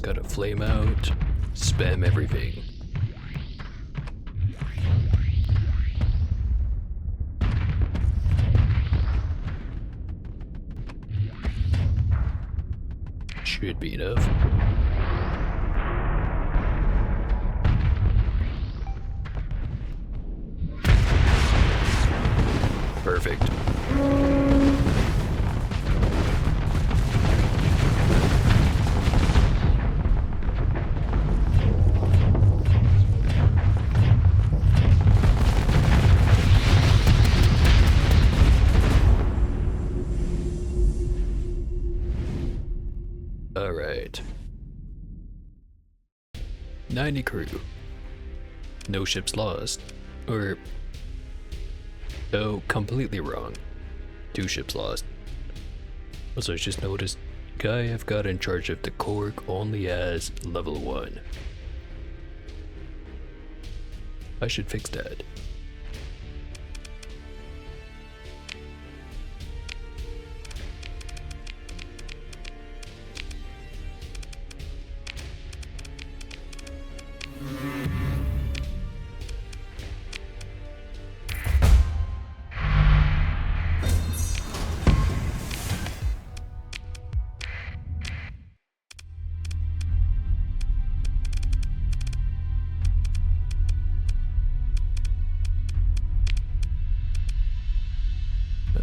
Gotta flame out, spam everything. Should be enough. Perfect. Alright. 90 crew. No ships lost. Or... oh, completely wrong. 2 ships lost. Also, I just noticed, guy I've got in charge of the Korg only has level 1. I should fix that.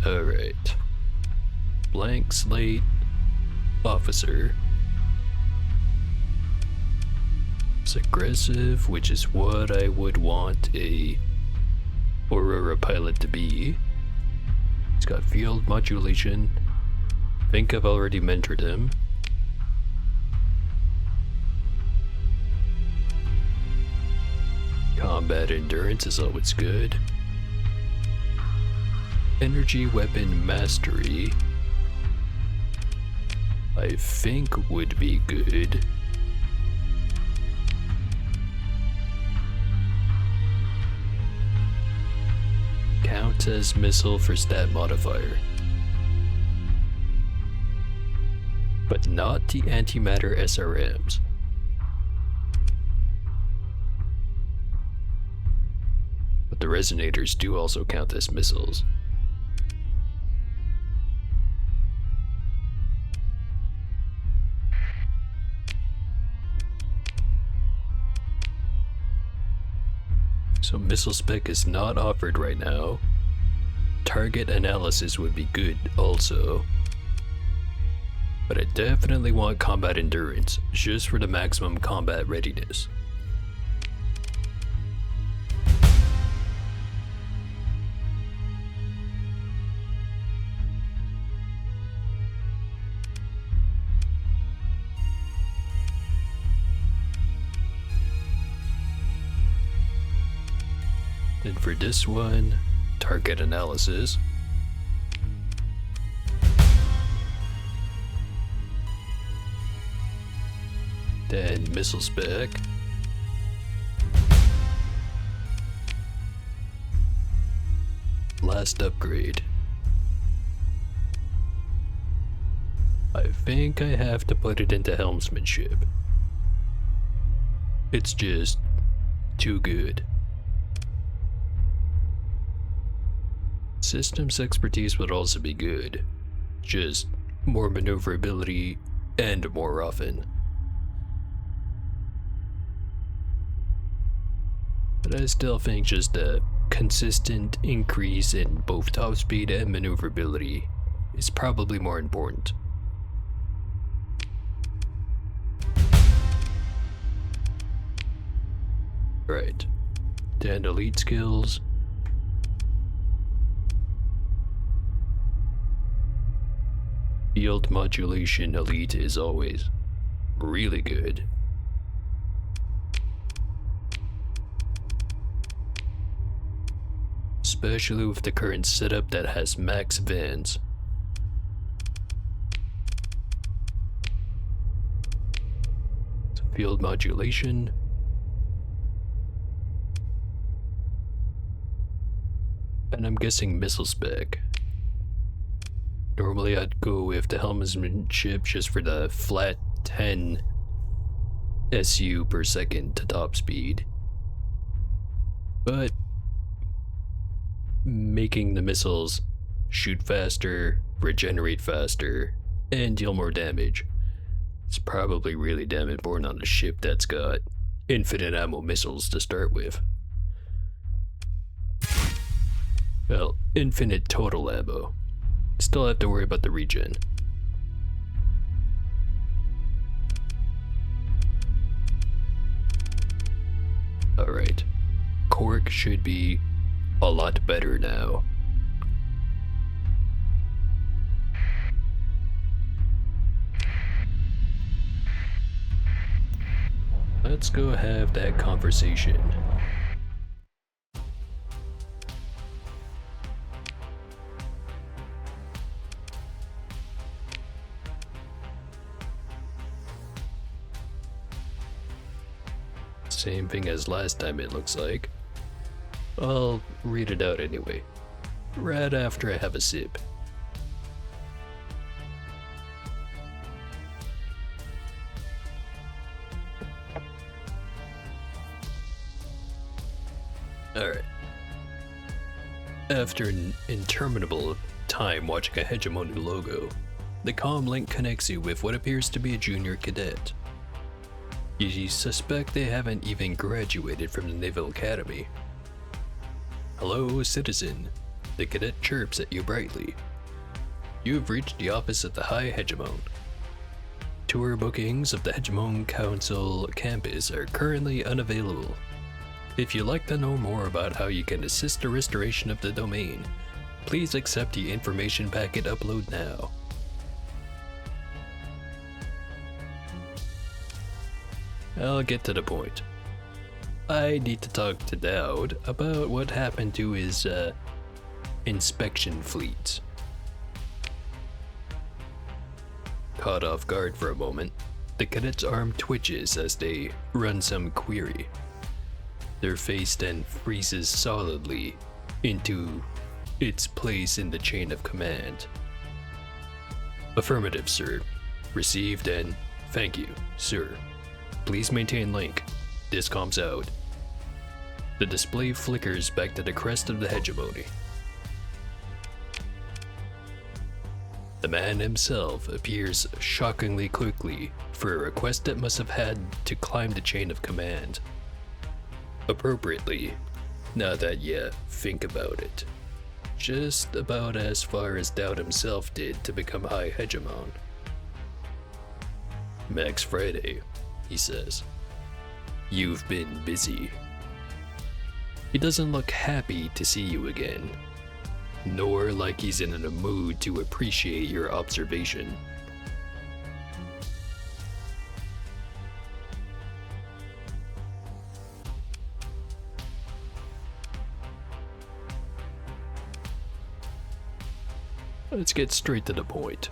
Alright. Blank slate officer. It's aggressive, which is what I would want a Aurora pilot to be. He's got field modulation. I think I've already mentored him. Combat endurance is always good. Energy weapon mastery, I think would be good. Count as missile for stat modifier. But not the antimatter SRMs. But the resonators do also count as missiles. So missile spec is not offered right now. Target analysis would be good also. But I definitely want combat endurance, just for the maximum combat readiness. And for this one, target analysis. Then missile spec. Last upgrade. I think I have to put it into helmsmanship. It's just too good. Systems expertise would also be good, just more maneuverability and more often. But I still think just a consistent increase in both top speed and maneuverability is probably more important. Right, then elite skills. Field modulation elite is always really good. Especially with the current setup that has max vans. So field modulation. And I'm guessing missile spec. Normally I'd go with the helmsmanship just for the flat 10 SU per second to top speed. But making the missiles shoot faster, regenerate faster, and deal more damage is probably really damn important on a ship that's got infinite ammo missiles to start with. Well, infinite total ammo. Still have to worry about the regen. Alright. Cork should be a lot better now. Let's go have that conversation. Same thing as last time, it looks like. I'll read it out anyway, right after I have a sip. Alright. After an interminable time watching a hegemony logo, the comm link connects you with what appears to be a junior cadet. You suspect they haven't even graduated from the Naval Academy. Hello, citizen. The cadet chirps at you brightly. You have reached the office of the High Hegemon. Tour bookings of the Hegemon Council campus are currently unavailable. If you'd like to know more about how you can assist the restoration of the domain, please accept the information packet upload now. I'll get to the point. I need to talk to Dowd about what happened to his, inspection fleet. Caught off guard for a moment, the cadet's arm twitches as they run some query. Their face then freezes solidly into its place in the chain of command. Affirmative, sir. Received and thank you, sir. Please maintain link. Discoms out. The display flickers back to the crest of the hegemony. The man himself appears shockingly quickly for a request that must have had to climb the chain of command. Appropriately, now that you think about it. Just about as far as Dowd himself did to become High Hegemon. Max Friday, he says. You've been busy. He doesn't look happy to see you again, nor like he's in a mood to appreciate your observation. Let's get straight to the point.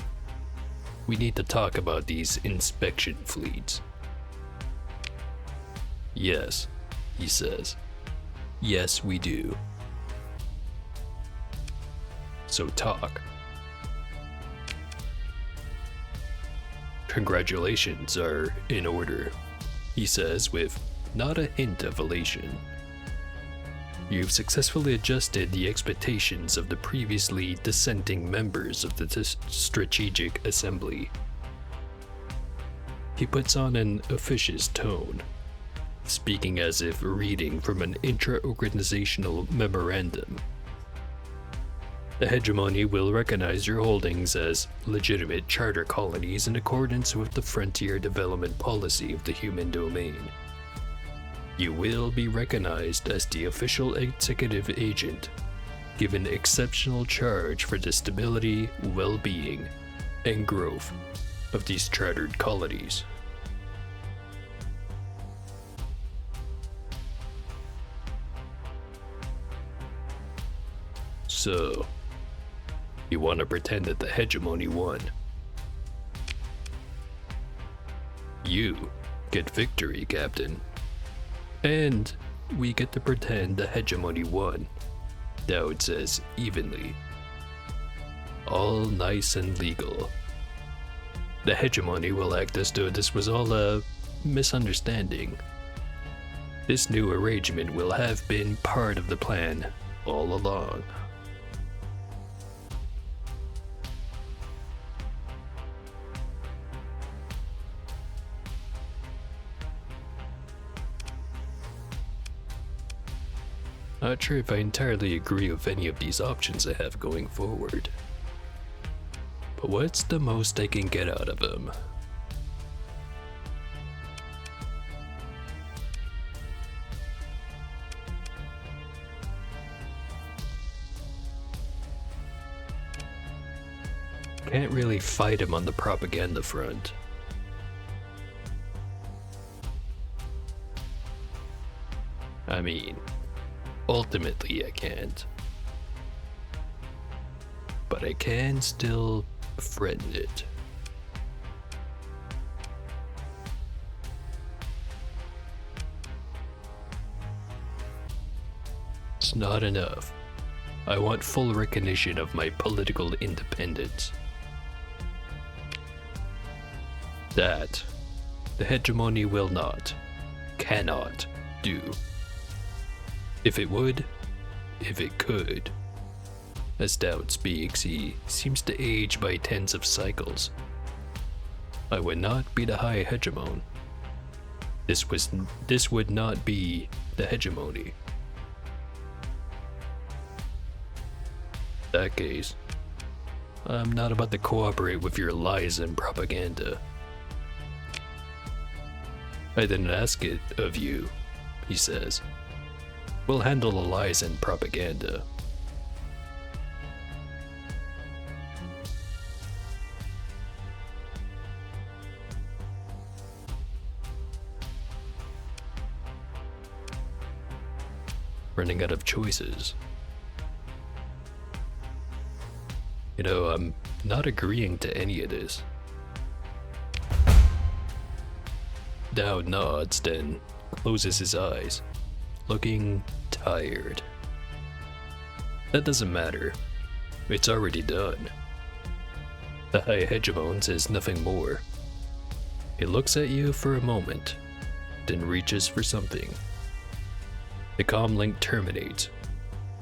We need to talk about these inspection fleets. Yes, he says. Yes, we do. So talk. Congratulations are in order, he says with not a hint of elation. You've successfully adjusted the expectations of the previously dissenting members of the Strategic Assembly. He puts on an officious tone, speaking as if reading from an intra-organizational memorandum. The hegemony will recognize your holdings as legitimate charter colonies in accordance with the frontier development policy of the human domain. You will be recognized as the official executive agent, given exceptional charge for the stability, well-being, and growth of these chartered colonies. So, you want to pretend that the hegemony won. You get victory, Captain. And we get to pretend the hegemony won, Dowd says evenly. All nice and legal. The hegemony will act as though this was all a misunderstanding. This new arrangement will have been part of the plan all along. Not sure if I entirely agree with any of these options I have going forward. But what's the most I can get out of them? Can't really fight him on the propaganda front. I mean, ultimately I can't. But I can still threaten it. That's not enough. I want full recognition of my political independence. That the hegemony will not, cannot do. If it would, if it could. As Doubt speaks, he seems to age by tens of cycles. I would not be the high hegemon. This would not be the hegemony. In that case, I'm not about to cooperate with your lies and propaganda. I didn't ask it of you, he says. We'll handle the lies and propaganda. Running out of choices. You know, I'm not agreeing to any of this. Dowd nods, then closes his eyes, looking tired. That doesn't matter. It's already done. The High Hegemon says nothing more. He looks at you for a moment, then reaches for something. The comm link terminates,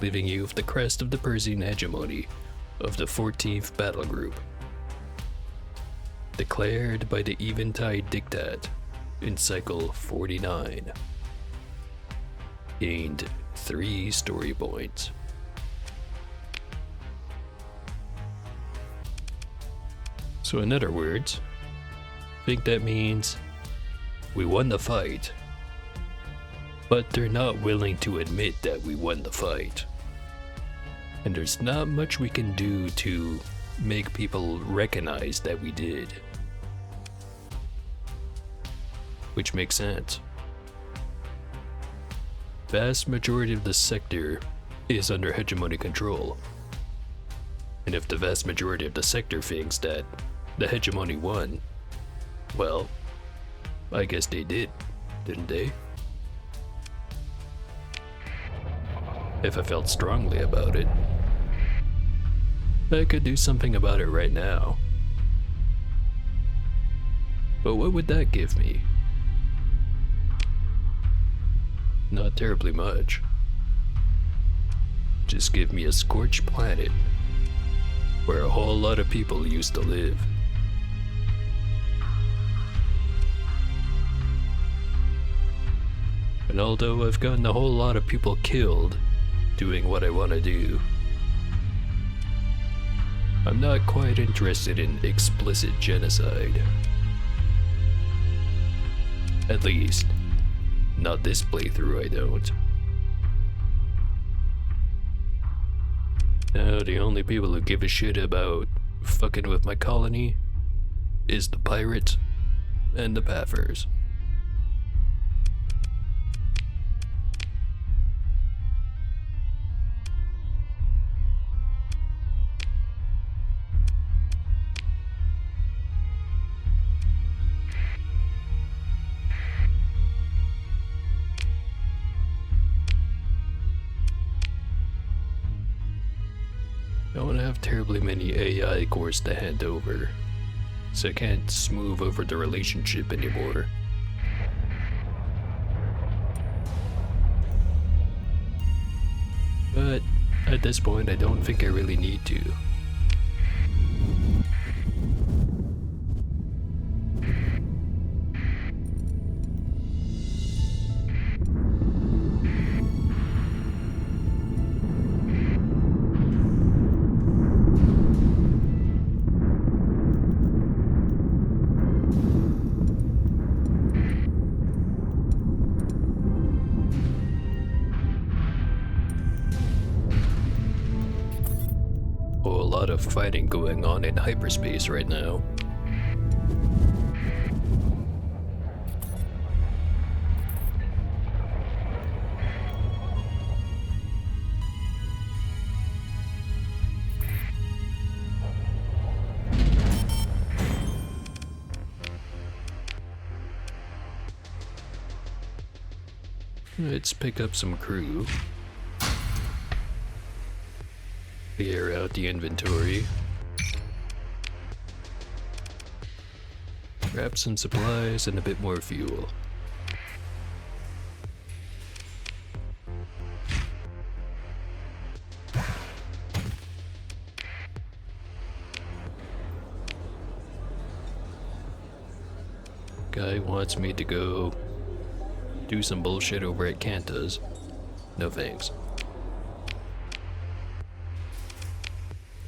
leaving you with the crest of the Persian hegemony of the 14th Battle Group. Declared by the Eventide Diktat in Cycle 49. Gained 3 story points. So in other words, I think that means we won the fight, but they're not willing to admit that we won the fight. And there's not much we can do to make people recognize that we did. Which makes sense. Vast majority of the sector is under hegemony control. And if the vast majority of the sector thinks that the hegemony won, well, I guess they did, didn't they? If I felt strongly about it, I could do something about it right now. But what would that give me? Not terribly much. Just give me a scorched planet where a whole lot of people used to live. And although I've gotten a whole lot of people killed doing what I want to do, I'm not quite interested in explicit genocide. At least, not this playthrough I don't. Now the only people who give a shit about fucking with my colony is the pirates and the paffers. I don't have terribly many AI cores to hand over, so I can't smooth over the relationship anymore. But at this point, I don't think I really need to. Lot of fighting going on in hyperspace right now. Let's pick up some crew. Clear out the inventory. Grab some supplies and a bit more fuel. Guy wants me to go do some bullshit over at Kanta's. No thanks.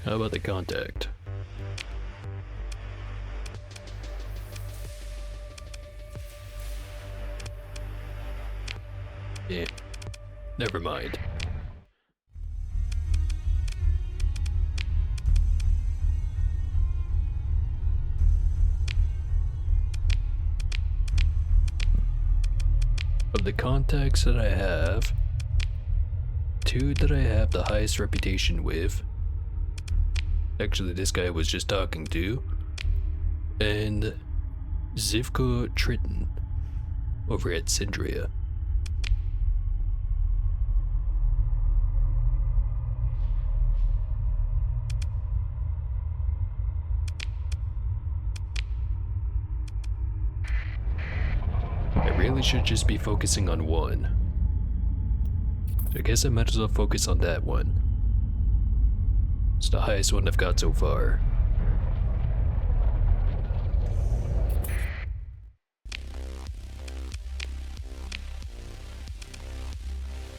How about the contact? Yeah, never mind. Of the contacts that I have, two that I have the highest reputation with. Actually, this guy I was just talking to. And Zivko Triton over at Syndria. I really should just be focusing on one. So I guess I might as well focus on that one. It's the highest one I've got so far.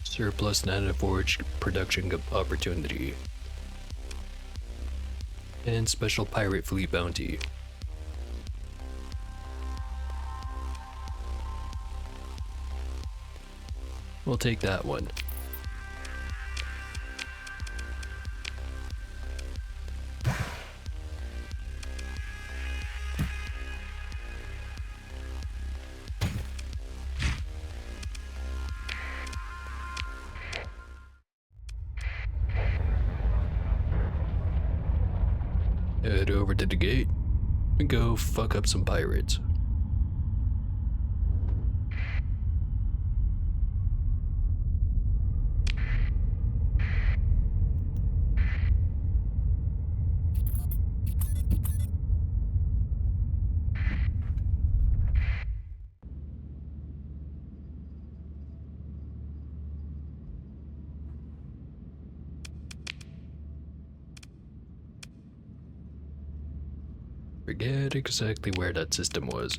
Surplus nanoforge production opportunity. And special pirate fleet bounty. We'll take that one. Head over to the gate and go fuck up some pirates. Forget exactly where that system was.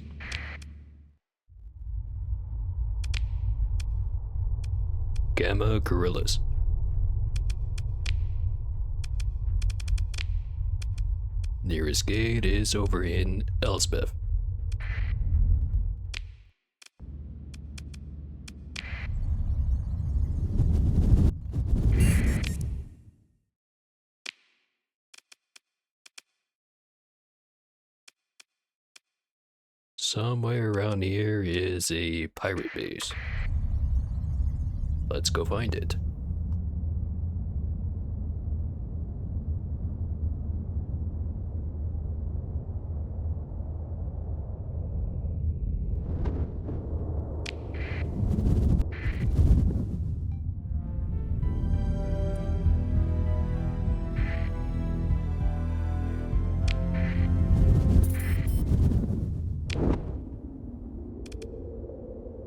Gamma Gorillas. Nearest gate is over in Elspeth. Somewhere around here is a pirate base. Let's go find it.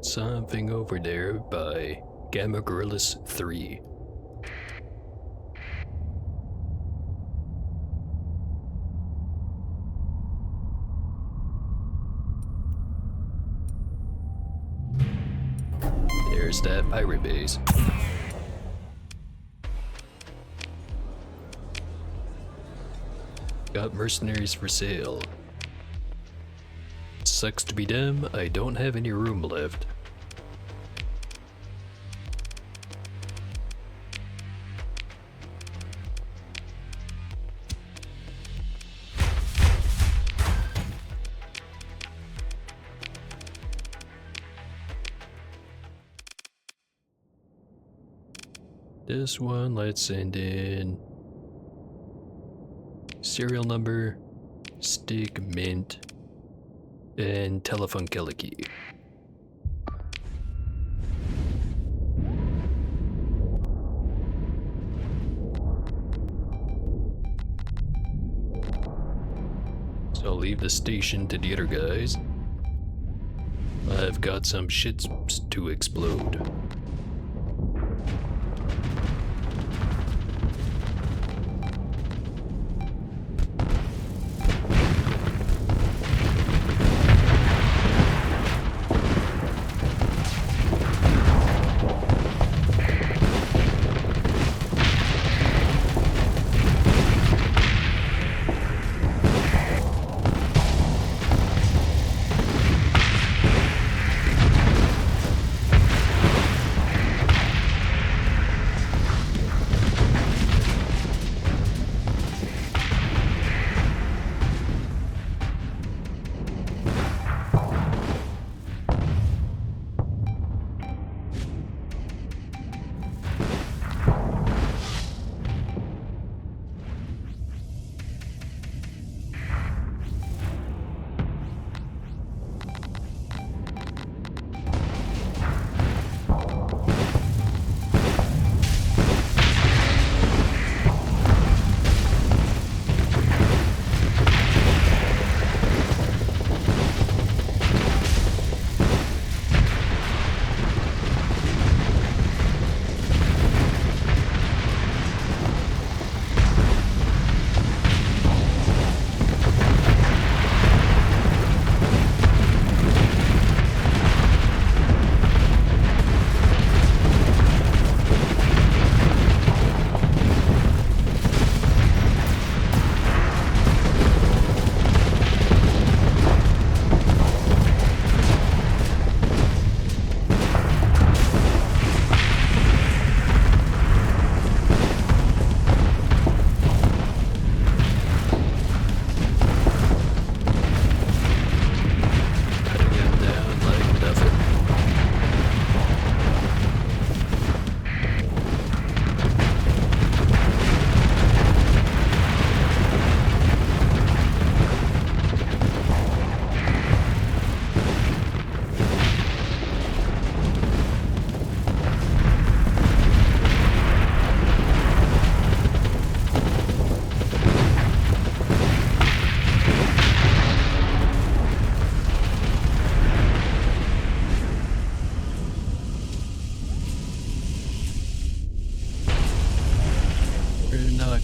Something over there by Gamma Gorillas 3. There's that pirate base. Got mercenaries for sale. Sucks to be them, I don't have any room left. This one, let's send in serial number, stick, mint, and telephone killer key. So I'll leave the station to the other guys. I've got some shit to explode.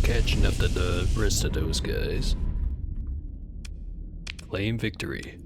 Catching up to the rest of those guys. Claim victory.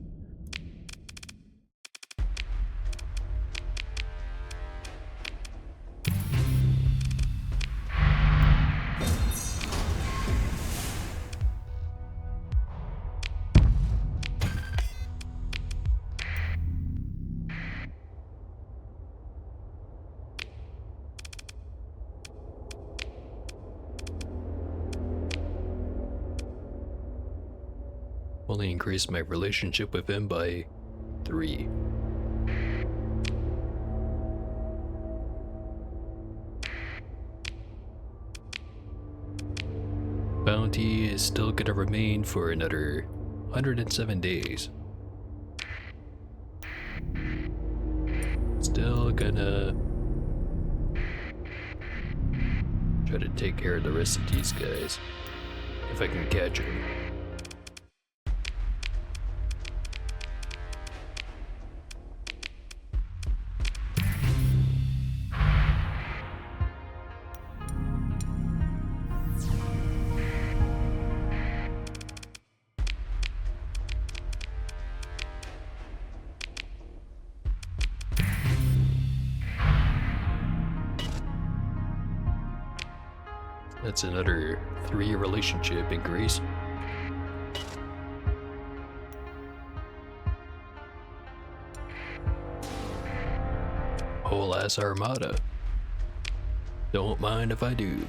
Only increased my relationship with him by 3. Bounty is still gonna remain for another 107 days. Still gonna try to take care of the rest of these guys if I can catch them. That's another 3 relationship increase. Whole ass armada. Don't mind if I do.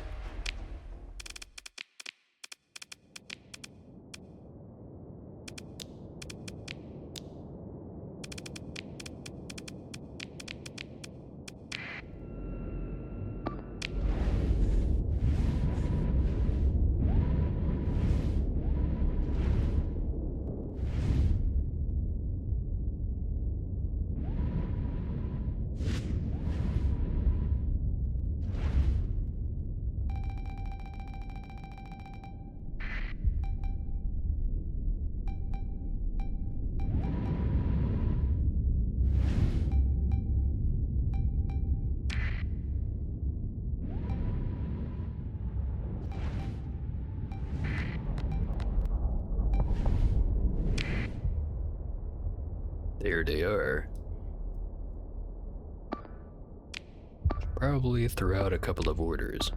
There they are. Probably throw out a couple of orders.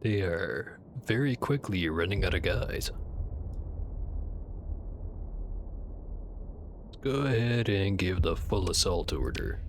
They are very quickly running out of guys. Let's go ahead and give the full assault order.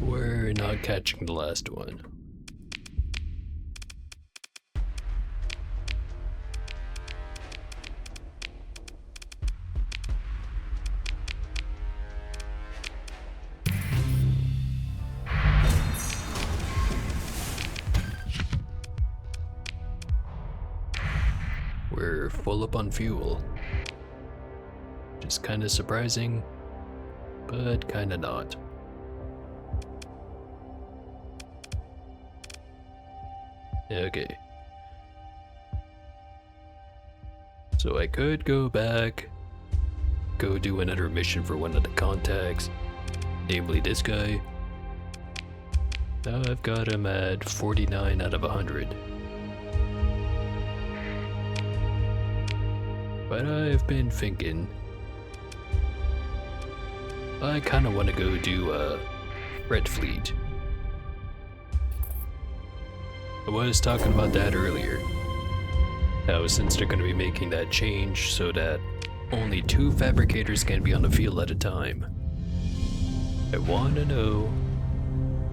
We're not catching the last one. We're full up on fuel. Just kinda surprising, but kinda not. Okay. So I could go back, go do another mission for one of the contacts, namely this guy. Now I've got him at 49 out of 100. But I've been thinking, I kinda wanna go do a Red Fleet. I was talking about that earlier. How since they're going to be making that change so that only 2 fabricators can be on the field at a time, I want to know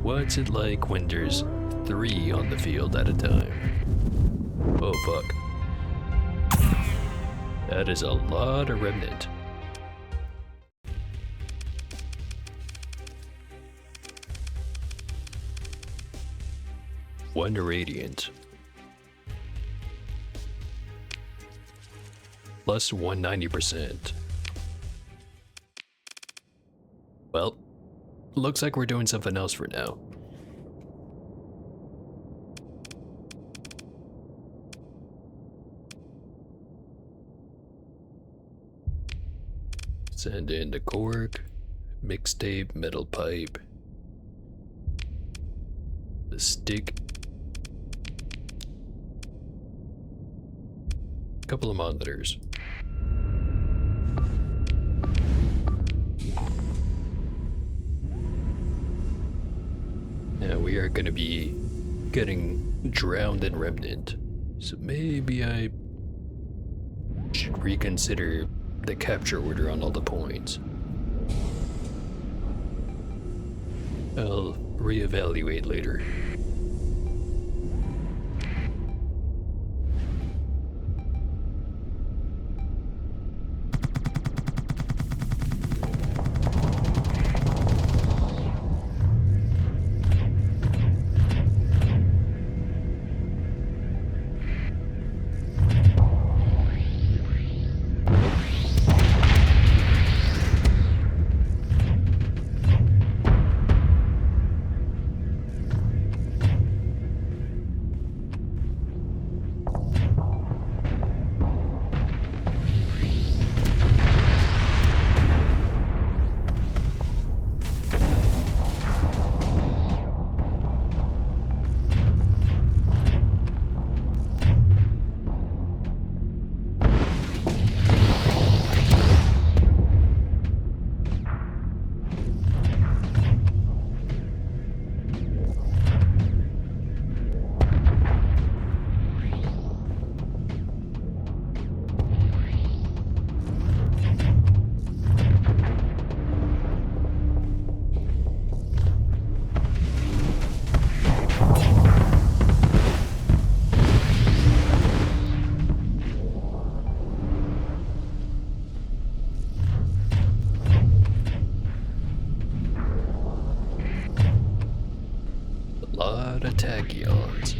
what's it like when there's 3 on the field at a time. Oh fuck. That is a lot of remnant. One radiant. Plus 190%. Well, looks like we're doing something else for now. Send in the cork, mixtape, metal pipe, the stick, couple of monitors. Now we are going to be getting drowned in remnant. So maybe I should reconsider the capture order on all the points. I'll reevaluate later. Lot of tachyons.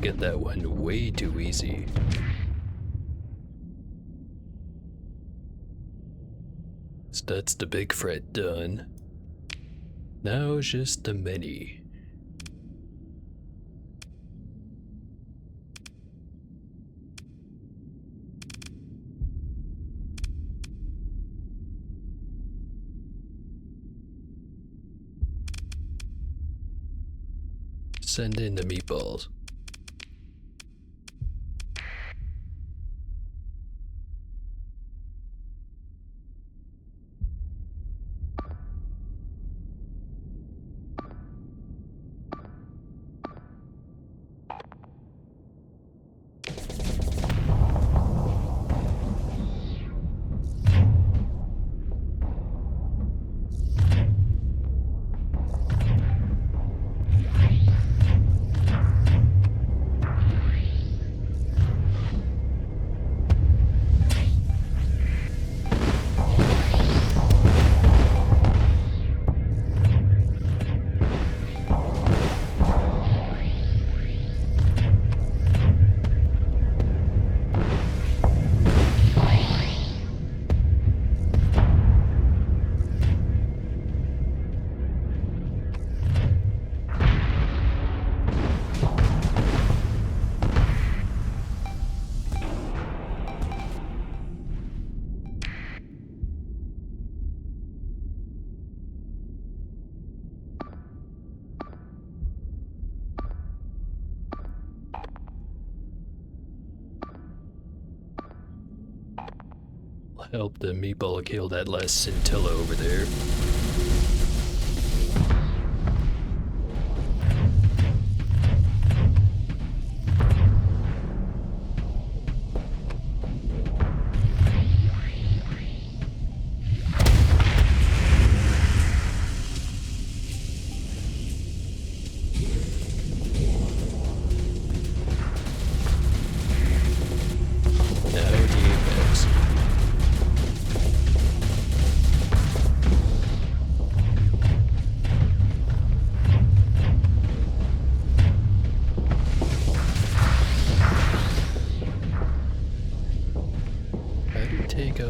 Get that one way too easy. So that's the big fret done. Now just the mini. Send in the meatballs. Help the meatball kill that last scintilla over there.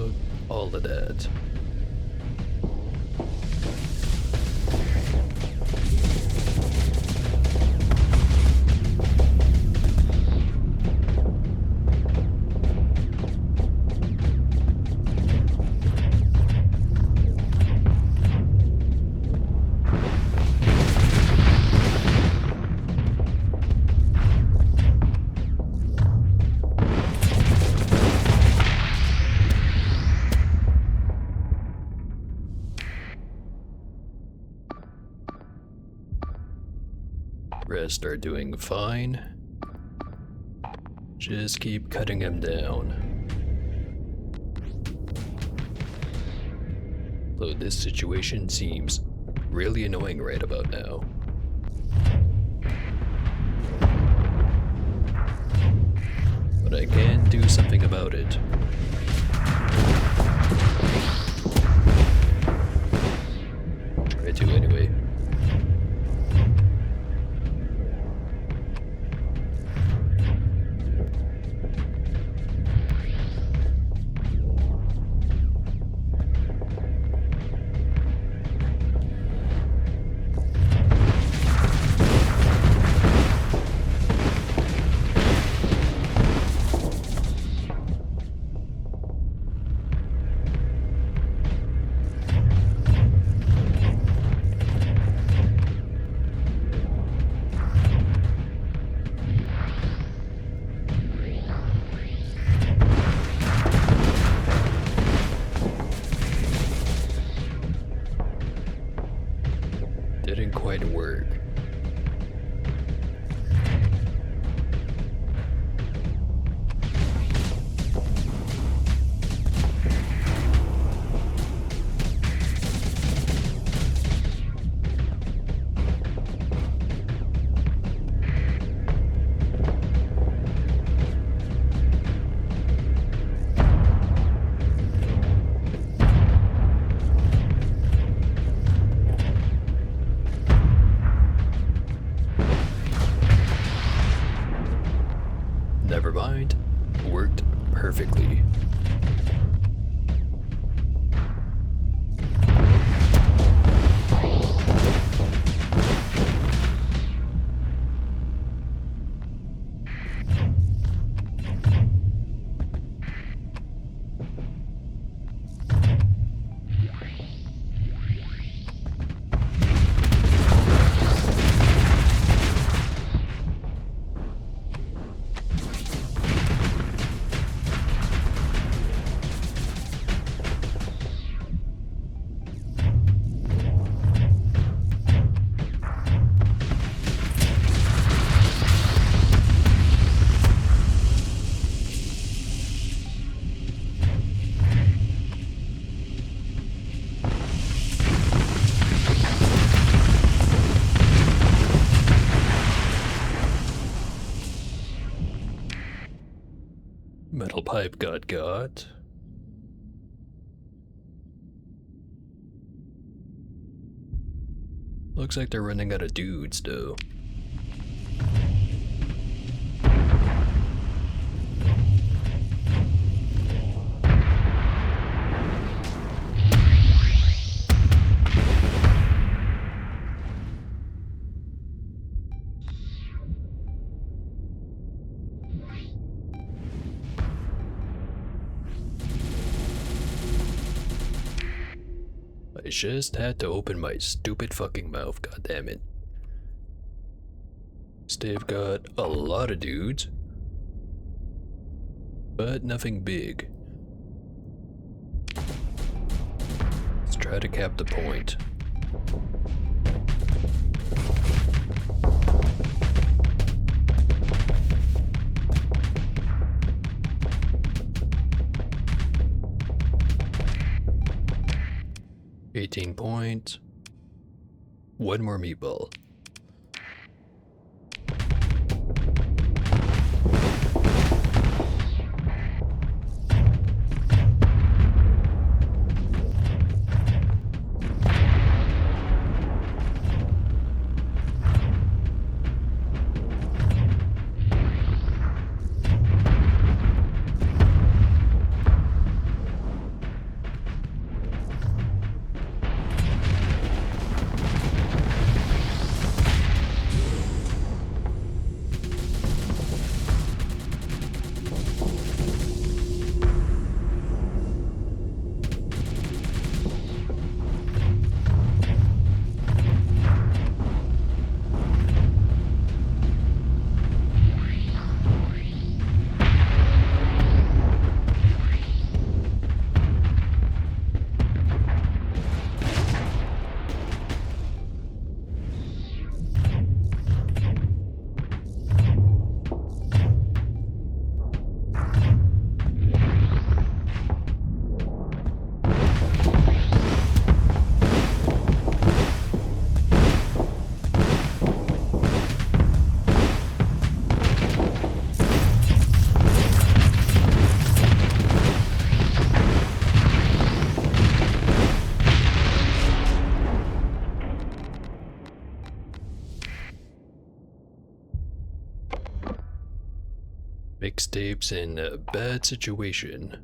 about all of that. Rest are doing fine. Just keep cutting him down. Though this situation seems really annoying right about now. But I can do something about it. Try to anyway. Didn't quite work. Never mind. Worked perfectly. Metal pipe got. Looks like they're running out of dudes, though. I just had to open my stupid fucking mouth, goddammit. They've got a lot of dudes, but nothing big. Let's try to cap the point. $18 points. One more meatball. Mixtape's in a bad situation.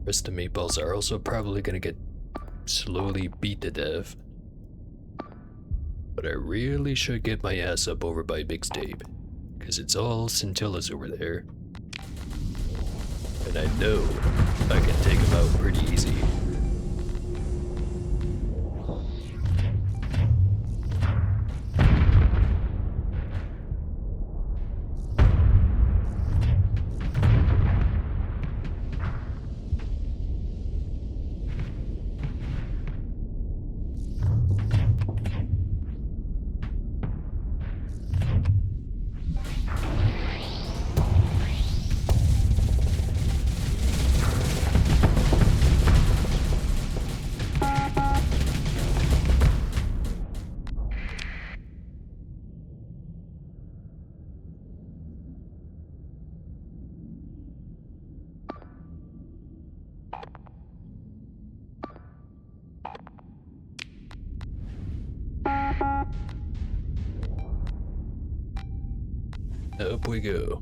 Rest of meatballs are also probably gonna get slowly beat to death. But I really should get my ass up over by Mixtape, because it's all scintillas over there. And I know I can take him out pretty easy. Up we go.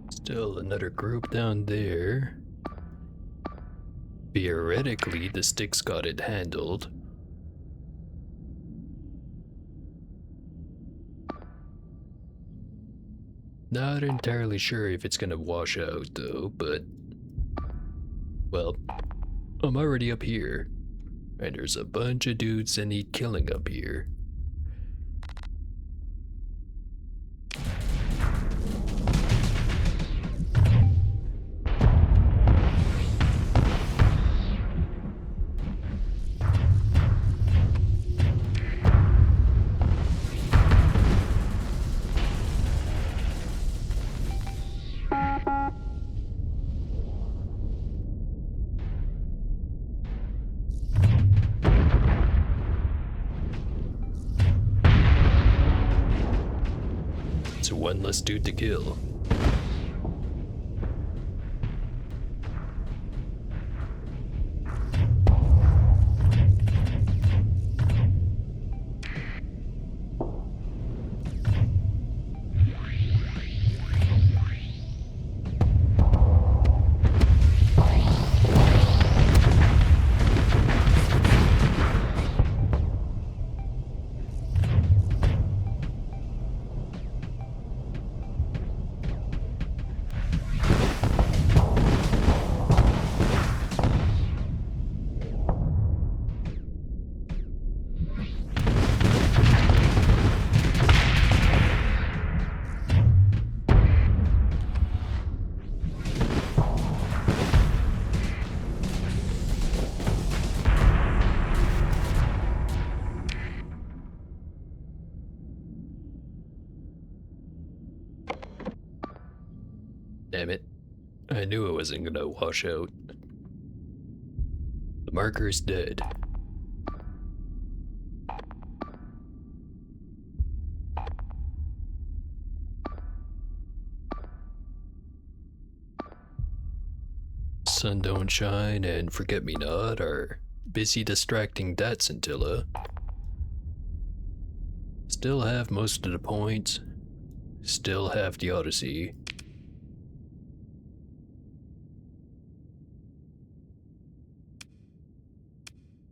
Still another group down there. Theoretically, the sticks got it handled. Not entirely sure if it's gonna wash out though, but... well, I'm already up here. And there's a bunch of dudes that need killing up here. It's one less dude to kill. Damn it. I knew it wasn't gonna wash out. Marker's dead. Sun don't shine and forget-me-not are busy distracting that scintilla. Still have most of the points. Still have the Odyssey.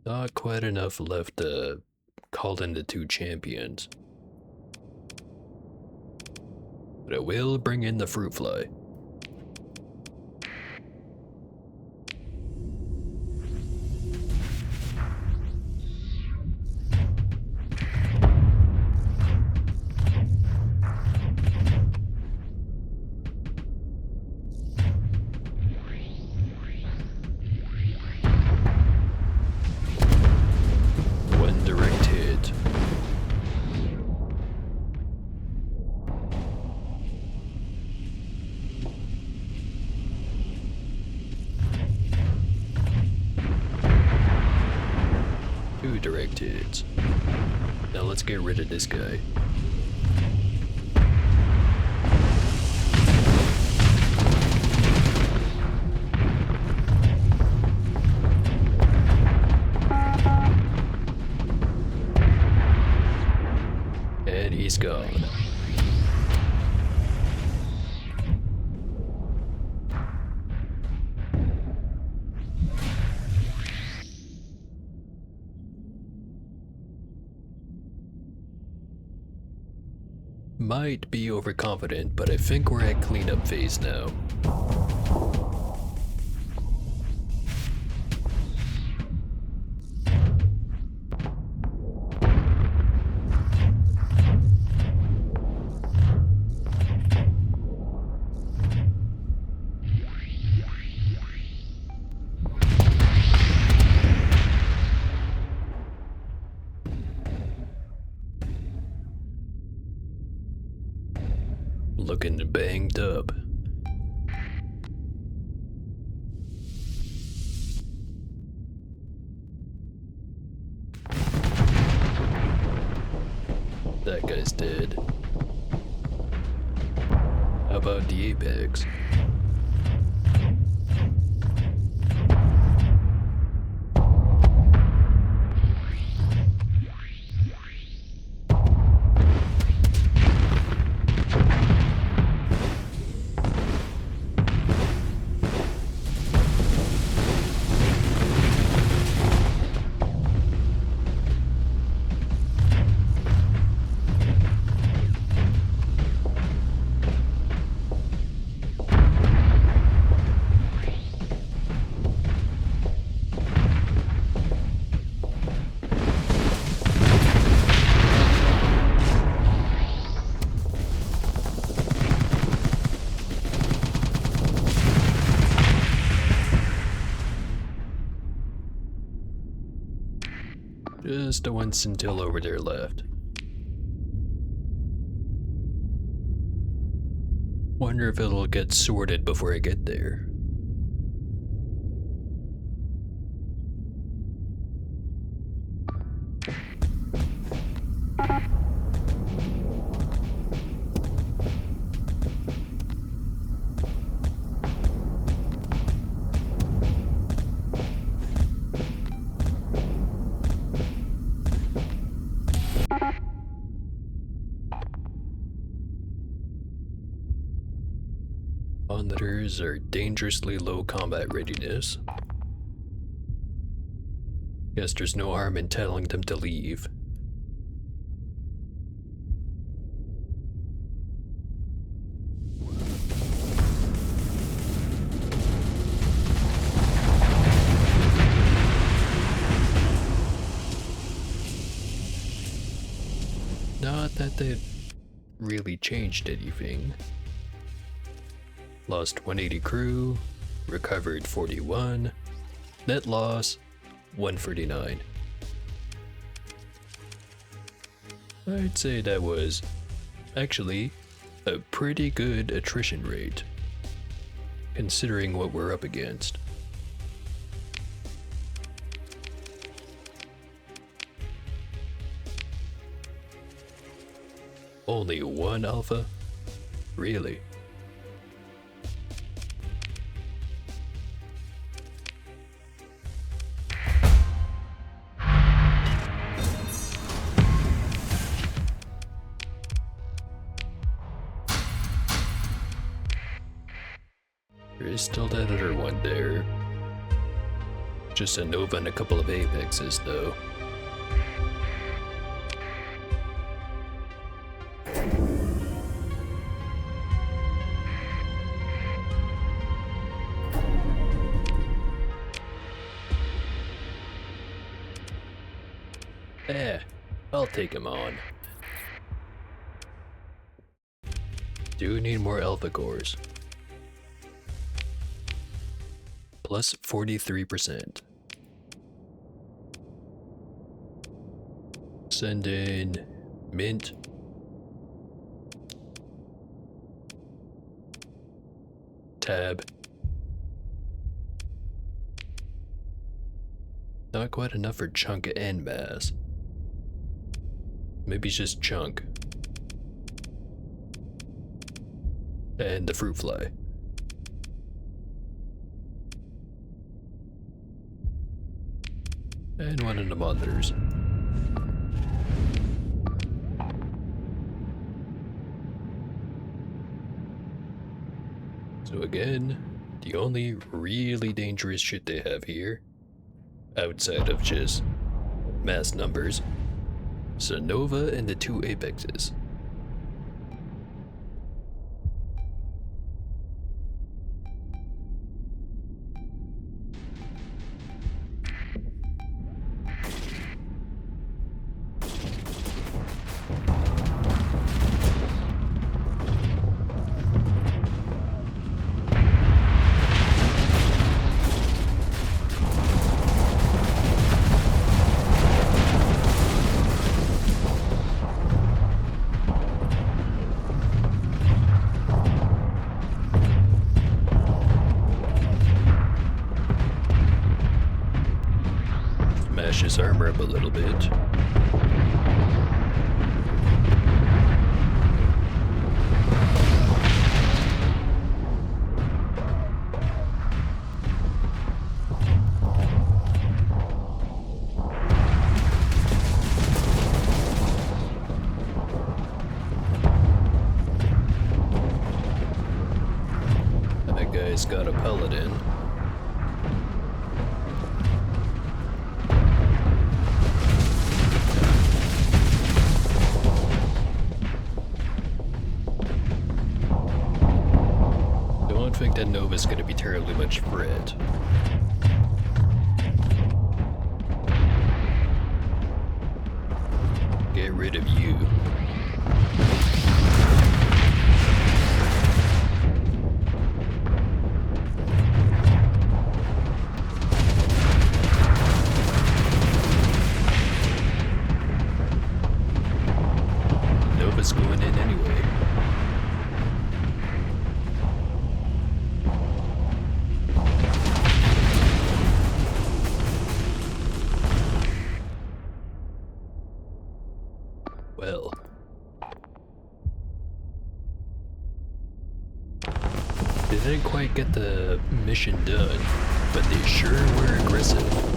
Not quite enough left to call in the 2 champions. But I will bring in the fruit fly. One direct hit. Two direct hits. Now let's get rid of this guy. And he's gone. Might be overconfident, but I think we're at cleanup phase now. Looking banged up. That guy's dead. How about the Apex? Just the one scintilla over there left. Wonder if it'll get sorted before I get there. Monitors are dangerously low combat readiness. Guess there's no harm in telling them to leave. Not that they've really changed anything. Lost 180 crew, recovered 41, net loss 139. I'd say that was actually a pretty good attrition rate, considering what we're up against. Only one alpha? Really? There is still that other one there. Just a Nova and a couple of Apexes, though. I'll take him on. Do need more alpha cores. Plus 43%. Send in mint. Tab. Not quite enough for chunk and mass. Maybe it's just chunk. And the fruit fly. And one of the monitors. So again, the only really dangerous shit they have here, outside of just mass numbers, is a Nova and the 2 Apexes. Smash his armor up a little bit. And that guy's got a paladin. I think that Nova's gonna be terribly much threat. Get rid of you. Nova's going in anyway. Well, they didn't quite get the mission done, but they sure were aggressive.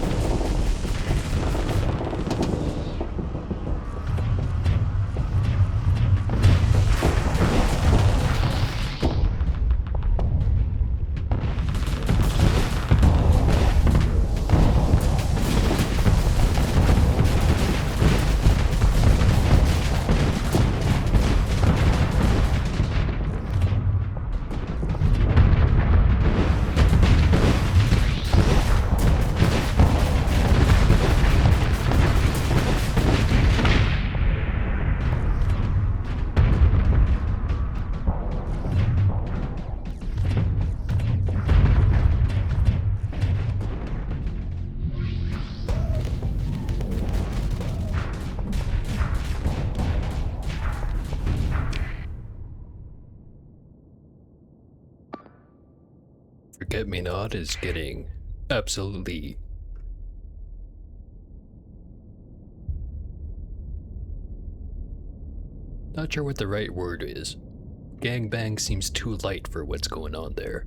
Forget-me-not is getting absolutely Not sure what the right word is. Gangbang seems too light for what's going on there.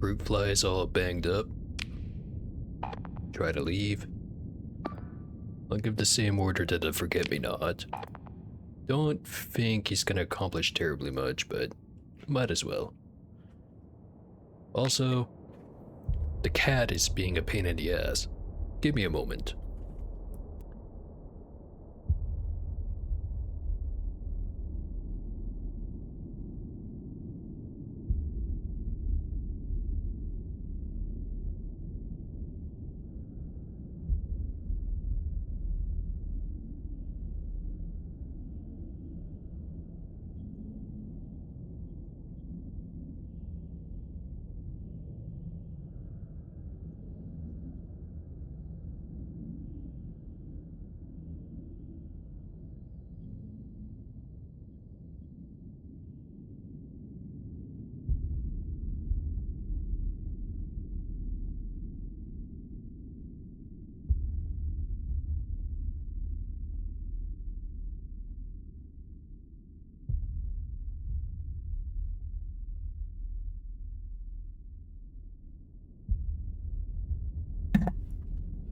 Fruit flies all banged up. Try to leave. I'll give the same order to the forget-me-not. Don't think he's gonna accomplish terribly much, but might as well. Also, the cat is being a pain in the ass. Give me a moment.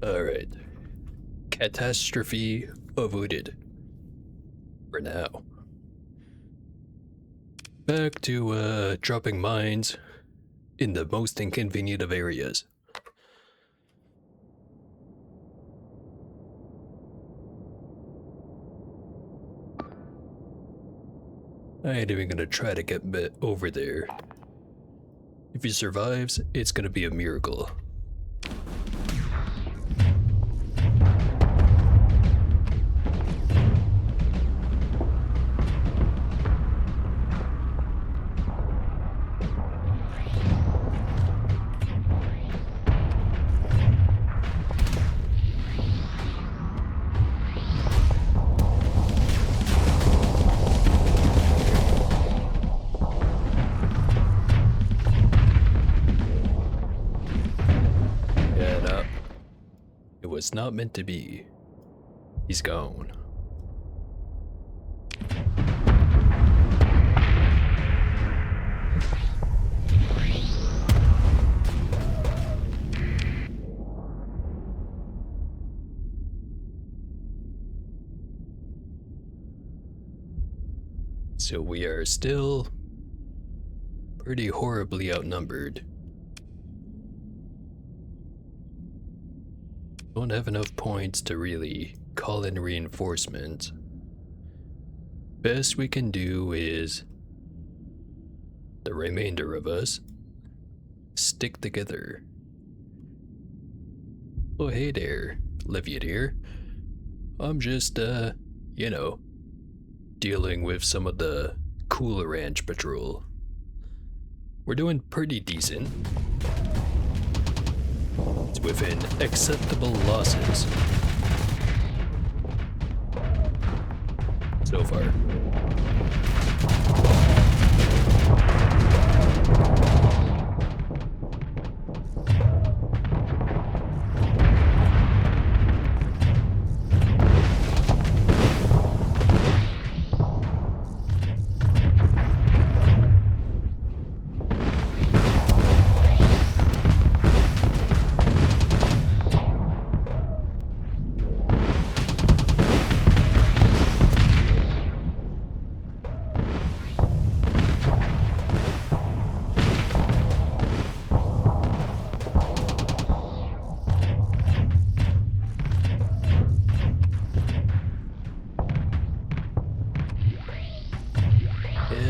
Alright. Catastrophe avoided. For now. Back to, dropping mines in the most inconvenient of areas. I ain't even gonna try to get over there. If he survives, it's gonna be a miracle. Was not meant to be. He's gone. So we are still pretty horribly outnumbered. Don't have enough points to really call in reinforcements. Best we can do is the remainder of us stick together. Oh hey there, Livia here. I'm just you know, dealing with some of the Cooler Ranch patrol. We're doing pretty decent. It's within acceptable losses so far.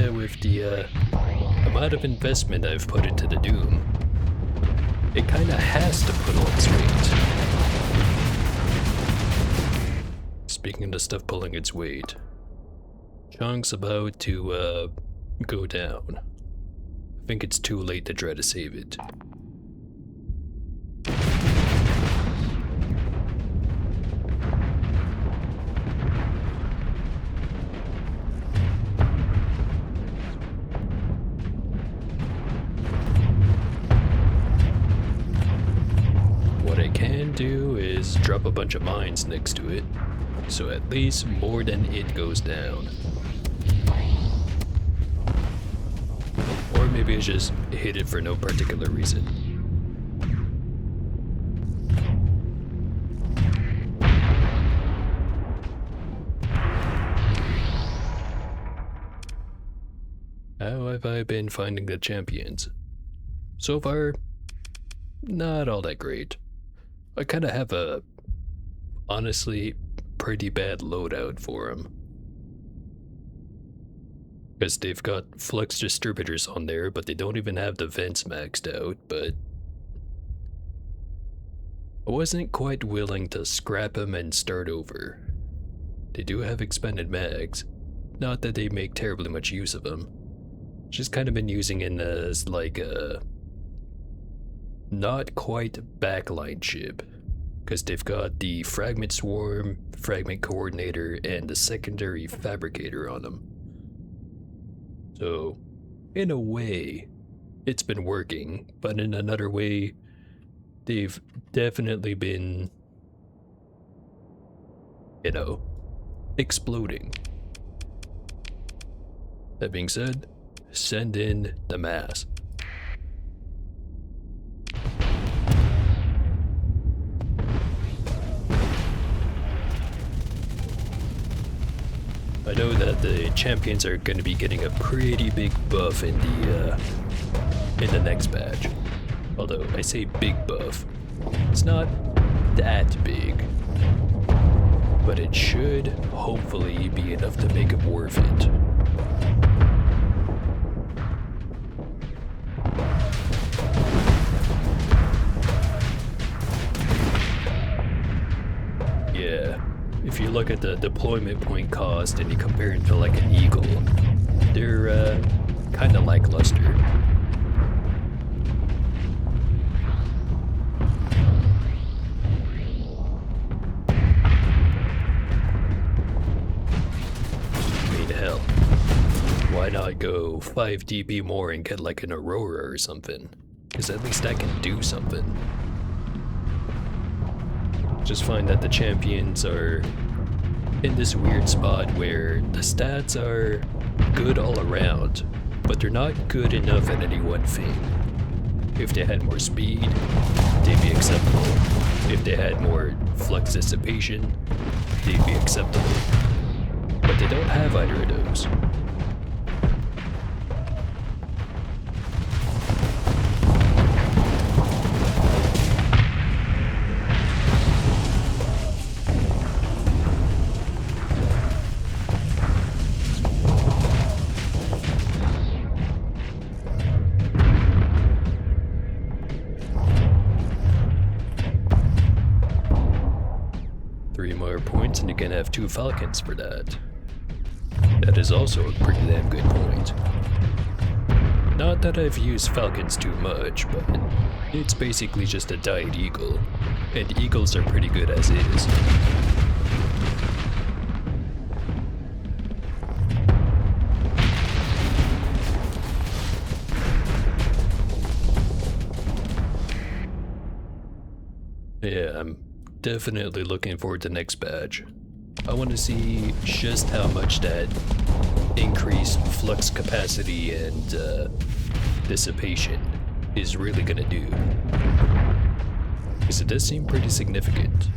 With the amount of investment I've put into the Doom, it kinda has to pull its weight. Speaking of stuff pulling its weight, Chunk's about to go down. I think it's too late to try to save it. do is drop a bunch of mines next to it, so at least more than it goes down. Or maybe I just hit it for no particular reason. How have I been finding the champions? So far, not all that great. I kind of have a, honestly, pretty bad loadout for them. Because they've got flux distributors on there, but they don't even have the vents maxed out, but I wasn't quite willing to scrap them and start over. They do have expanded mags, not that they make terribly much use of them. Just kind of been using it as like a not quite backline ship, because they've got the fragment swarm, fragment coordinator, and the secondary fabricator on them. So, in a way, it's been working, but in another way, they've definitely been, you know, exploding. That being said, send in the mass. I know that the champions are going to be getting a pretty big buff in the next patch. Although I say big buff, it's not that big, but it should hopefully be enough to make it worth it. Yeah. If you look at the deployment point cost and you compare it to like an Eagle, they're kind of lackluster. I mean, hell, why not go 5 DP more and get like an Aurora or something? Because at least I can do something. Just find that the champions are in this weird spot where the stats are good all around, but they're not good enough at any one thing. If they had more speed, they'd be acceptable. If they had more flux dissipation, they'd be acceptable. But they don't have either of those. Points, and you can have 2 Falcons for that. That is also a pretty damn good point. Not that I've used Falcons too much, but it's basically just a diet Eagle, and Eagles are pretty good as is. Yeah, I'm definitely looking forward to next badge. I want to see just how much that increased flux capacity and dissipation is really gonna do. Because it does seem pretty significant.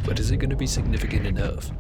But is it gonna be significant enough?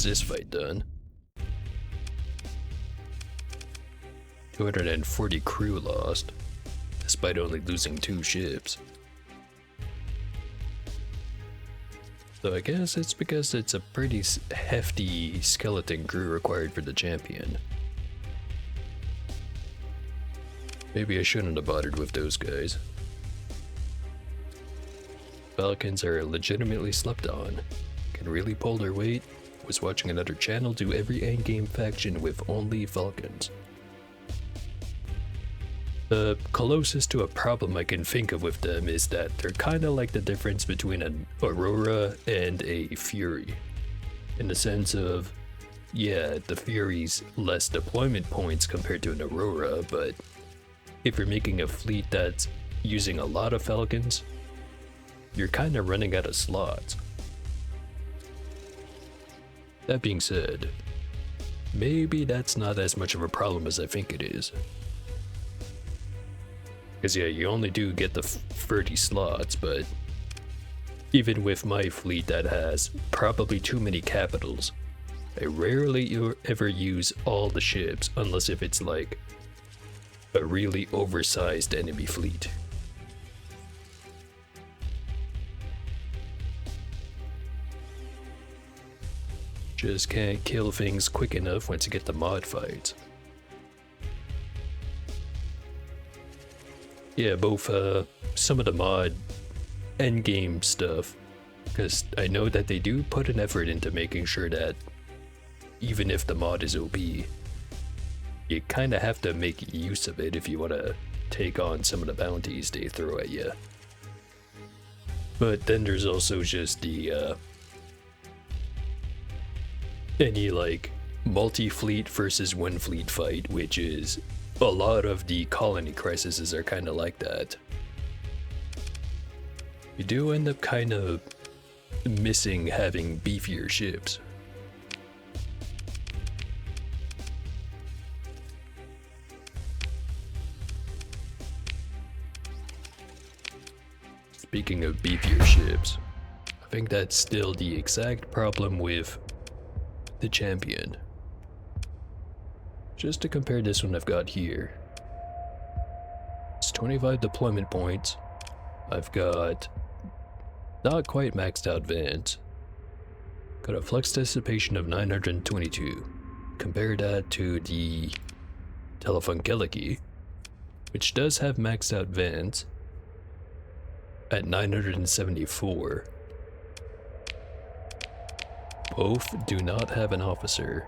this fight done. 240 crew lost, despite only losing 2 ships. So I guess it's because it's a pretty hefty skeleton crew required for the champion. Maybe I shouldn't have bothered with those guys. Falcons are legitimately slept on. Can really pull their weight. Was watching another channel do every endgame faction with only Falcons. The closest to a problem I can think of with them is that they're kinda like the difference between an Aurora and a Fury. In the sense of, yeah, the Fury's less deployment points compared to an Aurora, but if you're making a fleet that's using a lot of Falcons, you're kinda running out of slots. That being said, maybe that's not as much of a problem as I think it is. Because yeah, you only do get the 30 slots, but even with my fleet that has probably too many capitals, I rarely ever use all the ships unless if it's like a really oversized enemy fleet. Just can't kill things quick enough once you get the mod fights. Yeah, both some of the mod endgame stuff, because I know that they do put an effort into making sure that even if the mod is OP, you kind of have to make use of it if you want to take on some of the bounties they throw at you. But then there's also just the any like multi-fleet versus one fleet fight, which is a lot of the colony crises are kind of like that. You do end up kind of missing having beefier ships. Speaking of beefier ships, I think that's still the exact problem with the champion. Just to compare this one I've got here. It's 25 deployment points. I've got not quite maxed out Vance. Got a flux dissipation of 922. Compare that to the Telefunkeliki, which does have maxed out Vance at 974. Both do not have an officer.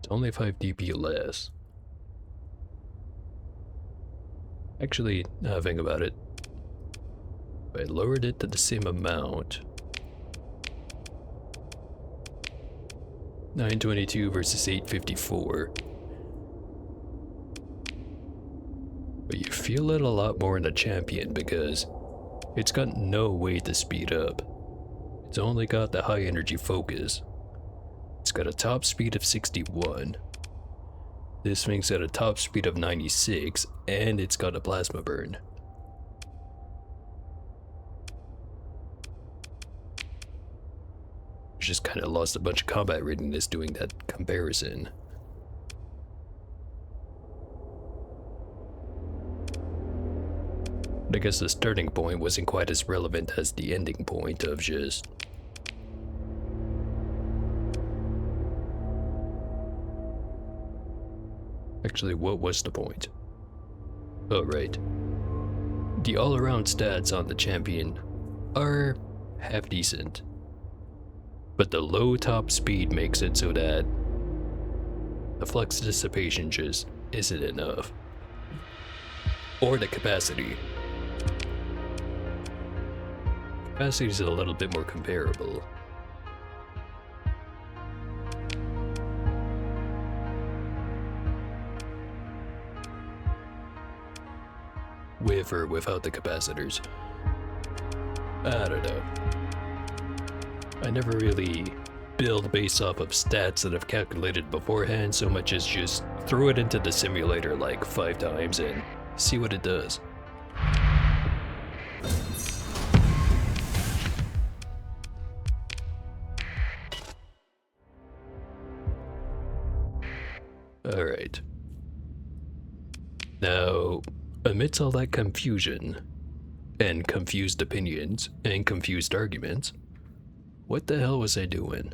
It's only 5 DP less. Actually, now I think about it, if I lowered it to the same amount, 922 versus 854, but you feel it a lot more in a champion because it's got no way to speed up. It's only got the high energy focus. It's got a top speed of 61. This thing's got a top speed of 96, and it's got a plasma burn. Just kind of lost a bunch of combat readiness doing that comparison. But I guess the starting point wasn't quite as relevant as the ending point of just... Actually, what was the point? Oh, right. The all-around stats on the champion are half decent, but the low top speed makes it so that the flux dissipation just isn't enough. Or the capacity. Capacity is a little bit more comparable. With or without the capacitors. I don't know. I never really build based off of stats that I've calculated beforehand so much as just throw it into the simulator like 5 times and see what it does. Alright. Now, amidst all that confusion, and confused opinions, and confused arguments, what the hell was I doing?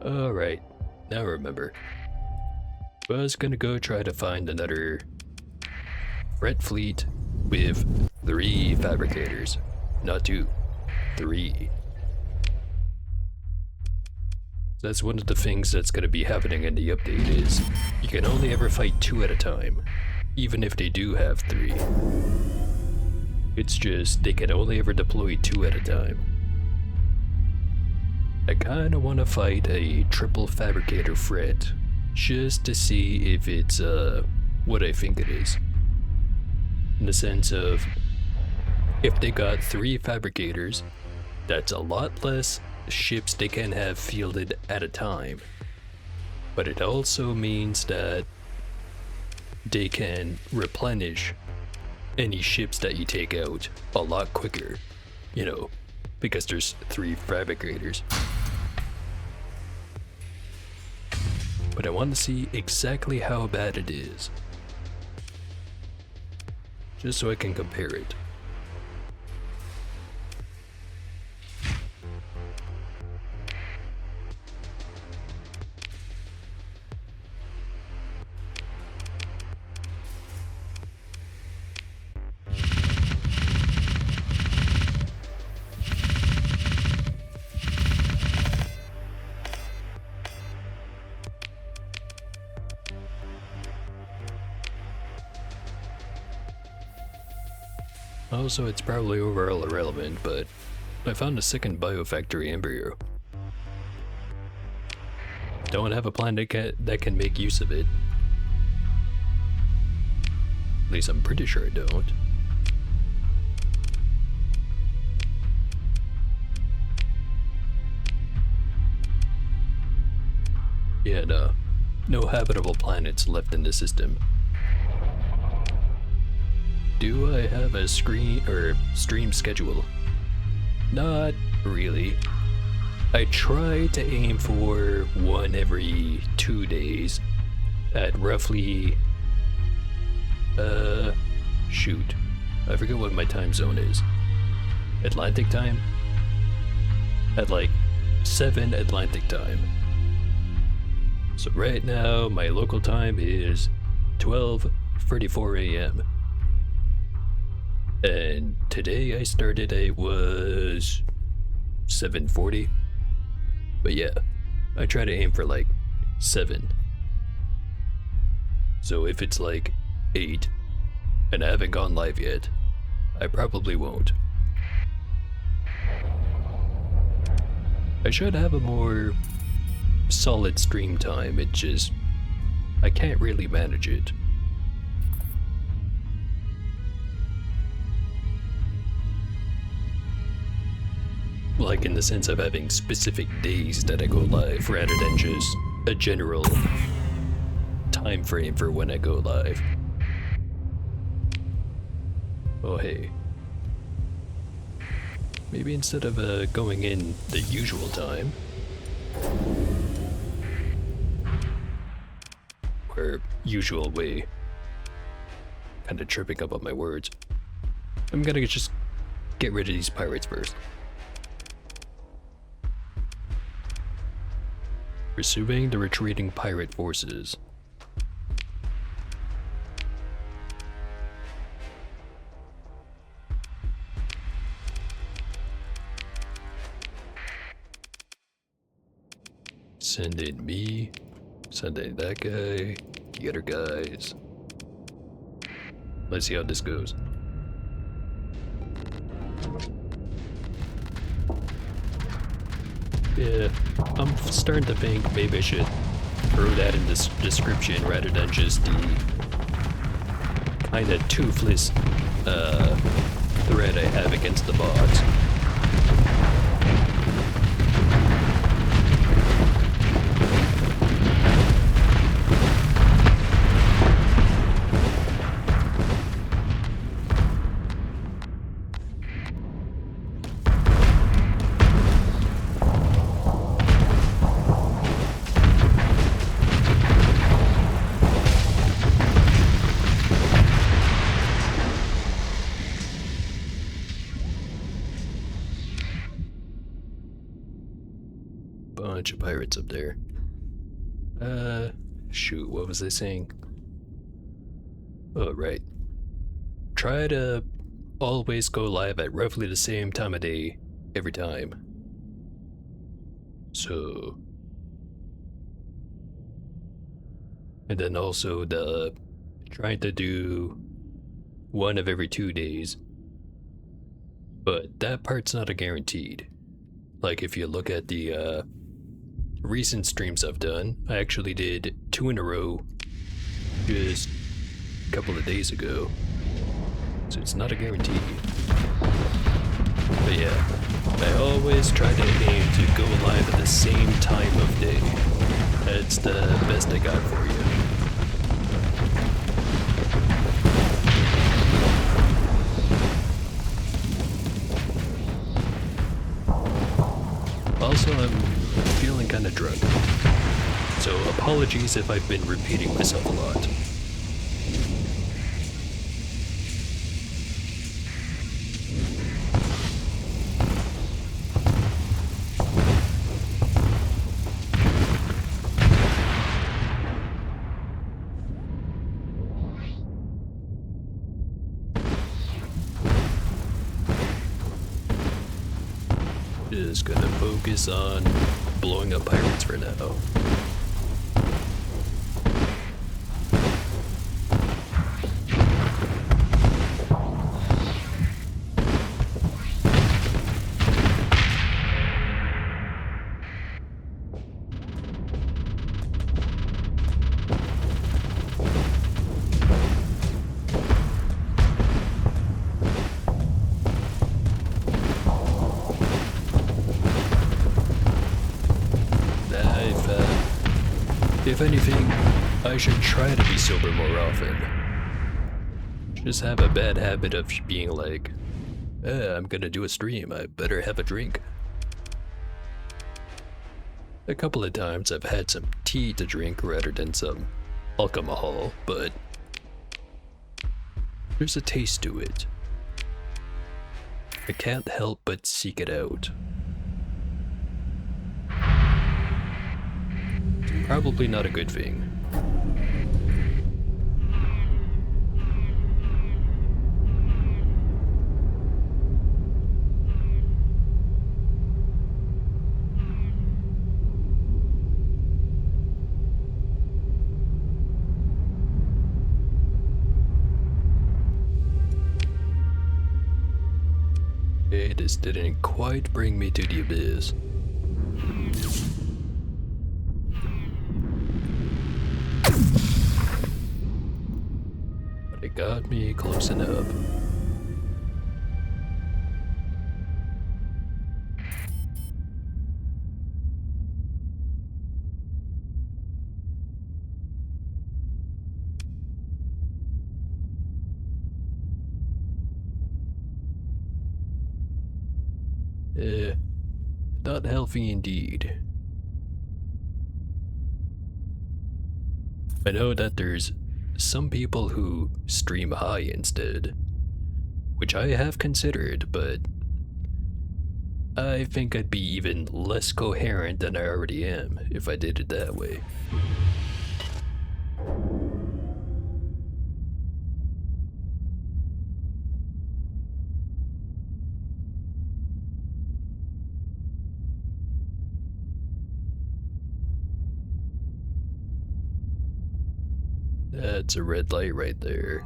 Alright, now I remember. I was gonna go try to find another Red Fleet with 3 fabricators. Not 2, 3. That's one of the things that's gonna be happening in the update is you can only ever fight 2 at a time, even if they do have 3. It's just they can only ever deploy 2 at a time. I kinda wanna fight a triple fabricator threat, just to see if it's what I think it is. In the sense of, if they got 3 fabricators, that's a lot less ships they can have fielded at a time. But it also means that they can replenish any ships that you take out a lot quicker, you know, because there's 3 fabricators. But I want to see exactly how bad it is, just so I can compare it. Also, it's probably overall irrelevant, but I found a second biofactory embryo. Don't have a plan that can make use of it. At least I'm pretty sure I don't. Yeah, no habitable planets left in the system. Do I have a stream schedule? Not really. I try to aim for one every 2 days at roughly shoot. I forget what my time zone is. Atlantic time? At like 7 Atlantic time. So right now my local time is 12:34 a.m. And today I started, it was 7:40. But yeah, I try to aim for like 7. So if it's like 8 and I haven't gone live yet, I probably won't. I should have a more solid stream time, it just, I can't really manage it. Like in the sense of having specific days that I go live rather than just a general time frame for when I go live. Oh hey. Maybe instead of going in the usual time, or usual way, kind of tripping up on my words, I'm gonna just get rid of these pirates first. Pursuing the retreating pirate forces. Send in me, send in that guy, the other guys. Let's see how this goes. Yeah, I'm starting to think maybe I should throw that in this description rather than just the kind of toothless threat I have against the bots. pirates up there. Shoot, what was I saying? Oh, right. Try to always go live at roughly the same time of day every time. So... And then also trying to do one of every 2 days. But that part's not a guaranteed. Like if you look at the recent streams I've done, I actually did 2 in a row just a couple of days ago. So it's not a guarantee. But yeah, I always try to aim to go live at the same time of day. That's the best I got for you. Also, I'm feeling kinda drunk. So apologies if I've been repeating myself a lot. Just gonna focus on blowing up pirates for now. If anything, I should try to be sober more often. Just have a bad habit of being like, I'm gonna do a stream, I better have a drink. A couple of times I've had some tea to drink rather than some alcohol, but there's a taste to it. I can't help but seek it out. Probably not a good thing. Okay, this didn't quite bring me to the abyss. It got me close enough. Not healthy indeed. I know that there's some people who stream high instead, which I have considered, but I think I'd be even less coherent than I already am if I did it that way. That's a red light right there.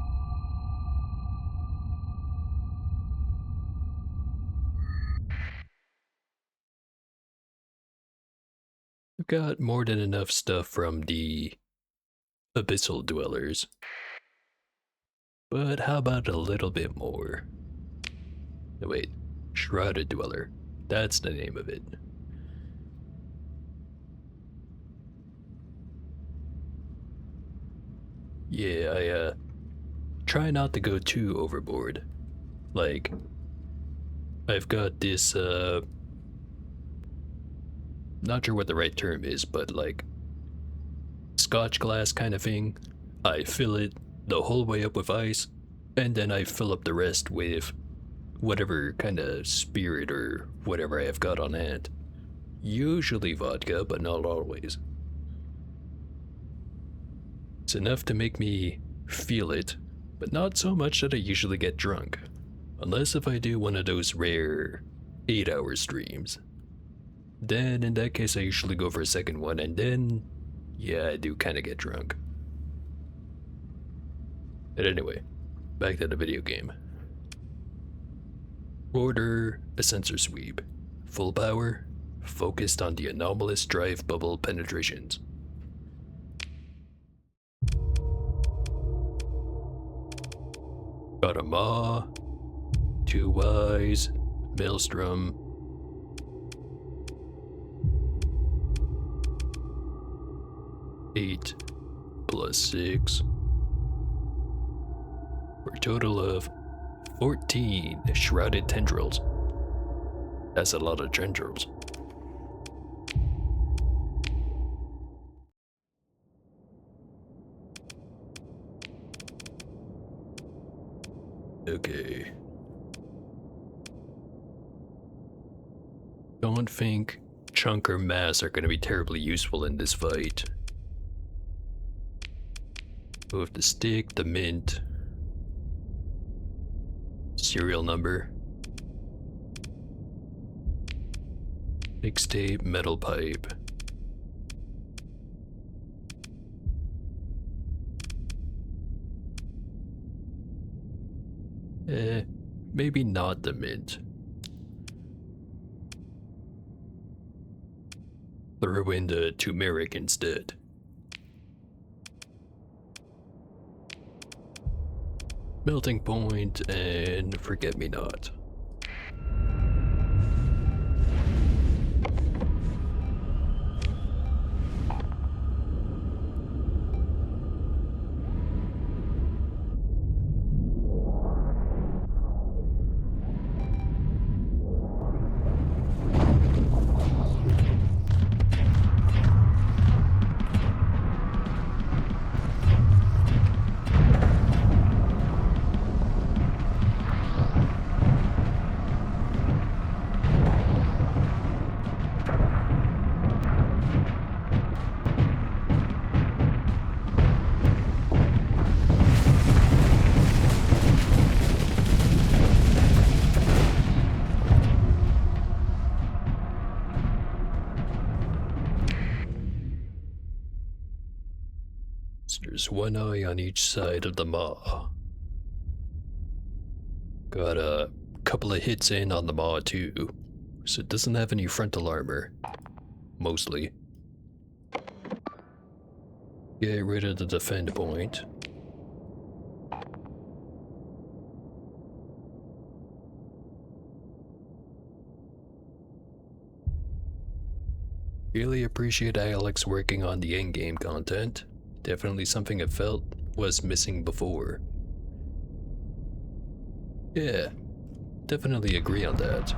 I've got more than enough stuff from the abyssal dwellers. But how about a little bit more? No, wait, shrouded dweller. That's the name of it. Yeah, I try not to go too overboard. Like, I've got this not sure what the right term is, but like scotch glass kind of thing. I fill it the whole way up with ice, and then I fill up the rest with whatever kind of spirit or whatever I have got on hand. Usually vodka, but not always. It's enough to make me feel it, but not so much that I usually get drunk. Unless if I do one of those rare 8-hour streams. Then in that case I usually go for a second one, and then yeah, I do kinda get drunk. But anyway, back to the video game. Order a sensor sweep. Full power, focused on the anomalous drive bubble penetrations. Got a Maw, 2 Ys, Maelstrom. Eight plus 6 for a total of 14 shrouded tendrils. That's a lot of tendrils. Okay. Don't think chunk or mass are going to be terribly useful in this fight. With the stick, the mint, serial number, mixtape, metal pipe. Maybe not the mint. Throw in the turmeric instead. Melting point and forget-me-not. There's one eye on each side of the maw. Got a couple of hits in on the maw too, so it doesn't have any frontal armor. Mostly. Get rid of the defend point. Really appreciate Alex working on the in-game content. Definitely something I felt was missing before. Yeah, definitely agree on that.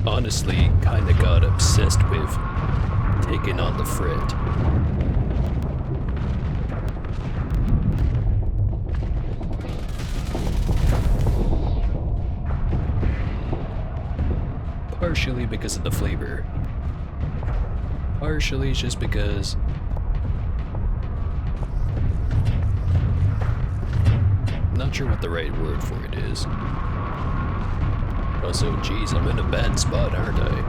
Honestly, kinda got obsessed with taking on the Fred. Partially because of the flavor. Partially just because I'm not sure what the right word for it is. Also, geez, I'm in a bad spot, aren't I?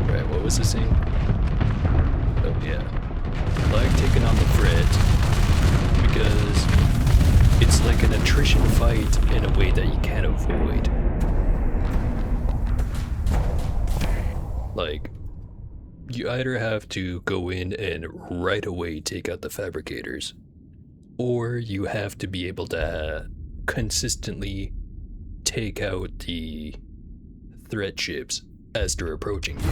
Right, what was this thing? Oh yeah. I like taking on the Fred because it's like an attrition fight in a way that you can't avoid. Like, you either have to go in and right away take out the fabricators, or you have to be able to consistently take out the threat ships as they're approaching you.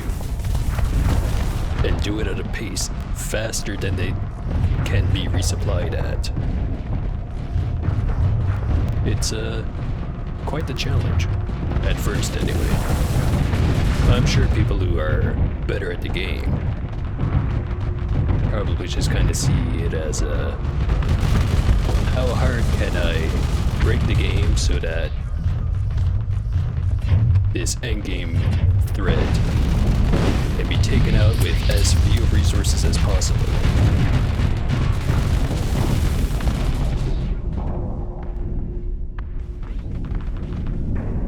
And do it at a pace faster than they can be resupplied at. It's quite the challenge, at first anyway. I'm sure people who are better at the game probably just kind of see it as a how hard can I break the game so that this endgame threat can be taken out with as few resources as possible.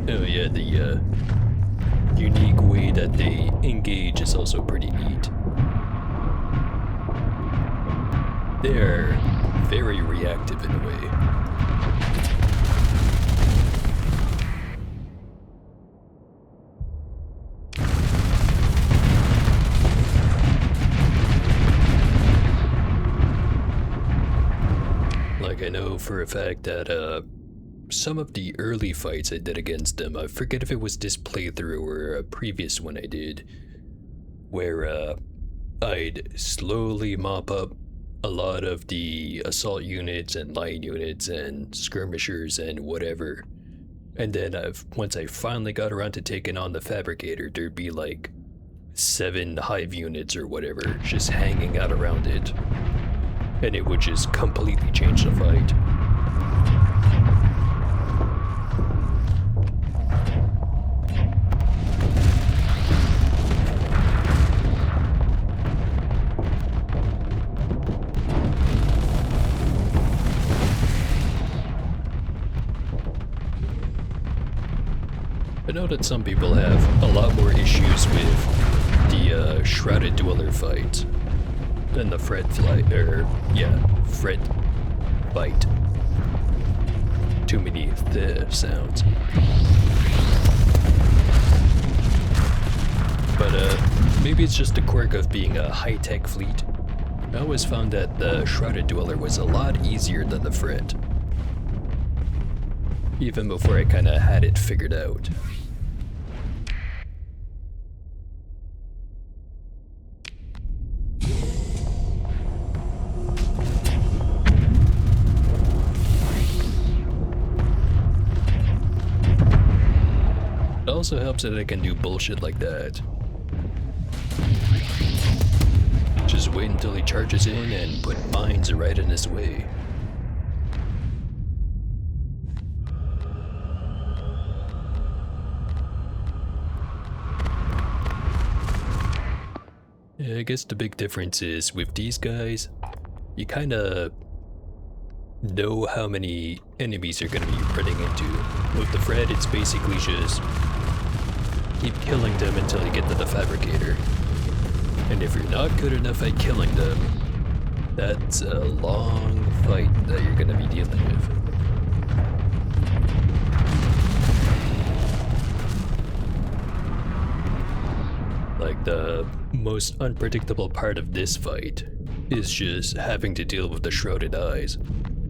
Oh yeah, the unique way that they engage is also pretty neat. They're very reactive in a way. Like I know for a fact that some of the early fights I did against them, I forget if it was this playthrough or a previous one I did, where I'd slowly mop up a lot of the assault units and line units and skirmishers and whatever. And then once I finally got around to taking on the fabricator, there'd be like 7 hive units or whatever just hanging out around it. And it would just completely change the fight. I know that some people have a lot more issues with the Shrouded Dweller fight than the Fret fight. Too many sounds. But maybe it's just a quirk of being a high-tech fleet. I always found that the Shrouded Dweller was a lot easier than the Fret. Even before I kinda had it figured out. It also helps that I can do bullshit like that. Just wait until he charges in and put mines right in his way. Yeah, I guess the big difference is with these guys, you kinda know how many enemies you're gonna be running into. With the Fred, it's basically just keep killing them until you get to the fabricator. And if you're not good enough at killing them, that's a long fight that you're gonna be dealing with. Like, the most unpredictable part of this fight is just having to deal with the Shrouded Eyes.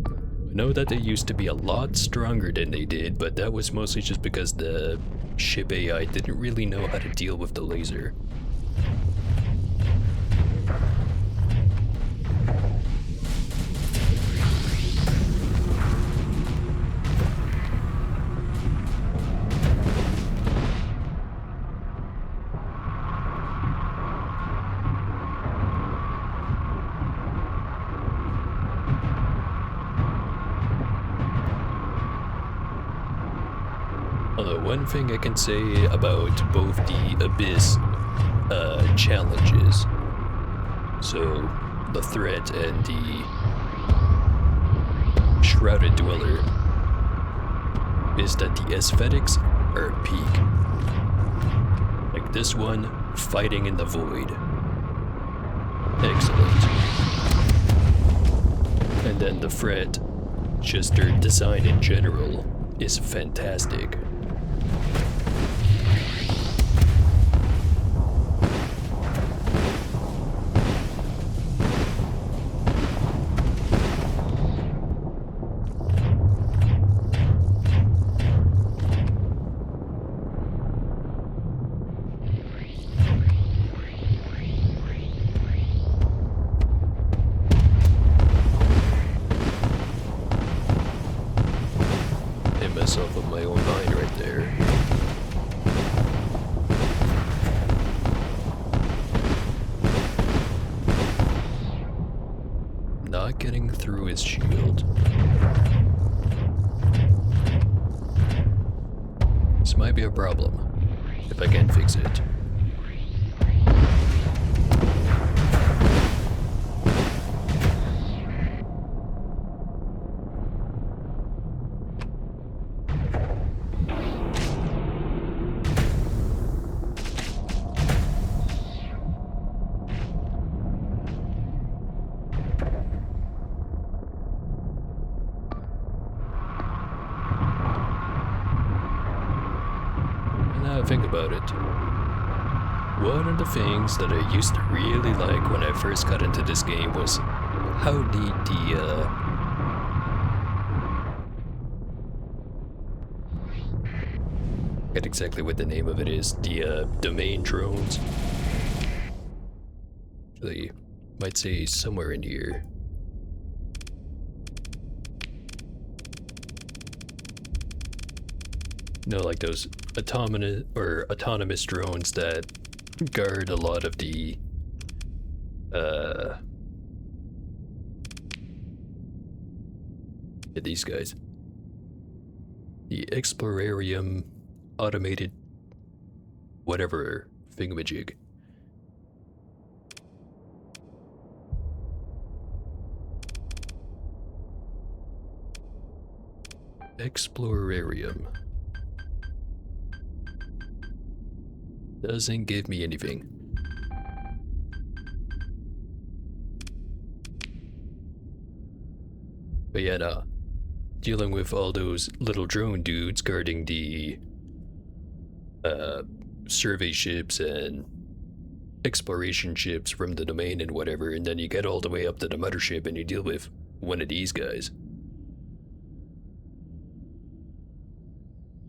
I know that they used to be a lot stronger than they did, but that was mostly just because the ship AI didn't really know how to deal with the laser. Although one thing I can say about both the Abyss challenges, so the Threat and the Shrouded Dweller, is that the aesthetics are at peak. Like this one, fighting in the void. Excellent. And then the Threat, just their design in general, is fantastic. Myself with my own mind right there. through his shield. This might be a problem, if I can fix it. Think about it. One of the things that I used to really like when I first got into this game was how neat I forget exactly what the name of it is, the domain drones. Actually, might say somewhere in here. You know, like those autonomous drones that guard a lot of the these guys. The Explorarium automated whatever thingamajig. Explorarium. Doesn't give me anything. But yeah, nah. Dealing with all those little drone dudes guarding the survey ships and exploration ships from the domain and whatever, and then you get all the way up to the mothership and you deal with one of these guys.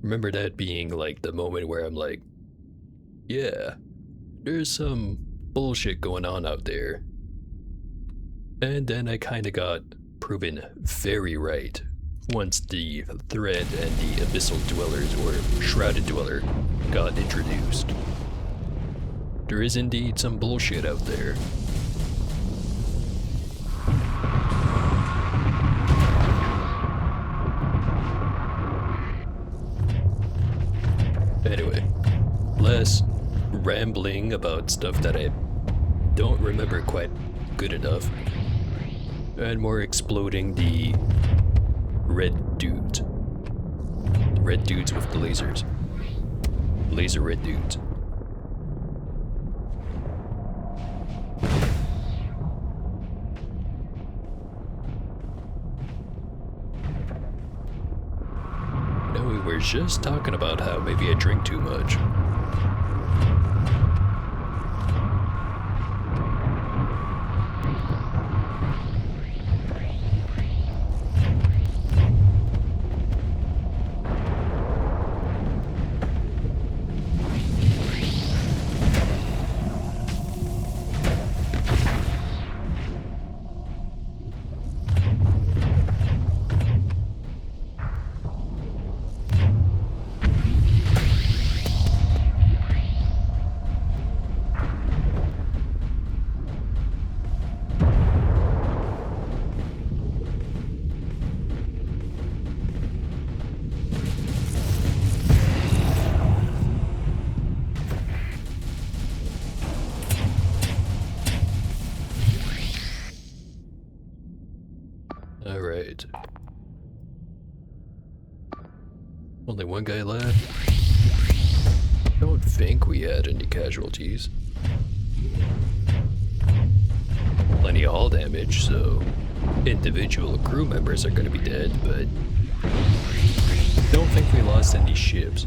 Remember that being like the moment where I'm like, yeah, there's some bullshit going on out there. And then I kinda got proven very right once the thread and the abyssal dwellers or shrouded dweller got introduced. There is indeed some bullshit out there. Anyway, less rambling about stuff that I don't remember quite good enough, and more exploding the red dudes. The red dudes with the lasers. Laser red dudes. No, we were just talking about how maybe I drink too much. Alright. Only one guy left. Don't think we had any casualties. Plenty of hull damage, so individual crew members are gonna be dead, but don't think we lost any ships.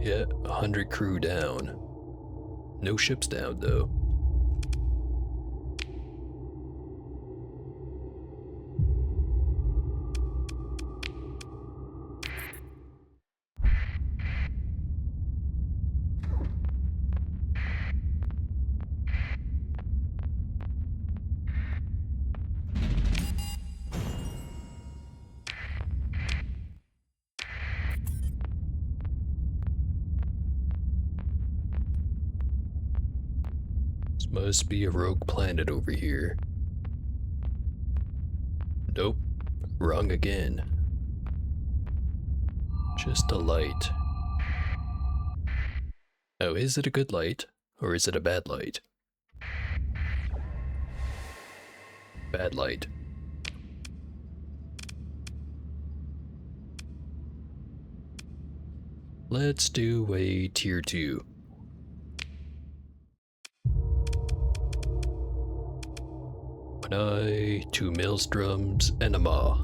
Yeah, 100 crew down. No ships down, though. Must be a rogue planet over here. Nope. Wrong again. Just a light. Oh, is it a good light? Or is it a bad light? Bad light. Let's do a tier 2. One eye, 2 maelstroms, and a maw.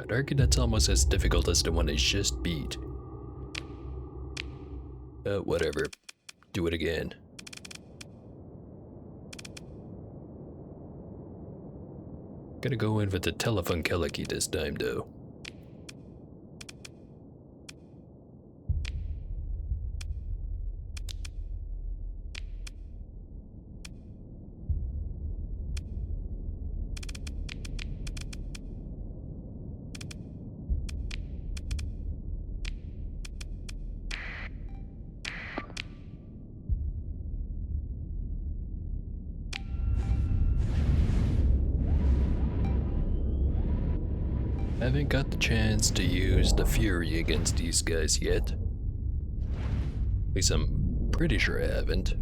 I'd argue that's almost as difficult as the one I just beat. Whatever. Do it again. Gotta go in with the telephone Keliki this time though. Haven't got the chance to use the Fury against these guys yet. At least I'm pretty sure I haven't.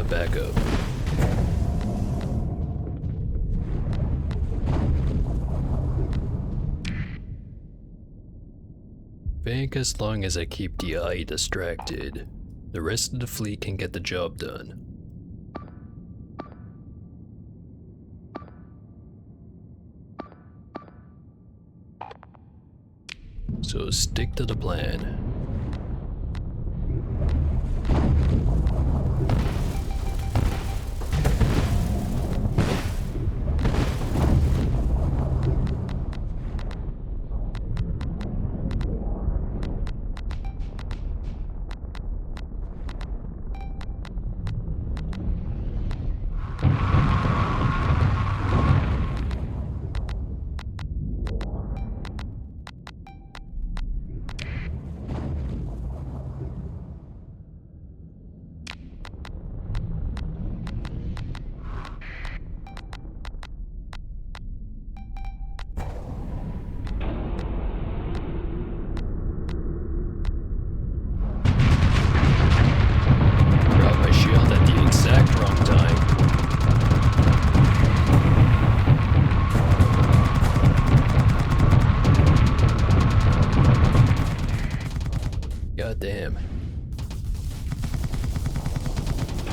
Back up. Think as long as I keep the eye distracted, the rest of the fleet can get the job done. So stick to the plan. God damn.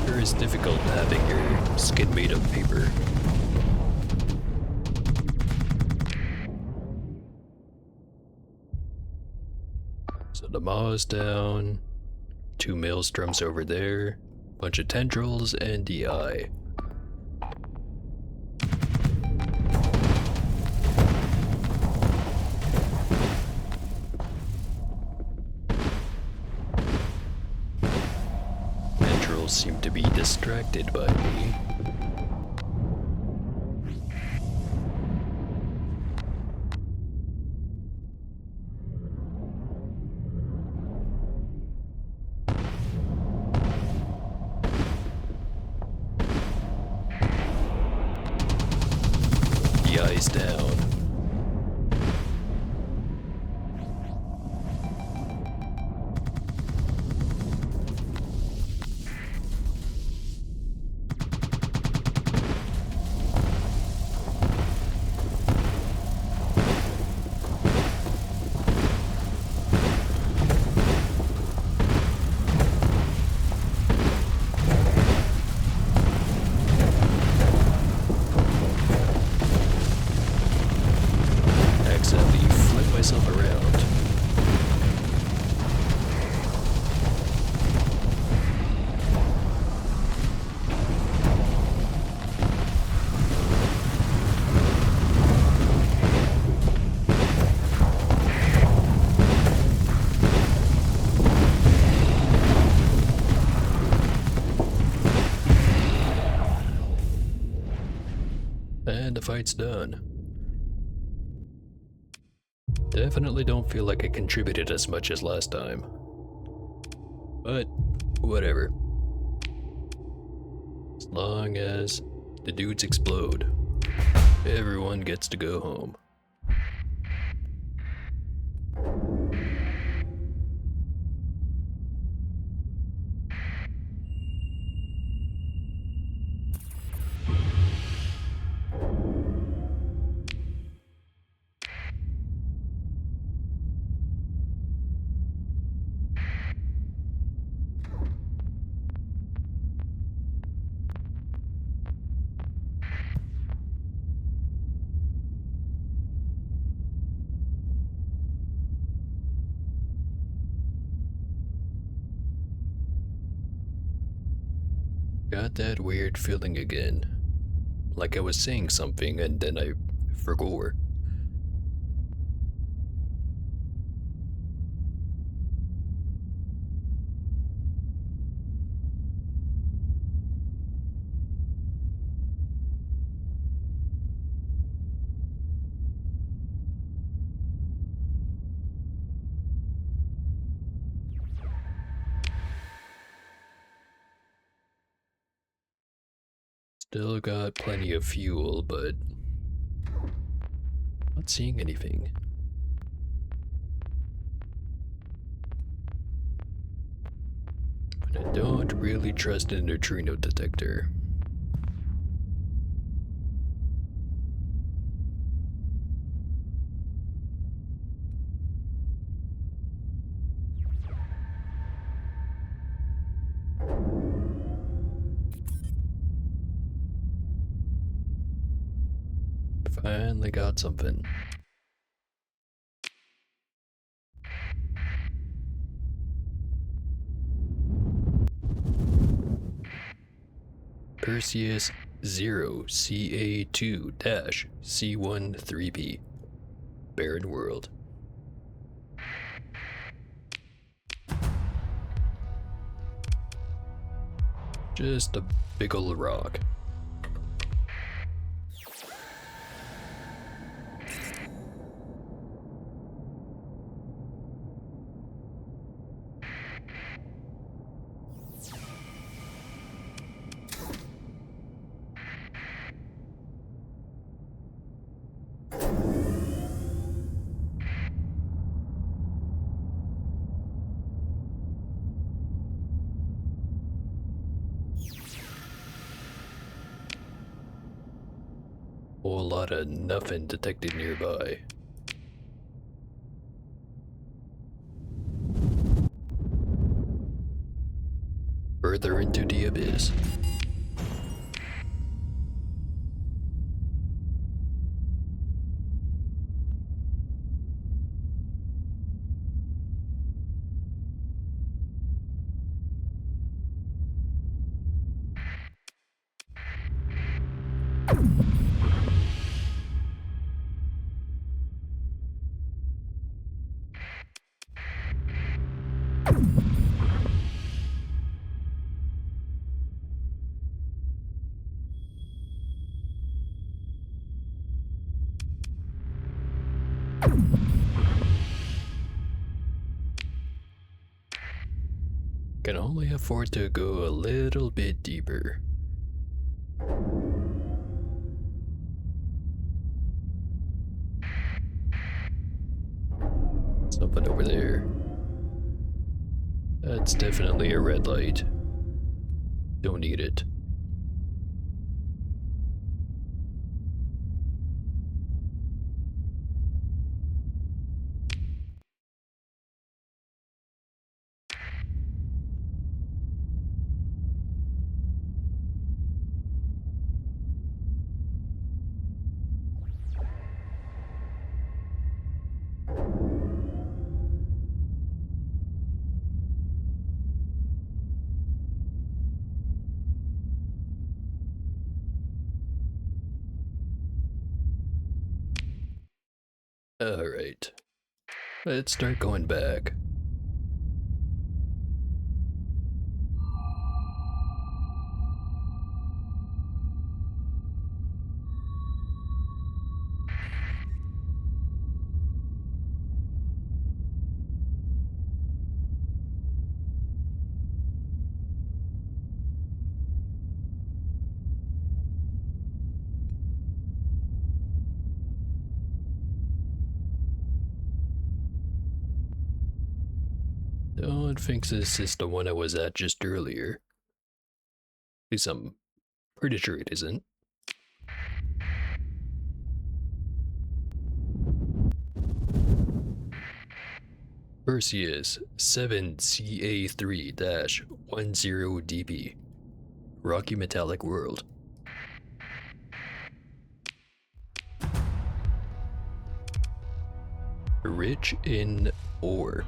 Sure is difficult having your skin made of paper. So the maw's down, 2 maelstroms over there, bunch of tendrils, and the eye. girls seem to be distracted by me. The eyes down. Accidentally flip myself around. And the fight's done. Definitely don't feel like I contributed as much as last time. But, whatever. As long as the dudes explode, everyone gets to go home. Got that weird feeling again. Like I was saying something and then I forgot. Still got plenty of fuel, but not seeing anything. But I don't really trust a neutrino detector. Finally got something. Perseus 0 CA2-C13P. Barren World. Just a big ol' rock. Whole lot of nothing detected nearby. Further into the abyss. Can only afford to go a little bit deeper. Something over there. That's definitely a red light. Don't need it. Alright. Let's start going back. Don't think this is the one I was at just earlier. At least I'm pretty sure it isn't. Perseus 7CA3-10DP. Rocky Metallic World. Rich in ore.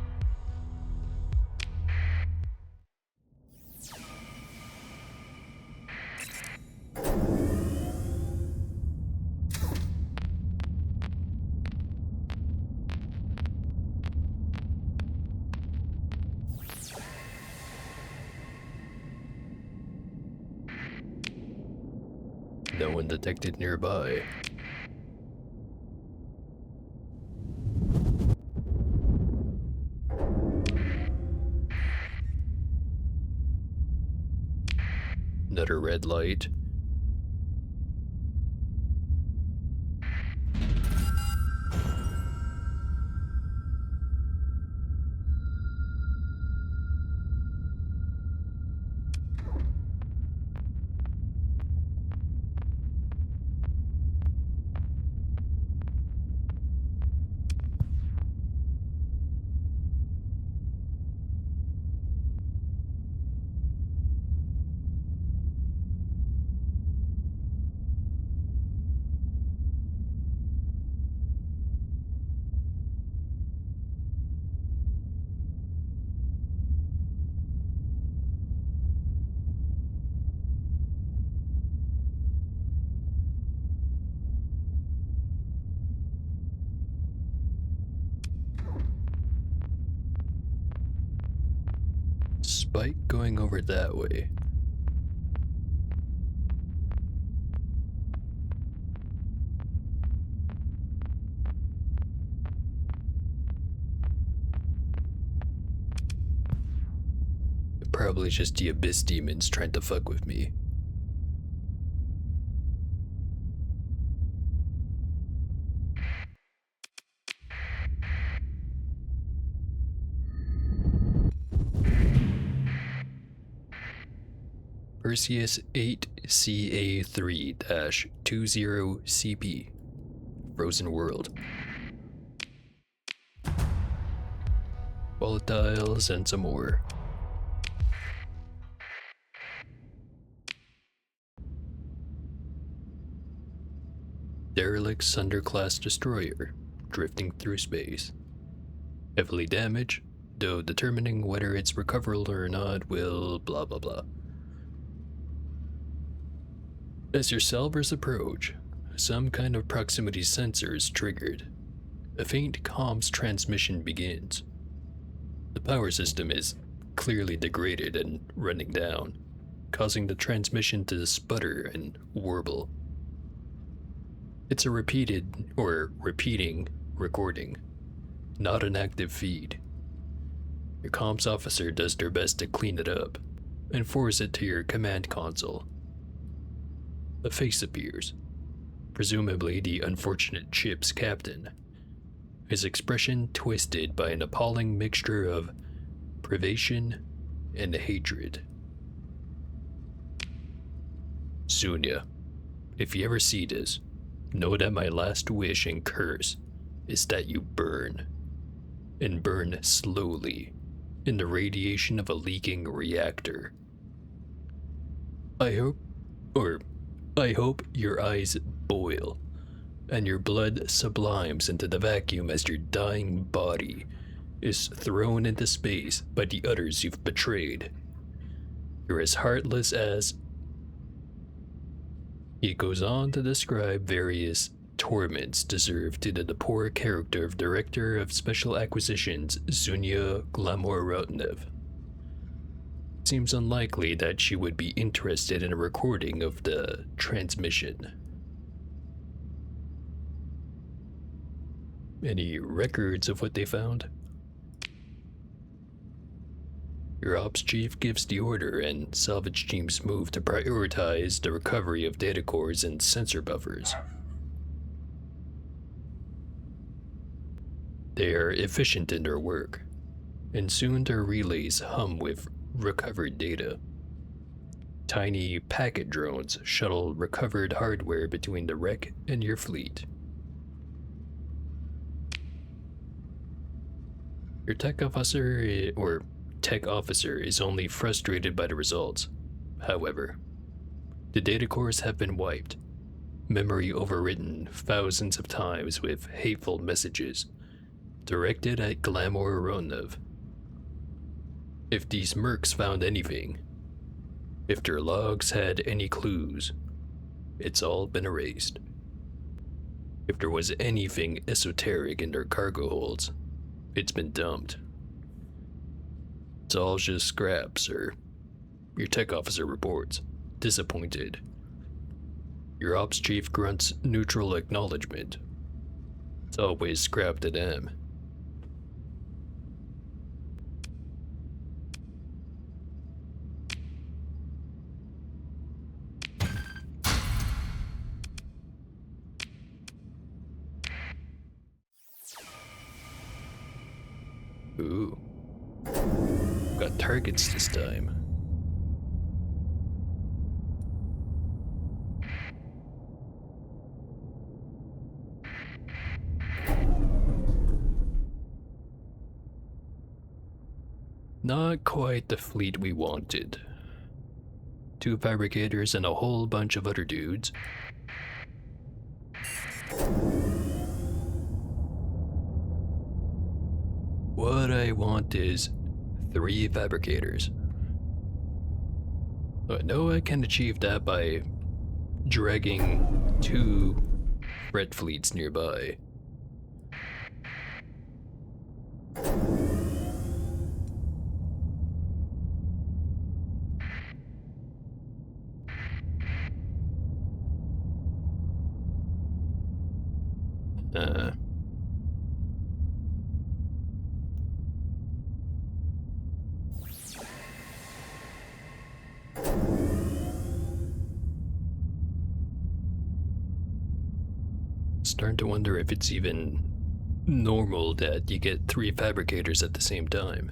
No one detected nearby. Another red light. Spike going over that way. Probably just the abyss demons trying to fuck with me. Perseus 8CA3-20CP. Frozen World. Volatiles and some more. Derelict Sunderclass destroyer, drifting through space. Heavily damaged, though determining whether it's recoverable or not will blah blah blah. As your salvers approach, some kind of proximity sensor is triggered. A faint comms transmission begins. The power system is clearly degraded and running down, causing the transmission to sputter and warble. It's a repeating recording, not an active feed. Your comms officer does their best to clean it up and force it to your command console. A face appears, presumably the unfortunate ship's captain, his expression twisted by an appalling mixture of privation and hatred. Sunya, if you ever see this, know that my last wish and curse is that you burn, and burn slowly, in the radiation of a leaking reactor. I hope your eyes boil, and your blood sublimes into the vacuum as your dying body is thrown into space by the others you've betrayed. You're as heartless as... He goes on to describe various torments deserved to the poor character of Director of Special Acquisitions Zunya Glamorotnev. Seems unlikely that she would be interested in a recording of the transmission. Any records of what they found? Your ops chief gives the order and salvage teams move to prioritize the recovery of data cores and sensor buffers. They are efficient in their work, and soon their relays hum with recovered data. Tiny packet drones shuttle recovered hardware between the wreck and your fleet. Your tech officer is only frustrated by the results. However, the data cores have been wiped, memory overwritten thousands of times with hateful messages directed at Glamorotnev. If these mercs found anything, if their logs had any clues, it's all been erased. If there was anything esoteric in their cargo holds, it's been dumped. It's all just scrap, sir. Your tech officer reports, disappointed. Your ops chief grunts neutral acknowledgement. It's always scrap to them. Ooh. Got targets this time. Not quite the fleet we wanted. 2 fabricators and a whole bunch of other dudes. What I want is 3 fabricators. I know I can achieve that by dragging 2 threat fleets nearby. Starting to wonder if it's even normal that you get 3 fabricators at the same time.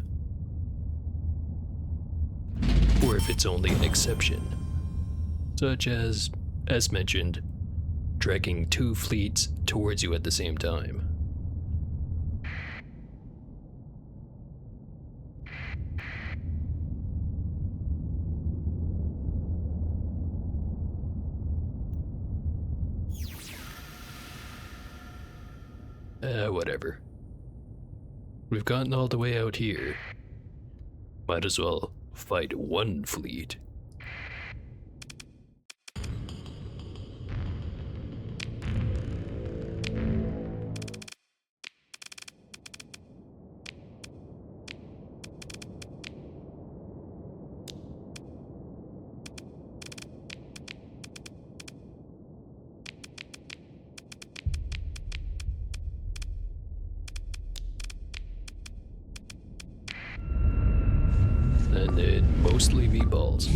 Or if it's only an exception. Such as mentioned, dragging 2 fleets towards you at the same time. Whatever. We've gotten all the way out here. Might as well fight 1 fleet. mostly meatballs.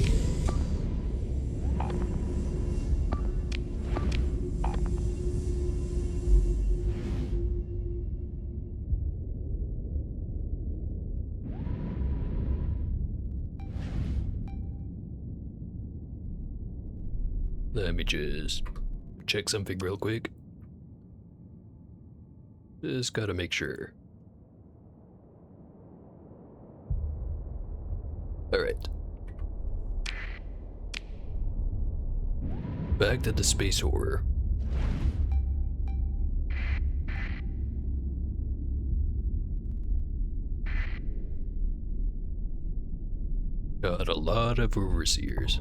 Let me just check something real quick. Just gotta make sure. Alright. Back to the space horror. Got a lot of overseers.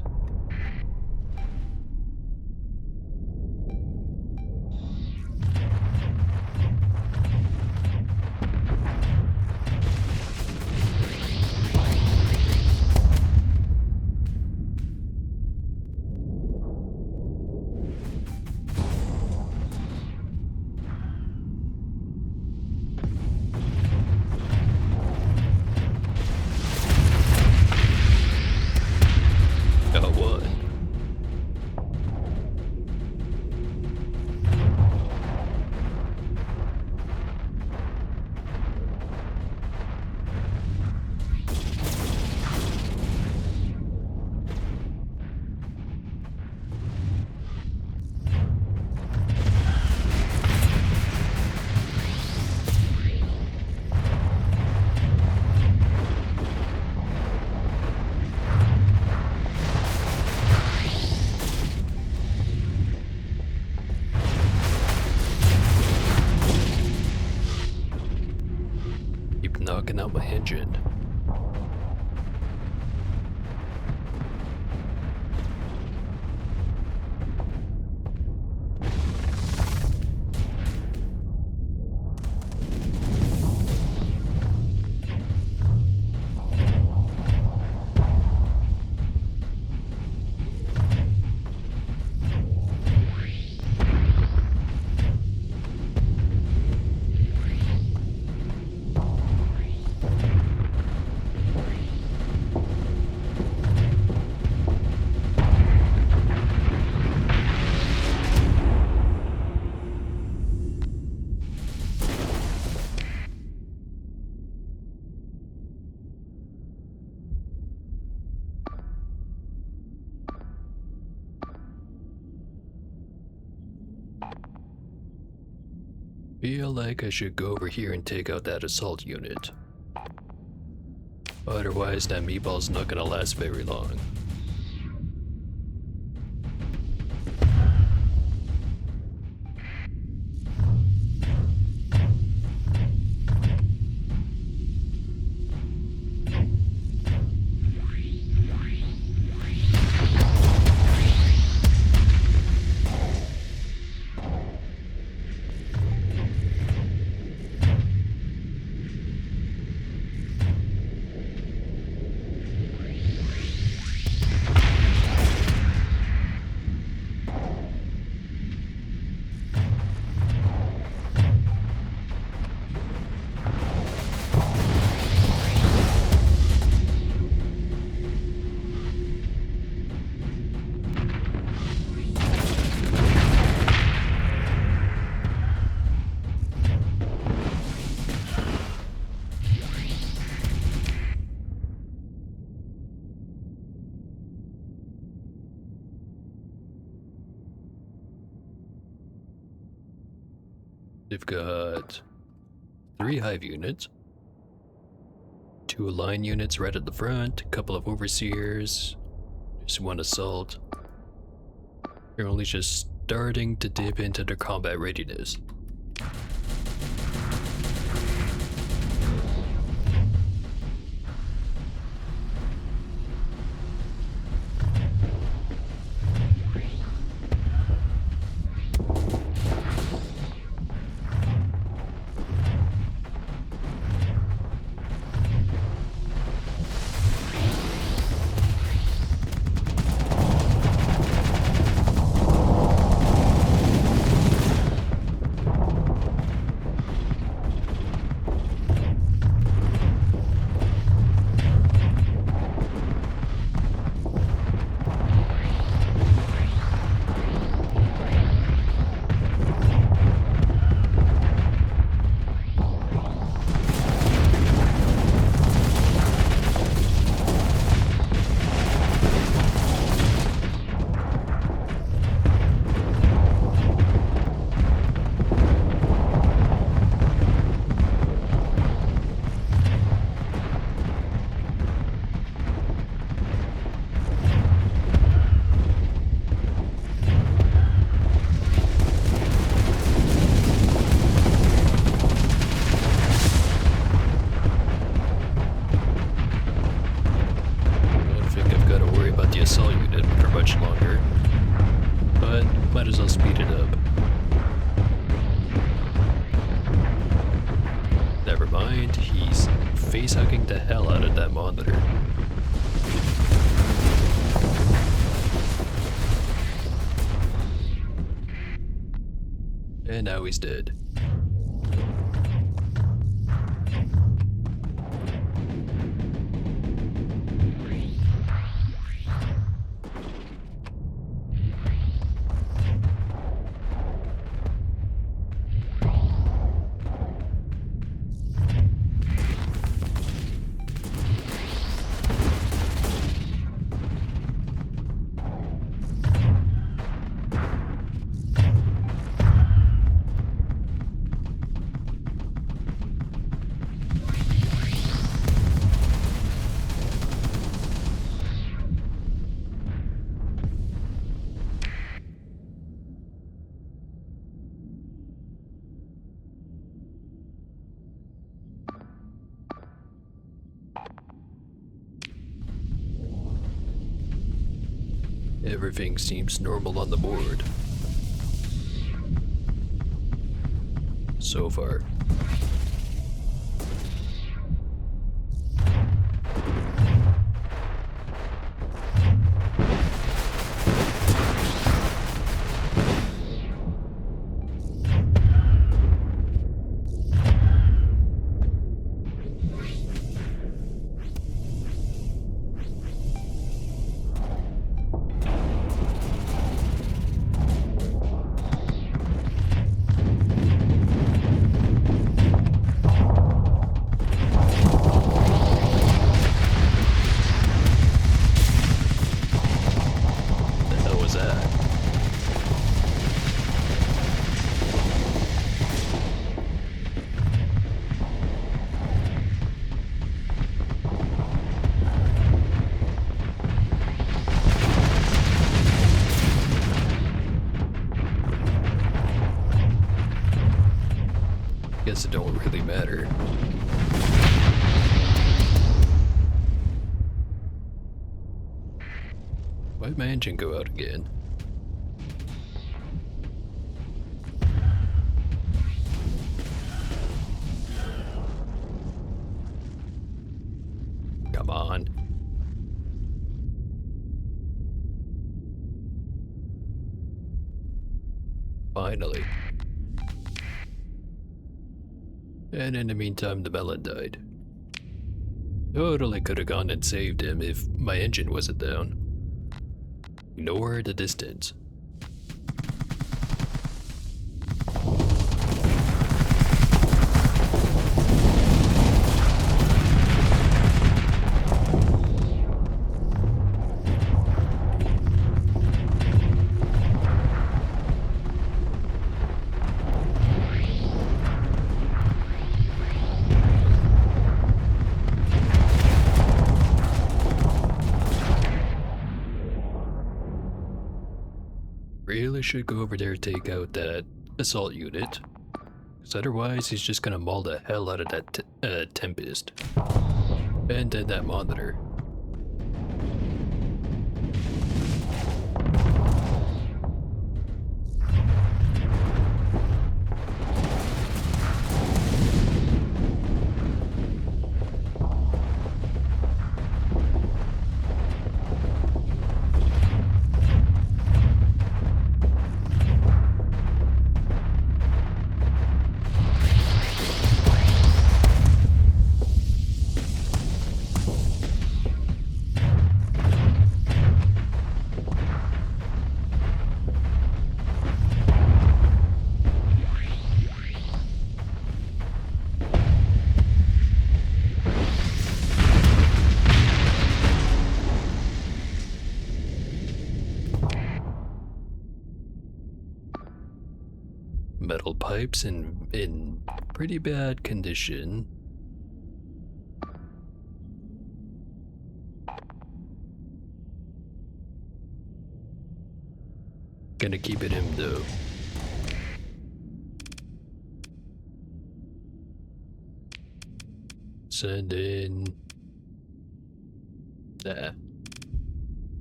Got one. Keep knocking out my engine. Feel like I should go over here and take out that assault unit. Otherwise, that meatball's not gonna last very long. They've got 3 hive units, 2 line units right at the front, a couple of overseers, just 1 assault. They're only just starting to dip into their combat readiness. assault unit for much longer, but might as well speed it up. Never mind, he's face-hugging the hell out of that monitor. And now he's dead. Everything seems normal on the board. So far. Guess it don't really matter. Why'd my engine go out again? Come on. Finally. And in the meantime, the melon died. Totally could have gone and saved him if my engine wasn't down. Ignore the distance. Really should go over there, take out that assault unit, because otherwise he's just gonna maul the hell out of that Tempest. And then that monitor. Metal pipes in pretty bad condition. Gonna keep it in though. Send in.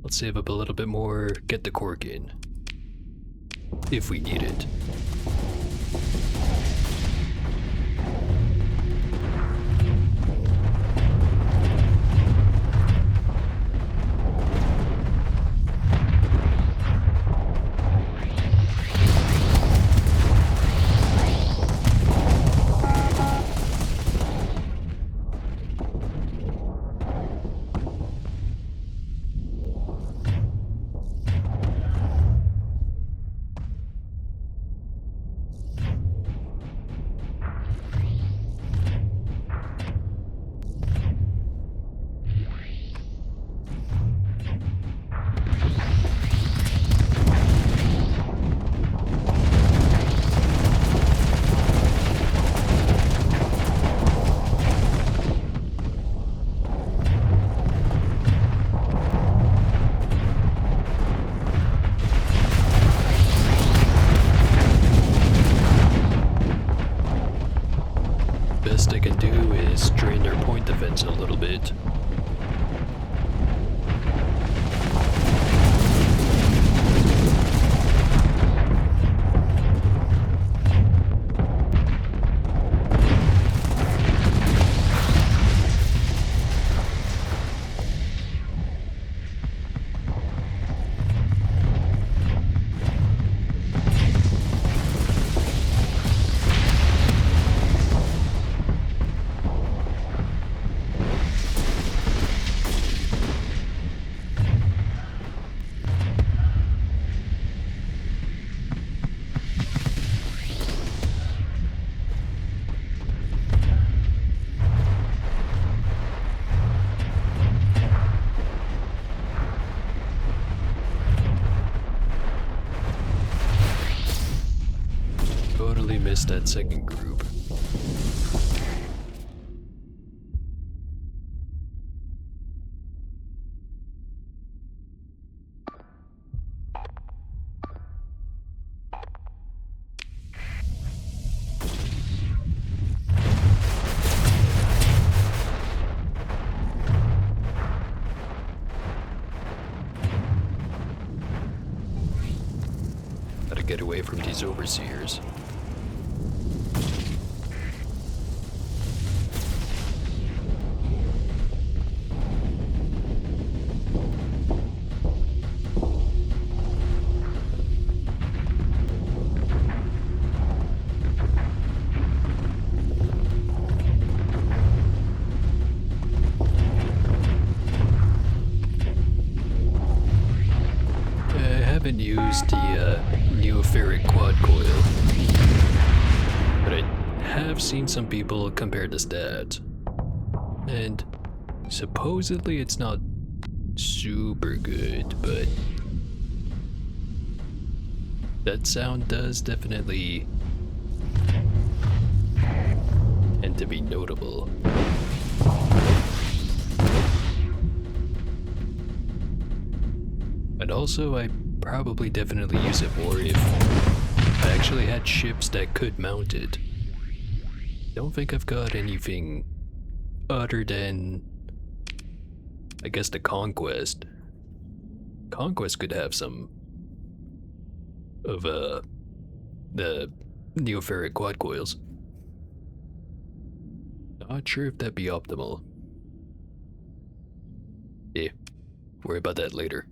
Let's let's save up a little bit more, get the cork in. If we need it. Best I can do is drain their point defense a little bit. Totally missed that second group. Gotta get away from these overseers. I haven't used the neoferric quad coil, but I have seen some people compare the stats, and supposedly it's not super good, but that sound does definitely tend to be notable. And also, I probably definitely use it more if I actually had ships that could mount it. Don't think I've got anything other than, I guess, the Conquest. Conquest could have some of the neoferric quad coils. Not sure if that'd be optimal. Yeah, worry about that later.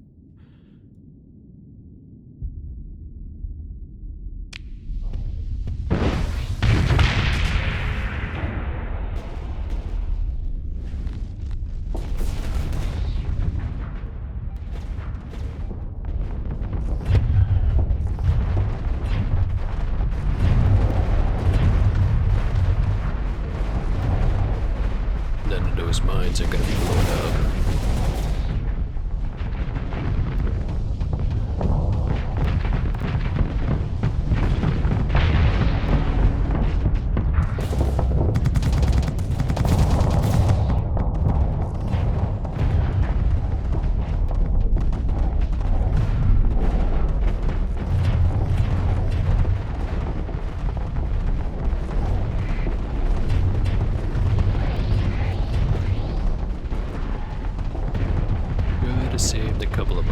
None of those mines are gonna be blown up.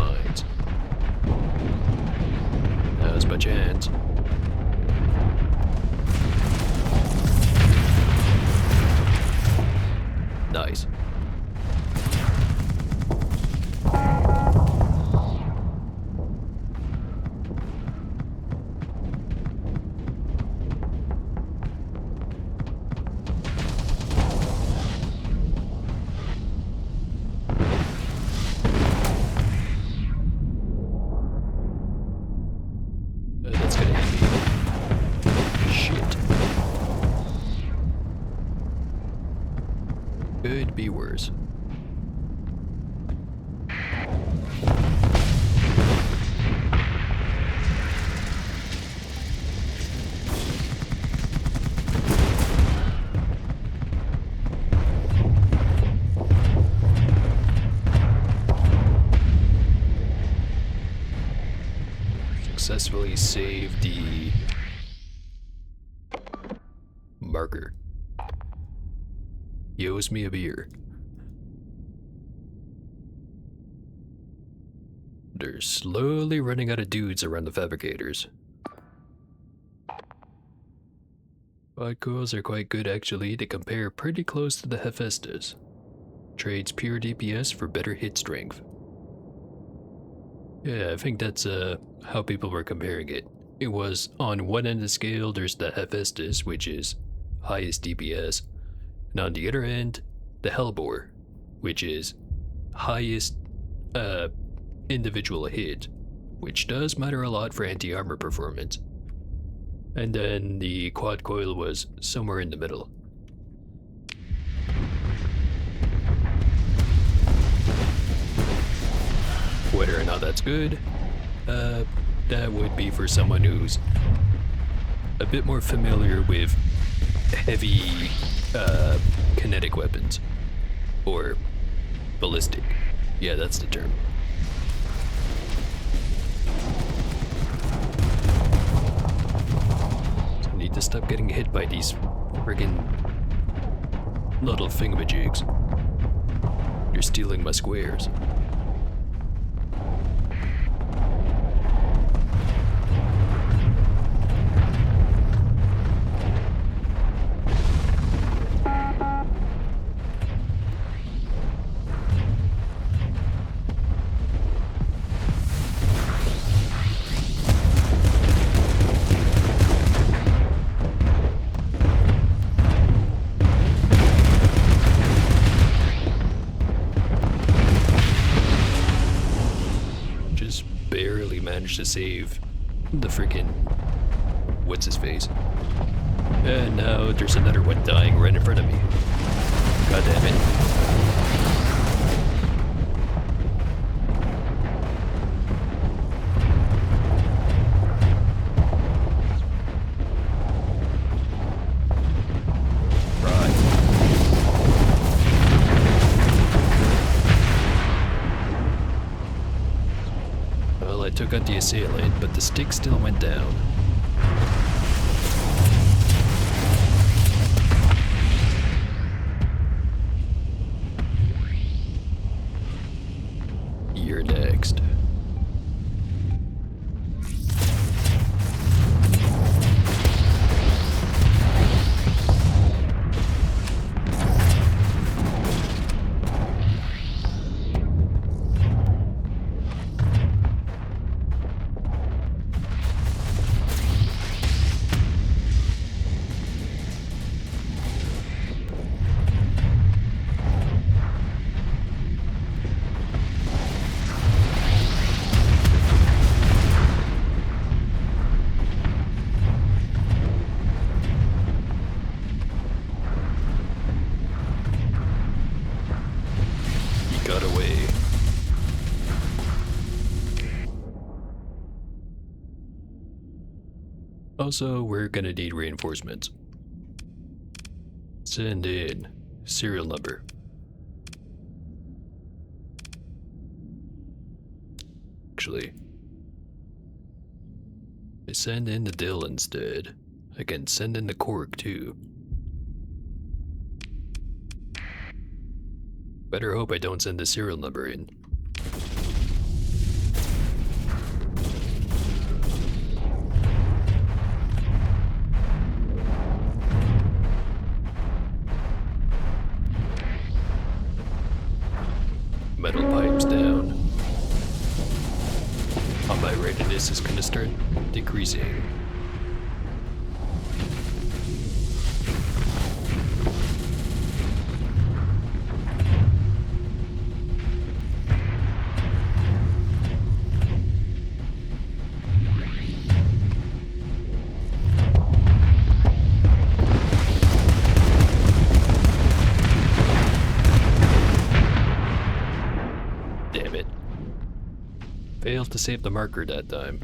mines. Now's my chance. Nice. That's gonna hit me. Shit. Could be worse. Successfully saved the marker. He owes me a beer. They're slowly running out of dudes around the fabricators. Pod coils are quite good actually. They compare pretty close to the Hephaestus. Trades pure DPS for better hit strength. Yeah, I think that's how people were comparing it. It was on one end of the scale, there's the Hephaestus, which is highest DPS, and on the other end, the Hellbore, which is highest individual hit, which does matter a lot for anti-armor performance. And then the quad coil was somewhere in the middle. Whether or not that's good, that would be for someone who's a bit more familiar with heavy kinetic weapons. Or ballistic. Yeah, that's the term. So I need to stop getting hit by these friggin' little thingamajigs. You're stealing my squares. Managed to save the freaking what's his face, and now there's another one dying right in front of me. God damn it. Took out the assailant, but the stick still went down. You're next. Got away. Also, we're gonna need reinforcements. Send in serial number. Actually, I send in the Dill instead. I can send in the Cork too. Better hope I don't send the serial number in. combat readiness is gonna start decreasing. Damn it. Failed to save the marker that time.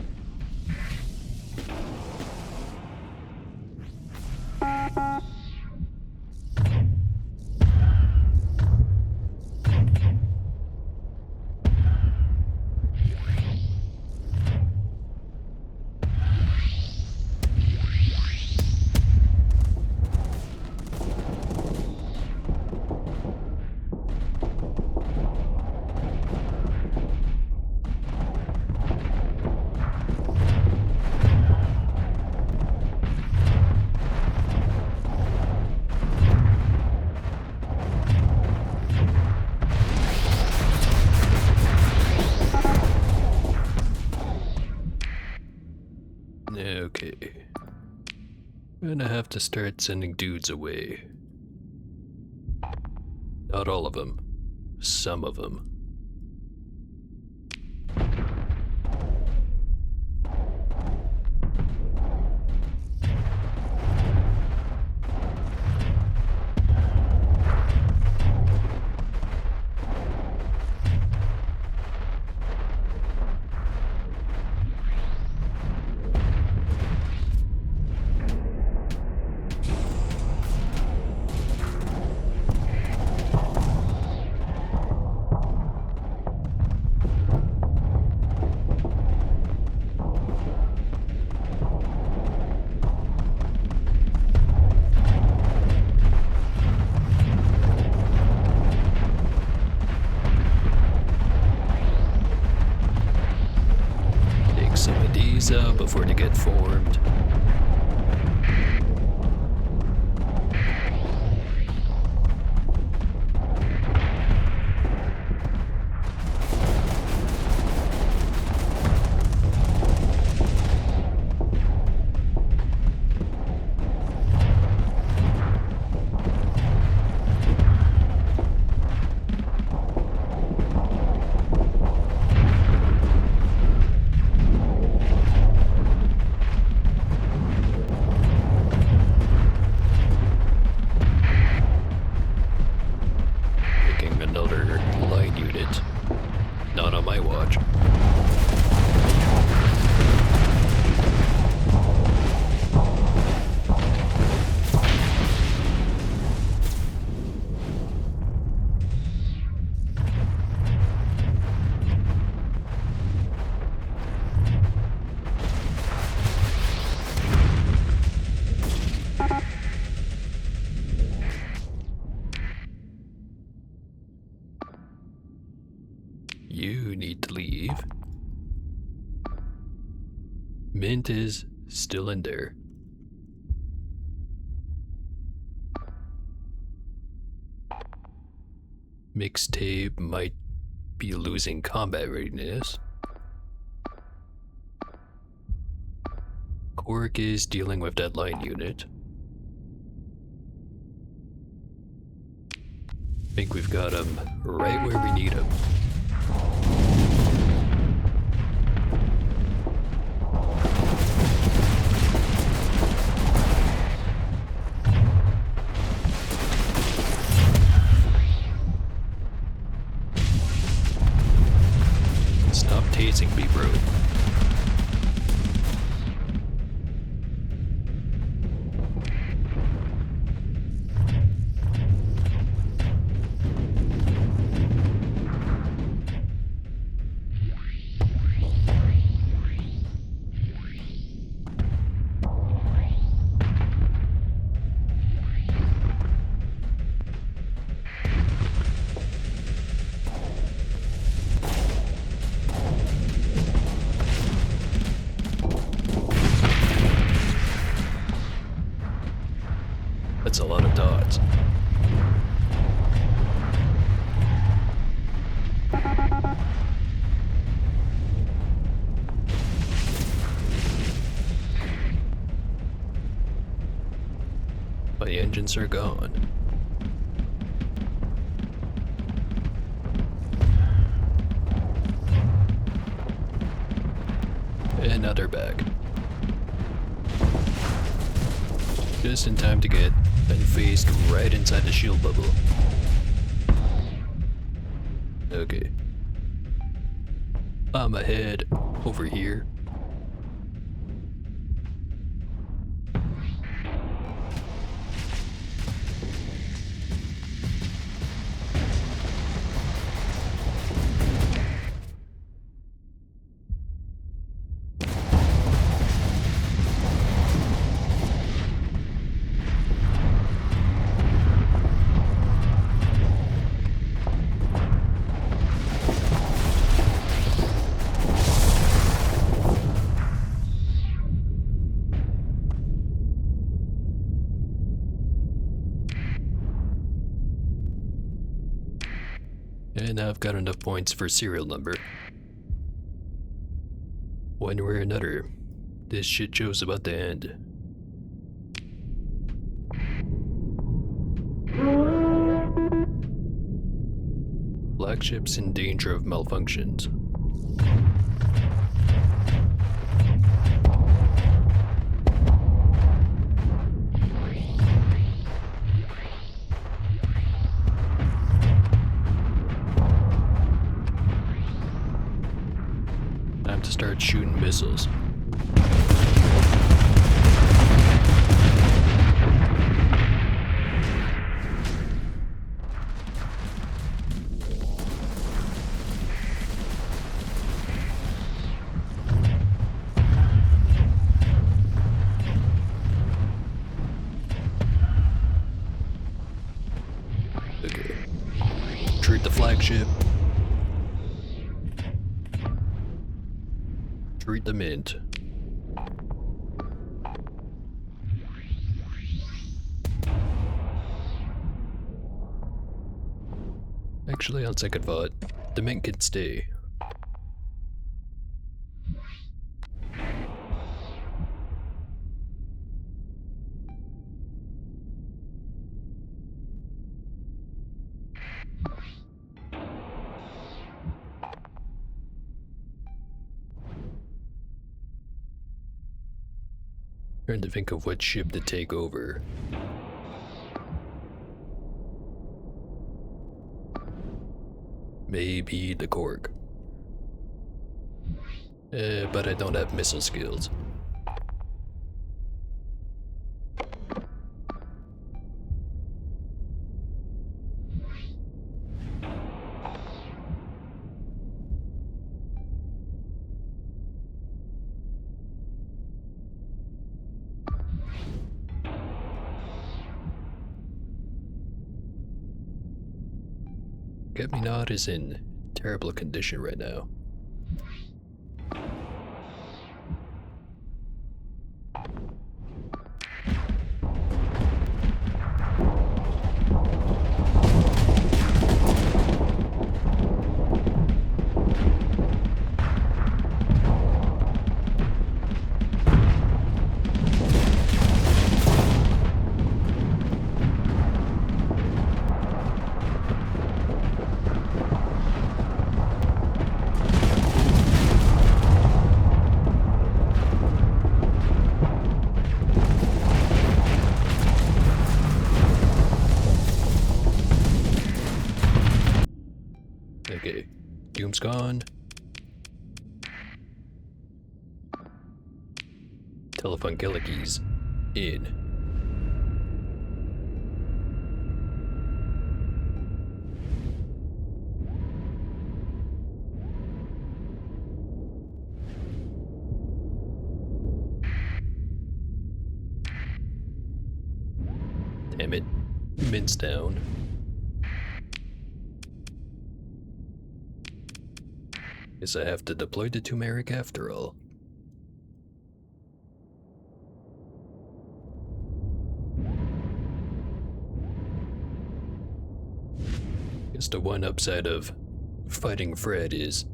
Okay. I'm gonna have to start sending dudes away. Not all of them. Some of them. Some of these out before they get formed. Another line unit. Not on my watch. You need to leave. Mint is still in there. Mixtape might be losing combat readiness. Cork is dealing with that line unit. Think we've got him right where we need him. Stop tasing me, bro. My engines are gone. And now they're back. Just in time to get unfazed right inside the shield bubble. Okay. I'm ahead over here. And I've got enough points for serial number. One way or another, this shit show's about to end. Flagship's in danger of malfunctions. Time to start shooting missiles. Okay. Treat the flagship. Treat the mint. Actually, on second thought, the mint can stay. Trying to think of what ship to take over. Maybe the Cork. But I don't have missile skills. Get-Me-Not is in terrible condition right now. Okay, Doom's gone. Telefungeliki's in. Damn it, Mint's down. Guess I have to deploy the Turmeric after all. Guess the one upside of fighting Fred is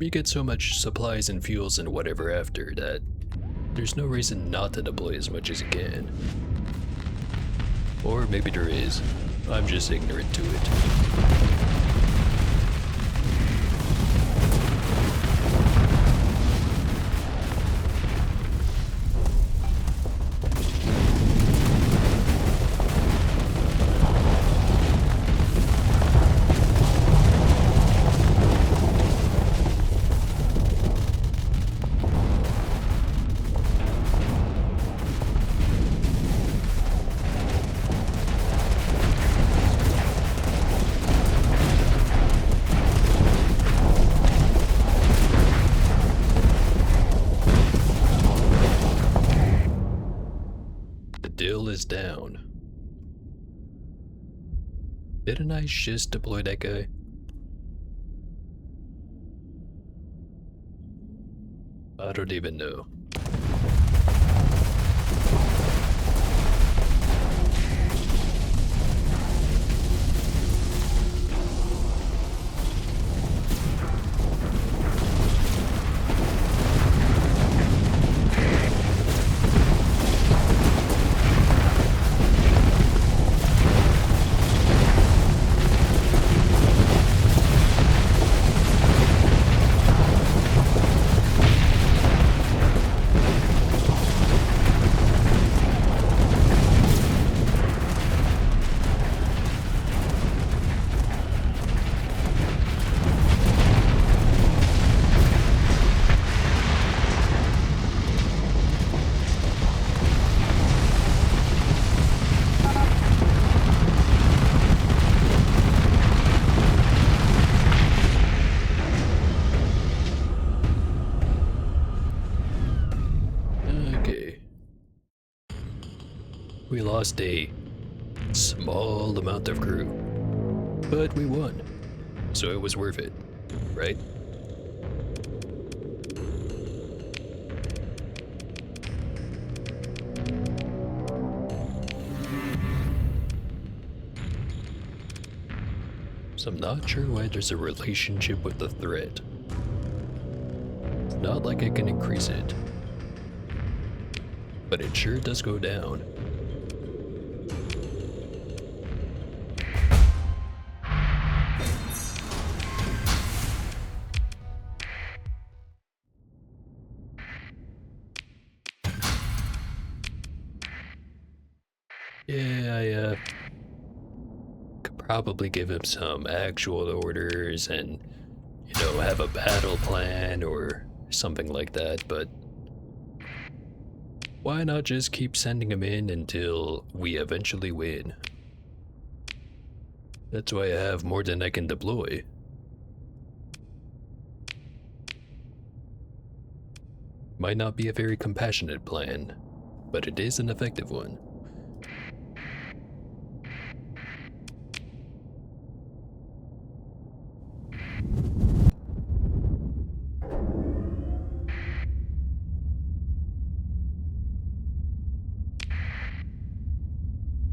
you get so much supplies and fuels and whatever after that there's no reason not to deploy as much as you can. Or maybe there is. I'm just ignorant to it. Dill is down. Didn't I just deploy that guy? I don't even know. We lost a small amount of crew, but we won, so it was worth it, right? So I'm not sure why there's a relationship with the threat. It's not like I can increase it, but it sure does go down. Yeah, I could probably give him some actual orders and, have a battle plan or something like that, but why not just keep sending him in until we eventually win? That's why I have more than I can deploy. Might not be a very compassionate plan, but it is an effective one.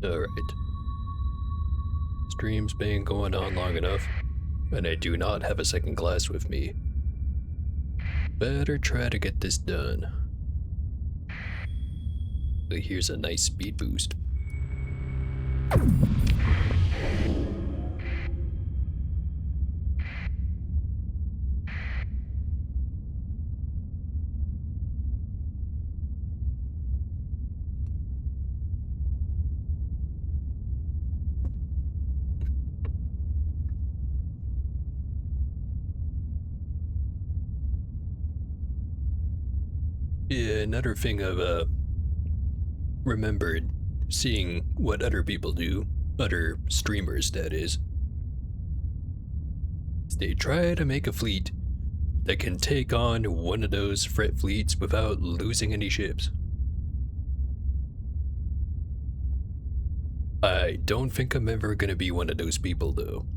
Alright. Stream's been going on long enough, and I do not have a second class with me. Better try to get this done. But here's a nice speed boost. Yeah, another thing I've remembered seeing what other people do, other streamers that is they try to make a fleet that can take on one of those fret fleets without losing any ships. I don't think I'm ever gonna be one of those people though.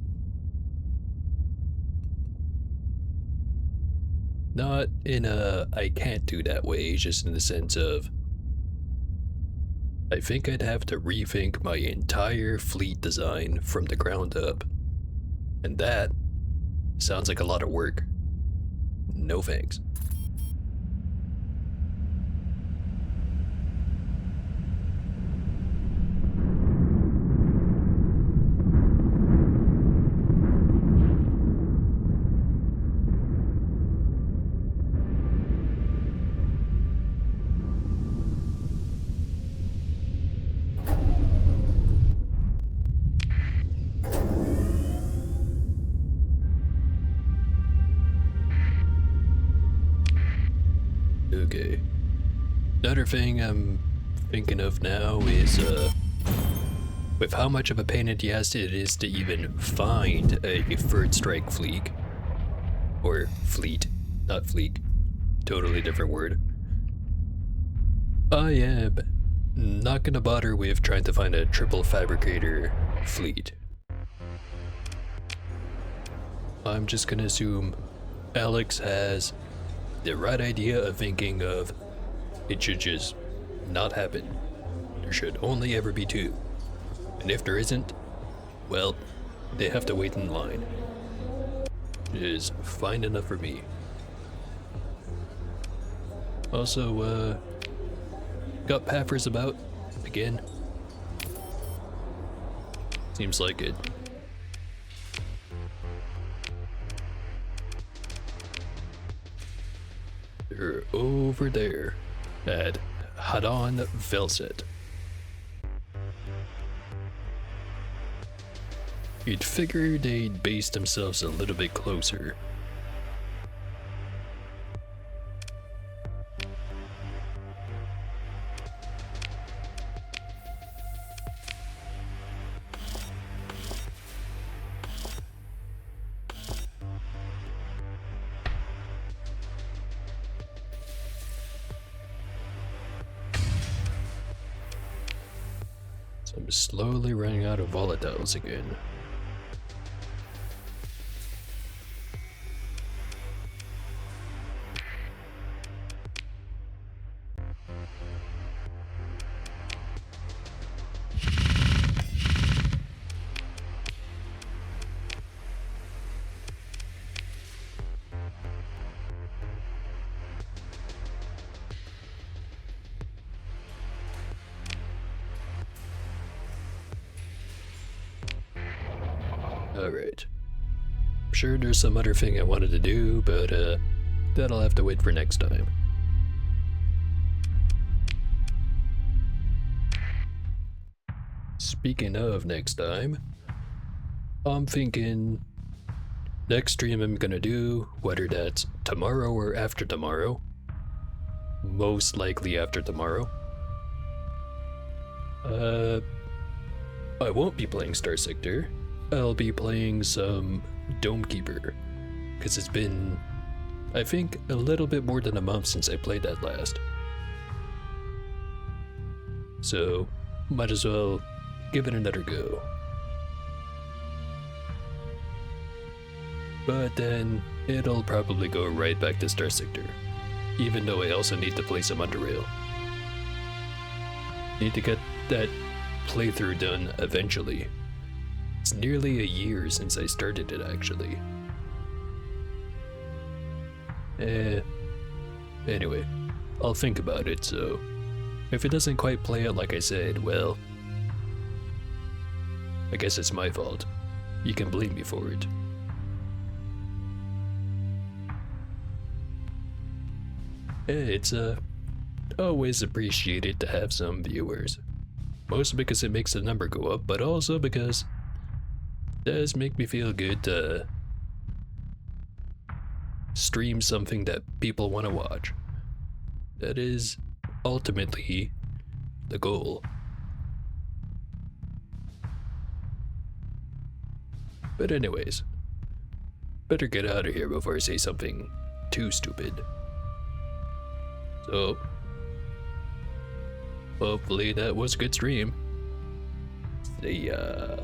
Not in a I can't do that way, just in the sense of I think I'd have to rethink my entire fleet design from the ground up. And that sounds like a lot of work. No thanks. Okay. Another thing I'm thinking of now is, with how much of a pain in the ass it is to even find a third strike fleet. Or fleet, not fleet. Totally different word. I am not gonna bother with trying to find a triple fabricator fleet. I'm just gonna assume Alex has the right idea of thinking of it should just not happen. There should only ever be two. And if there isn't, well, they have to wait in line. It is fine enough for me. Also, got Paffers about again. Seems like it. They're over there at Hadon Velset. You'd figure they'd base themselves a little bit closer. So I'm slowly running out of volatiles again. Alright. I'm sure there's some other thing I wanted to do, but that'll have to wait for next time. Speaking of next time, I'm thinking next stream I'm gonna do, whether that's tomorrow or after tomorrow, most likely after tomorrow. I won't be playing Starsector. I'll be playing some Domekeeper, because it's been, I think, a little bit more than a month since I played that last. So, might as well give it another go. But then, it'll probably go right back to Starsector, even though I also need to play some Underrail. Need to get that playthrough done eventually. It's nearly a year since I started it, actually. Anyway, I'll think about it, so if it doesn't quite play out like I said, well, I guess it's my fault. You can blame me for it. It's always appreciated to have some viewers. Mostly because it makes the number go up, but also because it does make me feel good to stream something that people want to watch. That is ultimately the goal. But anyways, better get out of here before I say something too stupid. So, hopefully that was a good stream. See ya.